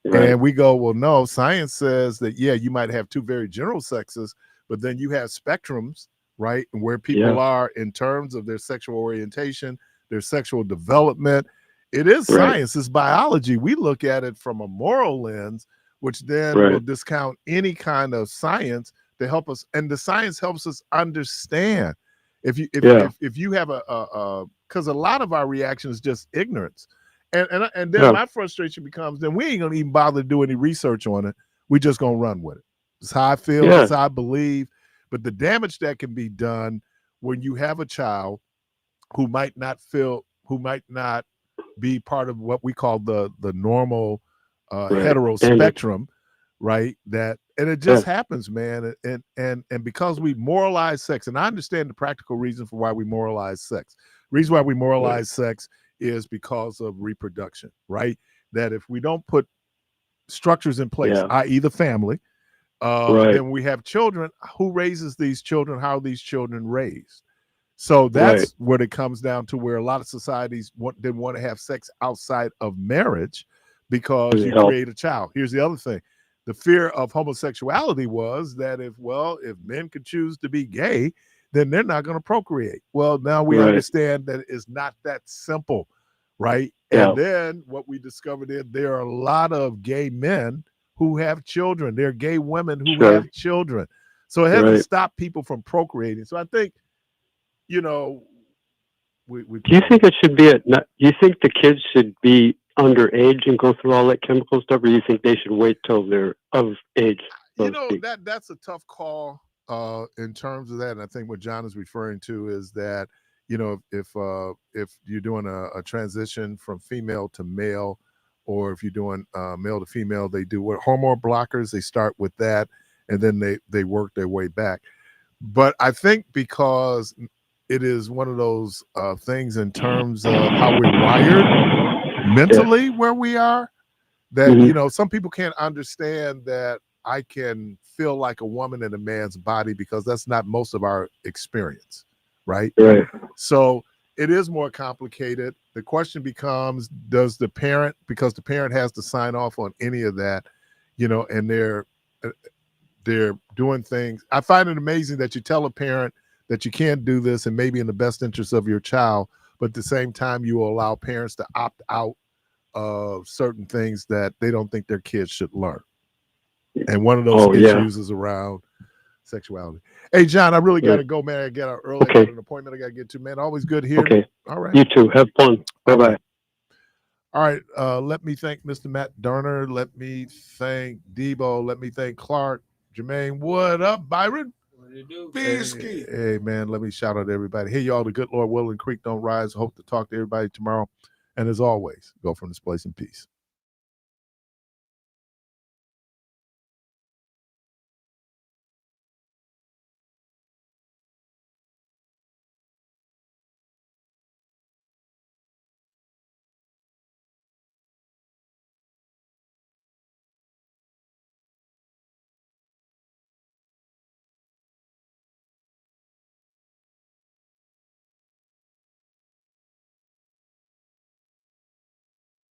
[SPEAKER 15] Right.
[SPEAKER 13] And we go, well, no, science says that, you might have two very general sexes, but then you have spectrums
[SPEAKER 1] right? And where people are in terms of their sexual orientation, their sexual development. It is science, it's biology. We look at it from a moral lens, which then will discount any kind of science to help us. And the science helps us understand. If you have because a lot of our reaction is just ignorance. And then my frustration becomes, then we ain't gonna even bother to do any research on it. We just gonna run with it. It's how I feel, it's how I believe. But the damage that can be done when you have a child who might not be part of what we call the normal hetero spectrum, right? And it just happens, man. And because we moralize sex, and I understand the practical reason for why we moralize sex. The reason why we moralize sex is because of reproduction, right? That if we don't put structures in place, i.e. the family, then we have children. Who raises these children? How are these children raised? So that's what it comes down to, where a lot of societies didn't want to have sex outside of marriage because you create a child. Here's the other thing. The fear of homosexuality was that if men could choose to be gay, then they're not going to procreate. Well, now we understand that it's not that simple, right? And then what we discovered is there are a lot of gay men who have children. There are gay women who have children. So it hasn't stopped people from procreating. So I think, you know, do
[SPEAKER 15] you think it should be do you think the kids should be underage and go through all that chemical stuff, or do you think they should wait till they're of age?
[SPEAKER 1] You know, that's a tough call in terms of that. And I think what John is referring to is that, you know, if you're doing a transition from female to male, or if you're doing male to female, they do what hormone blockers. They start with that, and then they work their way back. But I think because it is one of those things in terms of how we're wired mentally, where we are, that, you know, some people can't understand that I can feel like a woman in a man's body, because that's not most of our experience, right? So it is more complicated. The question becomes, does the parent, because the parent has to sign off on any of that, you know, and they're doing things. I find it amazing that you tell a parent that you can't do this, and maybe in the best interest of your child, but at the same time, you will allow parents to opt out of certain things that they don't think their kids should learn. And one of those issues is around sexuality. Hey, John, I really got to go, man. I got out early. I got an appointment I got to get to, man. Always good hearing.
[SPEAKER 15] Okay.
[SPEAKER 1] All right.
[SPEAKER 15] You too. Have fun. Bye-bye.
[SPEAKER 1] All right. Let me thank Mr. Matt Durner. Let me thank Debo. Let me thank Clark. Jermaine, what up, Byron? Hey, man, let me shout out to everybody. Hey, y'all, the good Lord willing, creek don't rise. Hope to talk to everybody tomorrow. And as always, go from this place in peace.